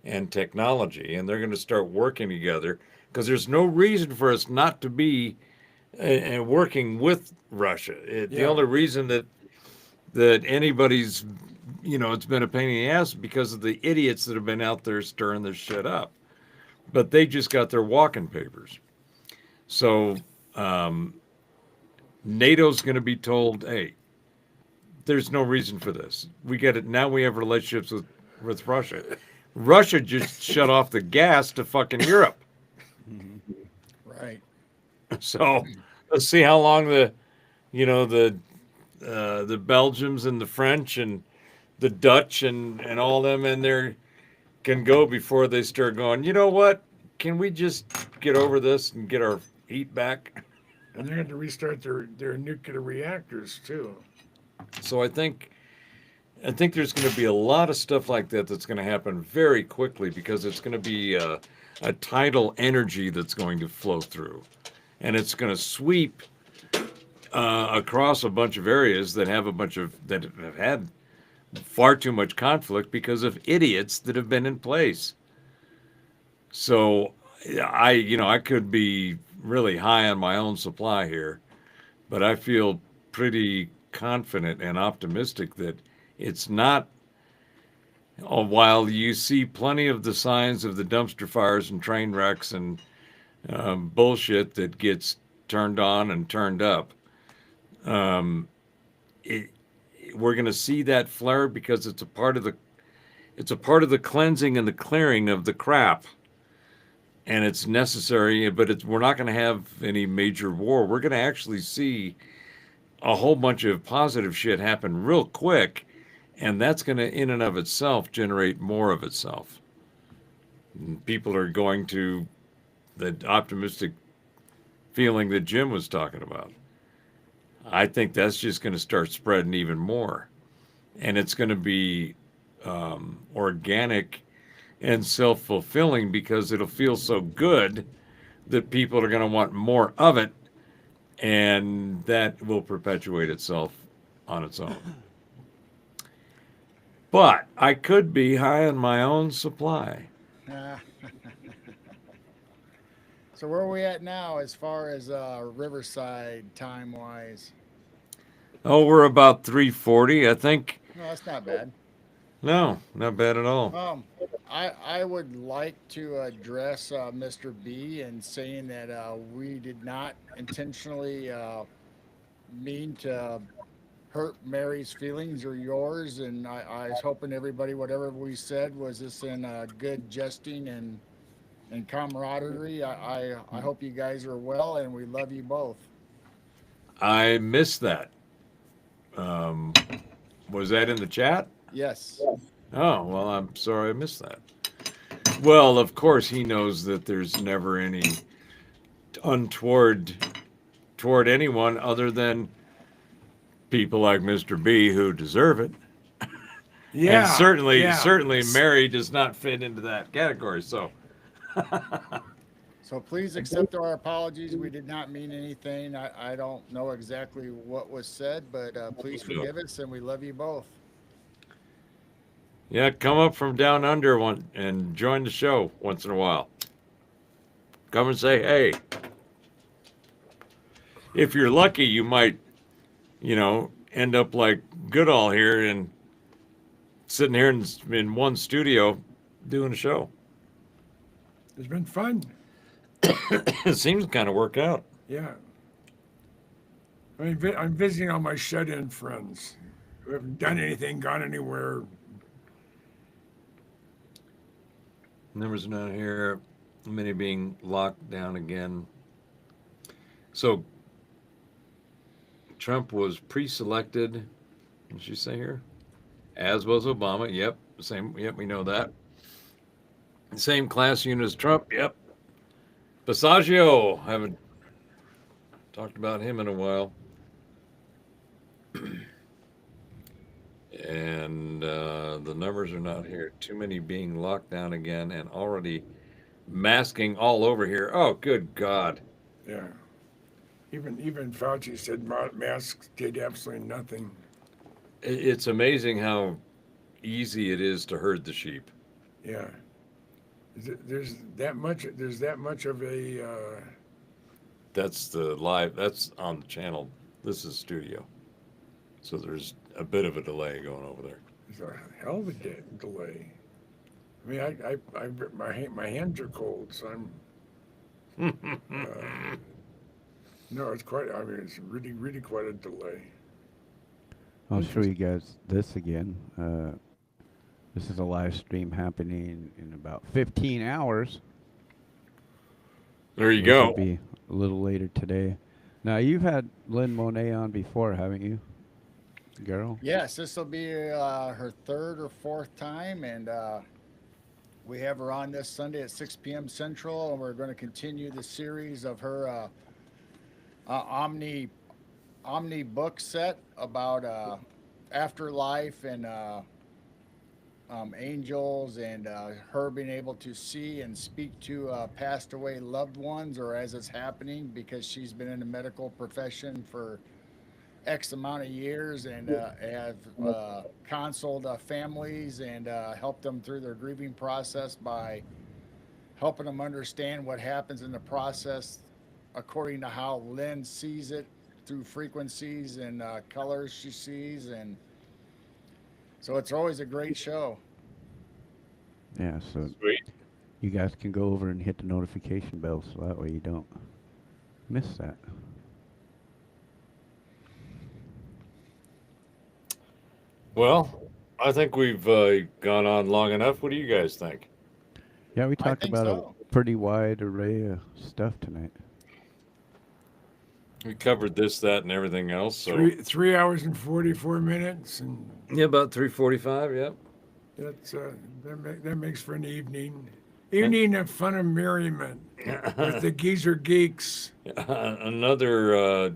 Speaker 1: and technology, and they're going to start working together because there's no reason for us not to be working with Russia. The
Speaker 3: Yeah.
Speaker 1: only reason that anybody's, it's been a pain in the ass because of the idiots that have been out there stirring this shit up. But they just got their walking papers. So NATO's going to be told, hey, there's no reason for this. We get it. Now we have relationships with Russia. Russia just shut off the gas to fucking Europe.
Speaker 4: Right.
Speaker 1: So let's see how long the Belgians and the French and the Dutch and all them in there can go before they start going, you know what? Can we just get over this and get our heat back?
Speaker 3: and they're going to restart their nuclear reactors too.
Speaker 1: So I think there's going to be a lot of stuff like that that's going to happen very quickly because it's going to be a tidal energy that's going to flow through, and it's going to sweep across a bunch of areas that have had far too much conflict because of idiots that have been in place. So I could be really high on my own supply here, but I feel pretty confident and optimistic that it's not. While you see plenty of the signs of the dumpster fires and train wrecks and bullshit that gets turned on and turned up, we're going to see that flare because it's a part of the cleansing and the clearing of the crap, and it's necessary. But we're not going to have any major war. We're going to actually see a whole bunch of positive shit happen real quick, and that's going to, in and of itself, generate more of itself. And people are going to the optimistic feeling that Jim was talking about. I think that's just going to start spreading even more, and it's going to be organic and self-fulfilling because it'll feel so good that people are going to want more of it, and that will perpetuate itself on its own. But I could be high on my own supply.
Speaker 4: So where are we at now as far as Riverside time wise?
Speaker 1: Oh, we're about 340, I think.
Speaker 4: No, that's not bad.
Speaker 1: No, not bad at all.
Speaker 4: I would like to address Mr. B and saying that we did not intentionally mean to hurt Mary's feelings or yours, and I was hoping everybody, whatever we said, was just in good jesting and camaraderie. I hope you guys are well, and we love you both.
Speaker 1: I missed that. Was that in the chat?
Speaker 4: Yes.
Speaker 1: Oh, well, I'm sorry I missed that. Well, of course, he knows that there's never any untoward toward anyone other than people like Mr. B who deserve it.
Speaker 3: Yeah.
Speaker 1: And certainly
Speaker 3: yeah.
Speaker 1: Mary does not fit into that category. So
Speaker 4: So please accept our apologies. We did not mean anything. I don't know exactly what was said, but please forgive us, and we love you both.
Speaker 1: yeah, come up from down under one and join the show once in a while. Come and say hey. If you're lucky, you might, end up like Goodall here and sitting here in one studio doing a show.
Speaker 3: It's been fun.
Speaker 1: It seems to kind of work out.
Speaker 3: Yeah. I'm visiting all my shut-in friends who haven't done anything, gone anywhere.
Speaker 1: Numbers down here, many being locked down again. So Trump was pre-selected Did she say here? As was Obama. Yep. Same. Yep. We know that. Same class unit as Trump. Yep. Passaggio. Haven't talked about him in a while. And the numbers are not here. Too many being locked down again and already masking all over here. Oh, good God.
Speaker 3: Yeah. Even Fauci said masks did absolutely nothing.
Speaker 1: It's amazing how easy it is to herd the sheep.
Speaker 3: Yeah. There's that much of a
Speaker 1: That's the live, that's on the channel. This is studio. So there's a bit of a delay going over there.
Speaker 3: there's a hell of a delay. I mean, my hands are cold, so I'm. No, it's quite. I mean, it's really quite a delay.
Speaker 2: I'll show you guys this again. This is a live stream happening in about 15 hours.
Speaker 1: There you
Speaker 2: Which
Speaker 1: go.
Speaker 2: will be a little later today. Now, you've had Lynn Monet on before, haven't you, girl?
Speaker 4: Yes, this will be her third or fourth time, and we have her on this Sunday at 6 p.m. Central, and we're going to continue the series of her Omni book set about afterlife and angels, and her being able to see and speak to passed away loved ones, or as it's happening, because she's been in the medical profession for X amount of years, and have counseled families and helped them through their grieving process by helping them understand what happens in the process according to how Lynn sees it through frequencies and colors she sees. And so it's always a great show.
Speaker 2: Yeah, so
Speaker 1: Sweet.
Speaker 2: you guys can go over and hit the notification bell so that way you don't miss that.
Speaker 1: Well, I think we've gone on long enough. What do you guys think?
Speaker 2: Yeah, we
Speaker 4: I
Speaker 2: talked
Speaker 4: think
Speaker 2: about
Speaker 4: so.
Speaker 2: a pretty wide array of stuff tonight.
Speaker 1: We covered this, that, and everything else. So
Speaker 3: 3 hours and 44 minutes, and
Speaker 1: yeah, about 3:45. Yep.
Speaker 3: that's that makes for an evening of fun and merriment with the Geezer Geeks.
Speaker 1: another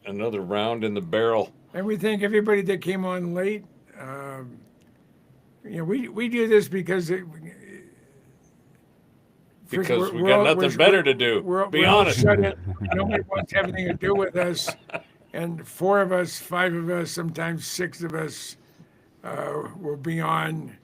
Speaker 1: round in the barrel.
Speaker 3: And we thank everybody that came on late. We do this because
Speaker 1: Because we got nothing better to do. Be
Speaker 3: we're all
Speaker 1: honest.
Speaker 3: shut in. Nobody wants to have anything to do with us. And 4 of us, 5 of us, sometimes 6 of us will be on.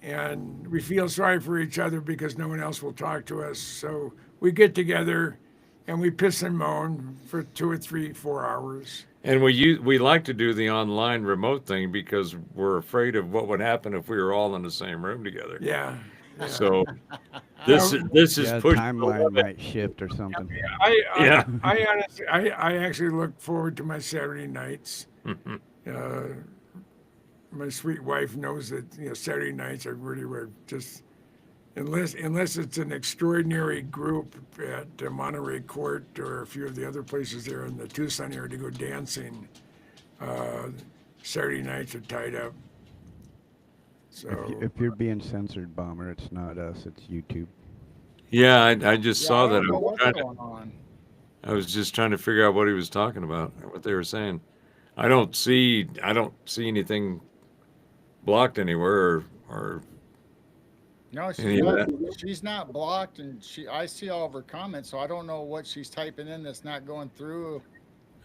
Speaker 3: And we feel sorry for each other because no one else will talk to us. So we get together and we piss and moan for 2 or 3, 4 hours.
Speaker 1: And we like to do the online remote thing because we're afraid of what would happen if we were all in the same room together.
Speaker 3: Yeah.
Speaker 1: So this is
Speaker 2: Yeah,
Speaker 1: pushed.
Speaker 2: timeline might shift or something.
Speaker 1: Yeah.
Speaker 3: I honestly, I actually look forward to my Saturday nights. My sweet wife knows that Saturday nights I really would just unless it's an extraordinary group at Monterey Court or a few of the other places there in the Tucson area to go dancing. Saturday nights are tied up. So
Speaker 2: If you're being censored, Bomber, it's not us, it's YouTube.
Speaker 1: Yeah, I just saw
Speaker 4: I
Speaker 1: that.
Speaker 4: don't know what's going on.
Speaker 1: I was just trying to figure out what he was talking about, what they were saying. I don't see anything blocked anywhere or
Speaker 4: No,
Speaker 1: Any of
Speaker 4: she's not blocked, and I see all of her comments, so I don't know what she's typing in that's not going through.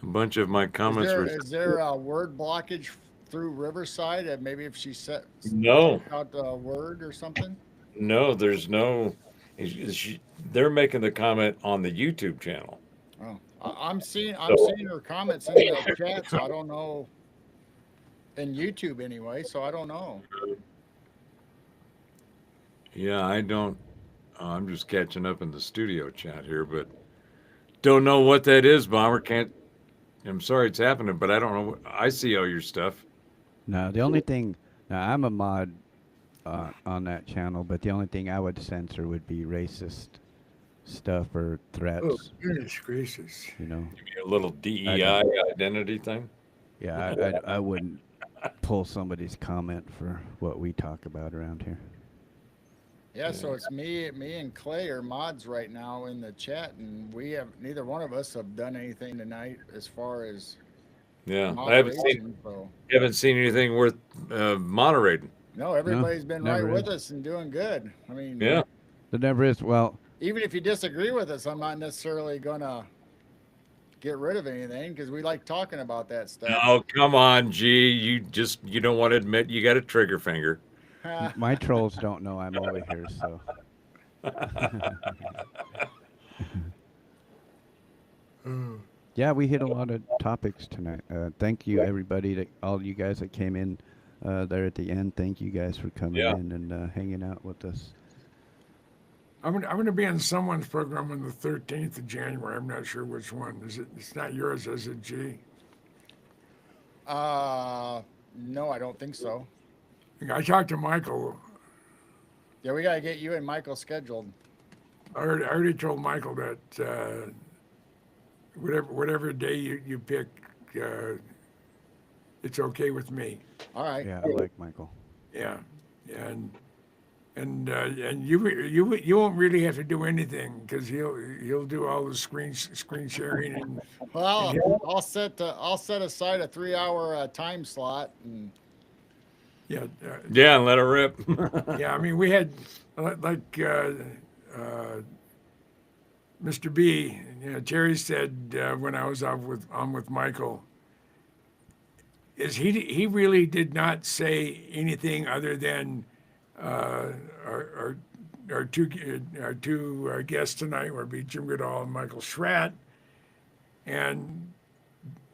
Speaker 1: a bunch of my comments were.
Speaker 4: Is there a word blockage through Riverside? And maybe if she set
Speaker 1: No,
Speaker 4: out a word or something?
Speaker 1: no, there's no. They're making the comment on the YouTube channel.
Speaker 4: Oh, I'm seeing her comments in the chat, so I don't know. In YouTube anyway, so I don't know.
Speaker 1: Yeah, I don't. I'm just catching up in the studio chat here, but don't know what that is, Bomber. Can't. I'm sorry it's happening, but I don't know. I see all your stuff.
Speaker 2: No, the only thing, now I'm a mod on that channel, but the only thing I would censor would be racist stuff or threats,
Speaker 3: goodness gracious.
Speaker 2: you know.
Speaker 1: A little DEI identity thing.
Speaker 2: Yeah, I wouldn't pull somebody's comment for what we talk about around here.
Speaker 4: Yeah, so it's me and Clay are mods right now in the chat, and neither one of us have done anything tonight as far as
Speaker 1: Yeah,
Speaker 4: moderation. So
Speaker 1: haven't seen anything worth moderating.
Speaker 4: no, everybody's been right
Speaker 2: never
Speaker 4: with
Speaker 2: is.
Speaker 4: us and doing good. I mean,
Speaker 1: Yeah.
Speaker 2: There never is. Well,
Speaker 4: even if you disagree with us, I'm not necessarily gonna get rid of anything because we like talking about that stuff.
Speaker 1: Oh, come on, G. You don't want to admit you got a trigger finger.
Speaker 2: my trolls don't know I'm over here, so. Yeah, we hit a lot of topics tonight. Thank you, everybody, all you guys that came in there at the end. Thank you guys for coming
Speaker 1: Yeah.
Speaker 2: in and hanging out with us.
Speaker 3: I'm gonna be on someone's program on the 13th of January. I'm not sure which one. Is it? It's not yours, is it, G?
Speaker 4: No, I don't think so.
Speaker 3: I talked to Michael.
Speaker 4: Yeah, we gotta get you and Michael scheduled.
Speaker 3: I already told Michael that whatever day you pick, it's okay with me.
Speaker 4: All right.
Speaker 2: Yeah, I like Michael.
Speaker 3: Yeah, and you won't really have to do anything because he'll do all the screen sharing and
Speaker 4: Well, I'll set aside a 3-hour time slot, and
Speaker 3: yeah.
Speaker 1: Yeah, and let it rip.
Speaker 3: Yeah, I mean, we had like Mr. B. Terry said when I was on with Michael, is he really did not say anything other than our two guests tonight would be Jim Goodall and Michael Schratt, and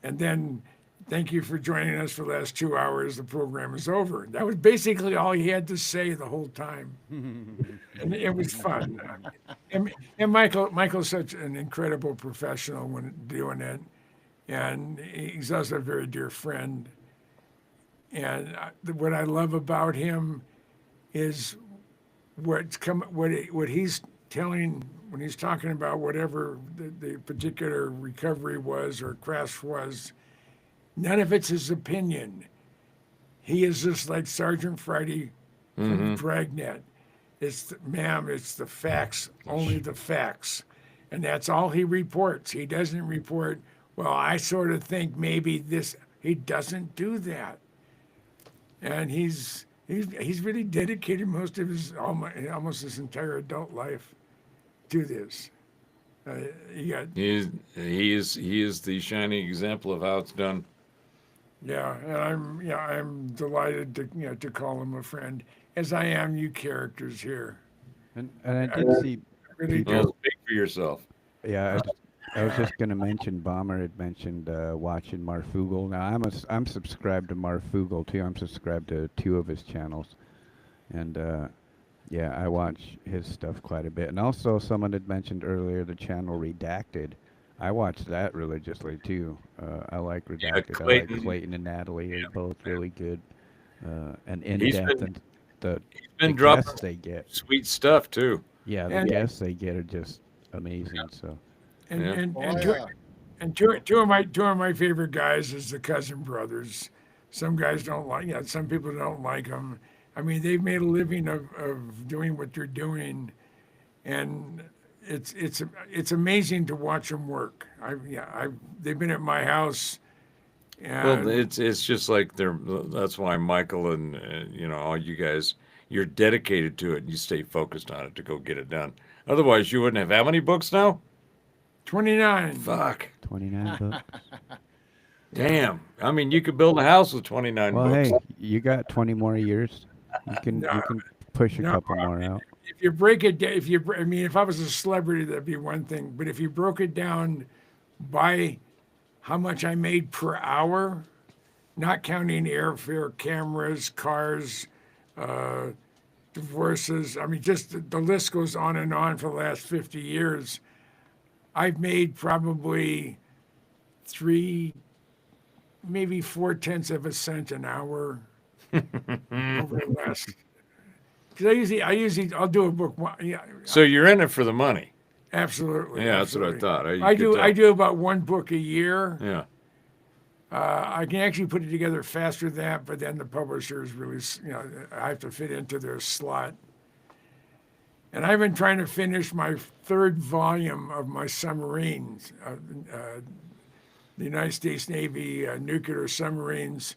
Speaker 3: then. Thank you for joining us for the last 2 hours. The program is over. That was basically all he had to say the whole time. And it was fun. And Michael's such an incredible professional when doing it. And he's also a very dear friend. And what I love about him is what he's telling when he's talking about whatever the particular recovery was or crash was. None of it's his opinion. He is just like Sergeant Friday from Dragnet. It's the facts, only the facts. And that's all he reports. He doesn't report, well, I sort of think maybe this. He doesn't do that. And he's really dedicated most of almost his entire adult life to this. He
Speaker 1: is the shining example of how it's done.
Speaker 3: Yeah, and I'm delighted to call him a friend, as I am you characters here.
Speaker 2: And I did see
Speaker 3: Really
Speaker 2: people.
Speaker 1: Well, speak for yourself.
Speaker 2: Yeah, I was just going to mention Bomber had mentioned watching Marfugal. Now I'm subscribed to Marfugal too. I'm subscribed to 2 of his channels, and yeah, I watch his stuff quite a bit. And also, someone had mentioned earlier the channel Redacted. I watch that religiously too. I like Redacted. I like Clayton and Natalie are both really good and in depth, and the
Speaker 1: Been
Speaker 2: guests
Speaker 1: dropping
Speaker 2: they get.
Speaker 1: sweet stuff too.
Speaker 2: Yeah, the
Speaker 3: And-
Speaker 2: guests they get are just amazing. So
Speaker 3: And
Speaker 1: Yeah.
Speaker 3: and,
Speaker 4: Oh,
Speaker 3: and,
Speaker 4: yeah.
Speaker 3: two of my favorite guys is the Cousin Brothers. Some guys don't like, some people don't like them. I mean, they've made a living of doing what they're doing, and it's amazing to watch them work. They've been at my house, and
Speaker 1: Well, it's just like that's why Michael and all you guys, you're dedicated to it and you stay focused on it to go get it done. Otherwise, you wouldn't have how many books now?
Speaker 3: 29.
Speaker 1: Fuck.
Speaker 2: 29 books.
Speaker 1: Damn. I mean, you could build a house with 29
Speaker 2: Well,
Speaker 1: books.
Speaker 2: hey, you got 20 more years. You can push a
Speaker 3: No,
Speaker 2: couple more out.
Speaker 3: If you break it down, if I was a celebrity, that'd be one thing. But if you broke it down by how much I made per hour, not counting airfare, cameras, cars, divorces, I mean, just the list goes on and on for the last 50 years. I've made probably maybe 4/10 of a cent an hour over the last. Because I'll do a book. Yeah,
Speaker 1: So you're in it for the money.
Speaker 3: absolutely.
Speaker 1: Yeah, that's what I
Speaker 3: absolutely.
Speaker 1: thought. You
Speaker 3: I
Speaker 1: could
Speaker 3: do.
Speaker 1: tell.
Speaker 3: I do about one book a year,
Speaker 1: Yeah.
Speaker 3: I can actually put it together faster than that, but then the publishers really, I have to fit into their slot. And I've been trying to finish my third volume of my submarines, the United States Navy nuclear submarines.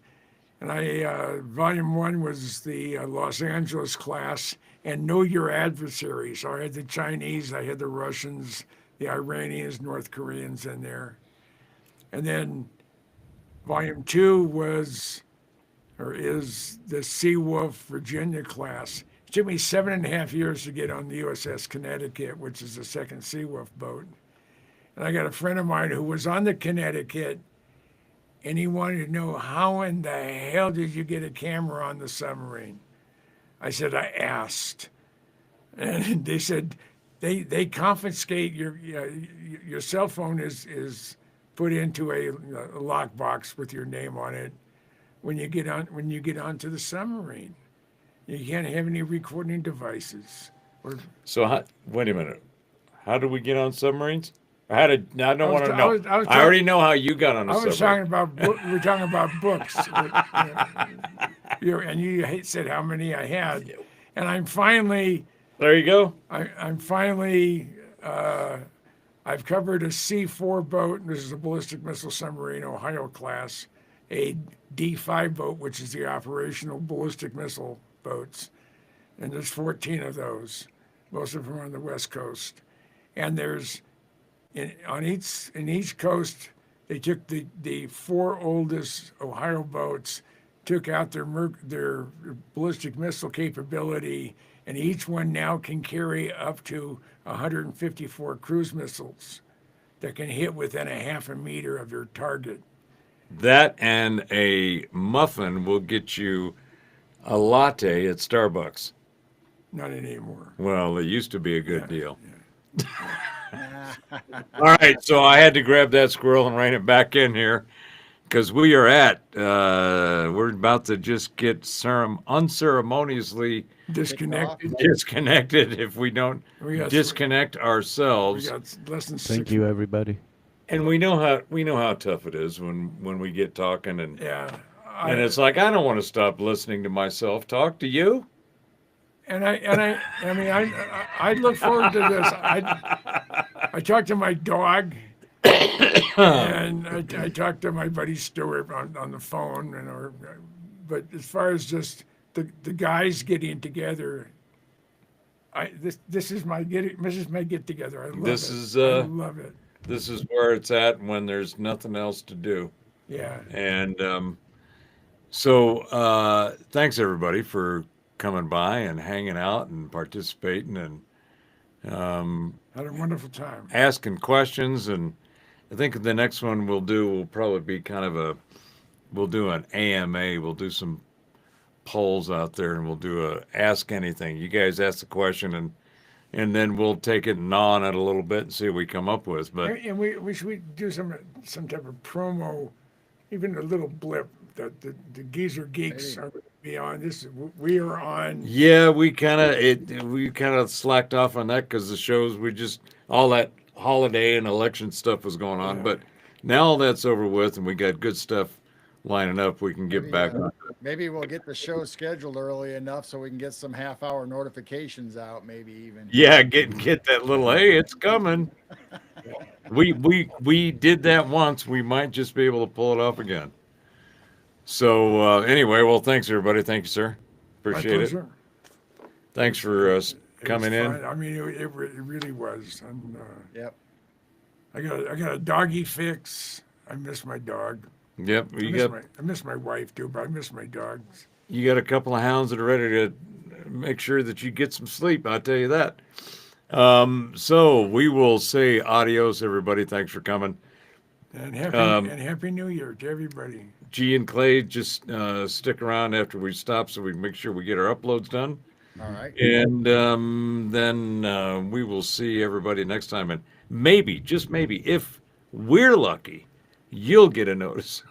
Speaker 3: And volume 1 was the Los Angeles class and Know Your Adversary. So I had the Chinese, I had the Russians, the Iranians, North Koreans in there. And then volume 2 is the Seawolf Virginia class. It took me 7.5 years to get on the USS Connecticut, which is the second Seawolf boat. And I got a friend of mine who was on the Connecticut, and he wanted to know, how in the hell did you get a camera on the submarine? I said, I asked. And they said, they confiscate your cell phone is put into a lockbox with your name on it when you get onto the submarine. You can't have any recording devices.
Speaker 1: So wait a minute. How did we get on submarines? I don't want to know.
Speaker 3: I was
Speaker 1: I already know how you got on a
Speaker 3: I was
Speaker 1: submarine.
Speaker 3: talking about we're talking about books. And you said how many I had, and I'm finally.
Speaker 1: There you go.
Speaker 3: I'm finally. I've covered a C4 boat. This is a ballistic missile submarine, Ohio class, a D5 boat, which is the operational ballistic missile boats, and there's 14 of those. Most of them are on the West Coast, and there's in each coast they took the 4 oldest Ohio boats, took out their ballistic missile capability, and each one now can carry up to 154 cruise missiles that can hit within a half a meter of your target.
Speaker 1: That and a muffin will get you a latte at Starbucks.
Speaker 3: Not anymore.
Speaker 1: Well, it used to be a good deal. All right, so I had to grab that squirrel and rein it back in here because we're about to just get unceremoniously disconnected if we don't disconnect
Speaker 3: We
Speaker 1: ourselves.
Speaker 3: got less than
Speaker 2: Thank
Speaker 3: 6.
Speaker 2: you, everybody.
Speaker 1: And we know how tough it is when we get talking and
Speaker 3: Yeah.
Speaker 1: and it's like I don't want to stop listening to myself talk. Do you?
Speaker 3: I look forward to this. I talked to my dog, and I talked to my buddy Stuart on the phone, but as far as just the guys getting together, this is my get together. I love it. I love it.
Speaker 1: This is where it's at when there's nothing else to do.
Speaker 3: Yeah.
Speaker 1: And so thanks everybody for coming by and hanging out and participating and
Speaker 3: Had a wonderful time.
Speaker 1: asking questions. And I think the next one will probably be we'll do an AMA. We'll do some polls out there and we'll do a ask anything. You guys ask the question and then we'll take it and gnaw on it a little bit and see what we come up with. But
Speaker 3: And we should do some type of promo, even a little blip that the Geezer Geeks are going to be on. We are on.
Speaker 1: yeah, we kind of slacked off on that because the shows all that holiday and election stuff was going on.
Speaker 3: Yeah.
Speaker 1: But now all that's over with and we got good stuff lining up. We can get
Speaker 4: Maybe,
Speaker 1: back
Speaker 4: uh,
Speaker 1: on.
Speaker 4: Maybe we'll get the show scheduled early enough so we can get some half-hour notifications out, maybe even.
Speaker 1: Yeah, get that little hey, it's coming. We did that once. We might just be able to pull it off again. So anyway, well, thanks everybody. Thank you, sir.
Speaker 3: My
Speaker 1: Appreciate it.
Speaker 3: pleasure.
Speaker 1: Thanks for
Speaker 3: It was
Speaker 1: coming in.
Speaker 3: fun. I mean, it really was. And,
Speaker 4: Yep.
Speaker 3: I got a doggy fix. I miss my dog.
Speaker 1: Yep,
Speaker 3: I miss my wife too, but I miss my dogs.
Speaker 1: you got a couple of hounds that are ready to make sure that you get some sleep. I'll tell you that. So we will say adios, everybody. Thanks for coming.
Speaker 3: And happy New Year to everybody.
Speaker 1: G and Clay, just stick around after we stop so we can make sure we get our uploads done.
Speaker 4: All right.
Speaker 1: And then we will see everybody next time. And maybe, just maybe, if we're lucky, you'll get a notice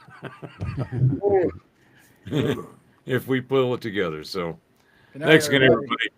Speaker 1: if we pull it together. So
Speaker 4: Good night,
Speaker 1: thanks again,
Speaker 4: everybody.
Speaker 1: everybody.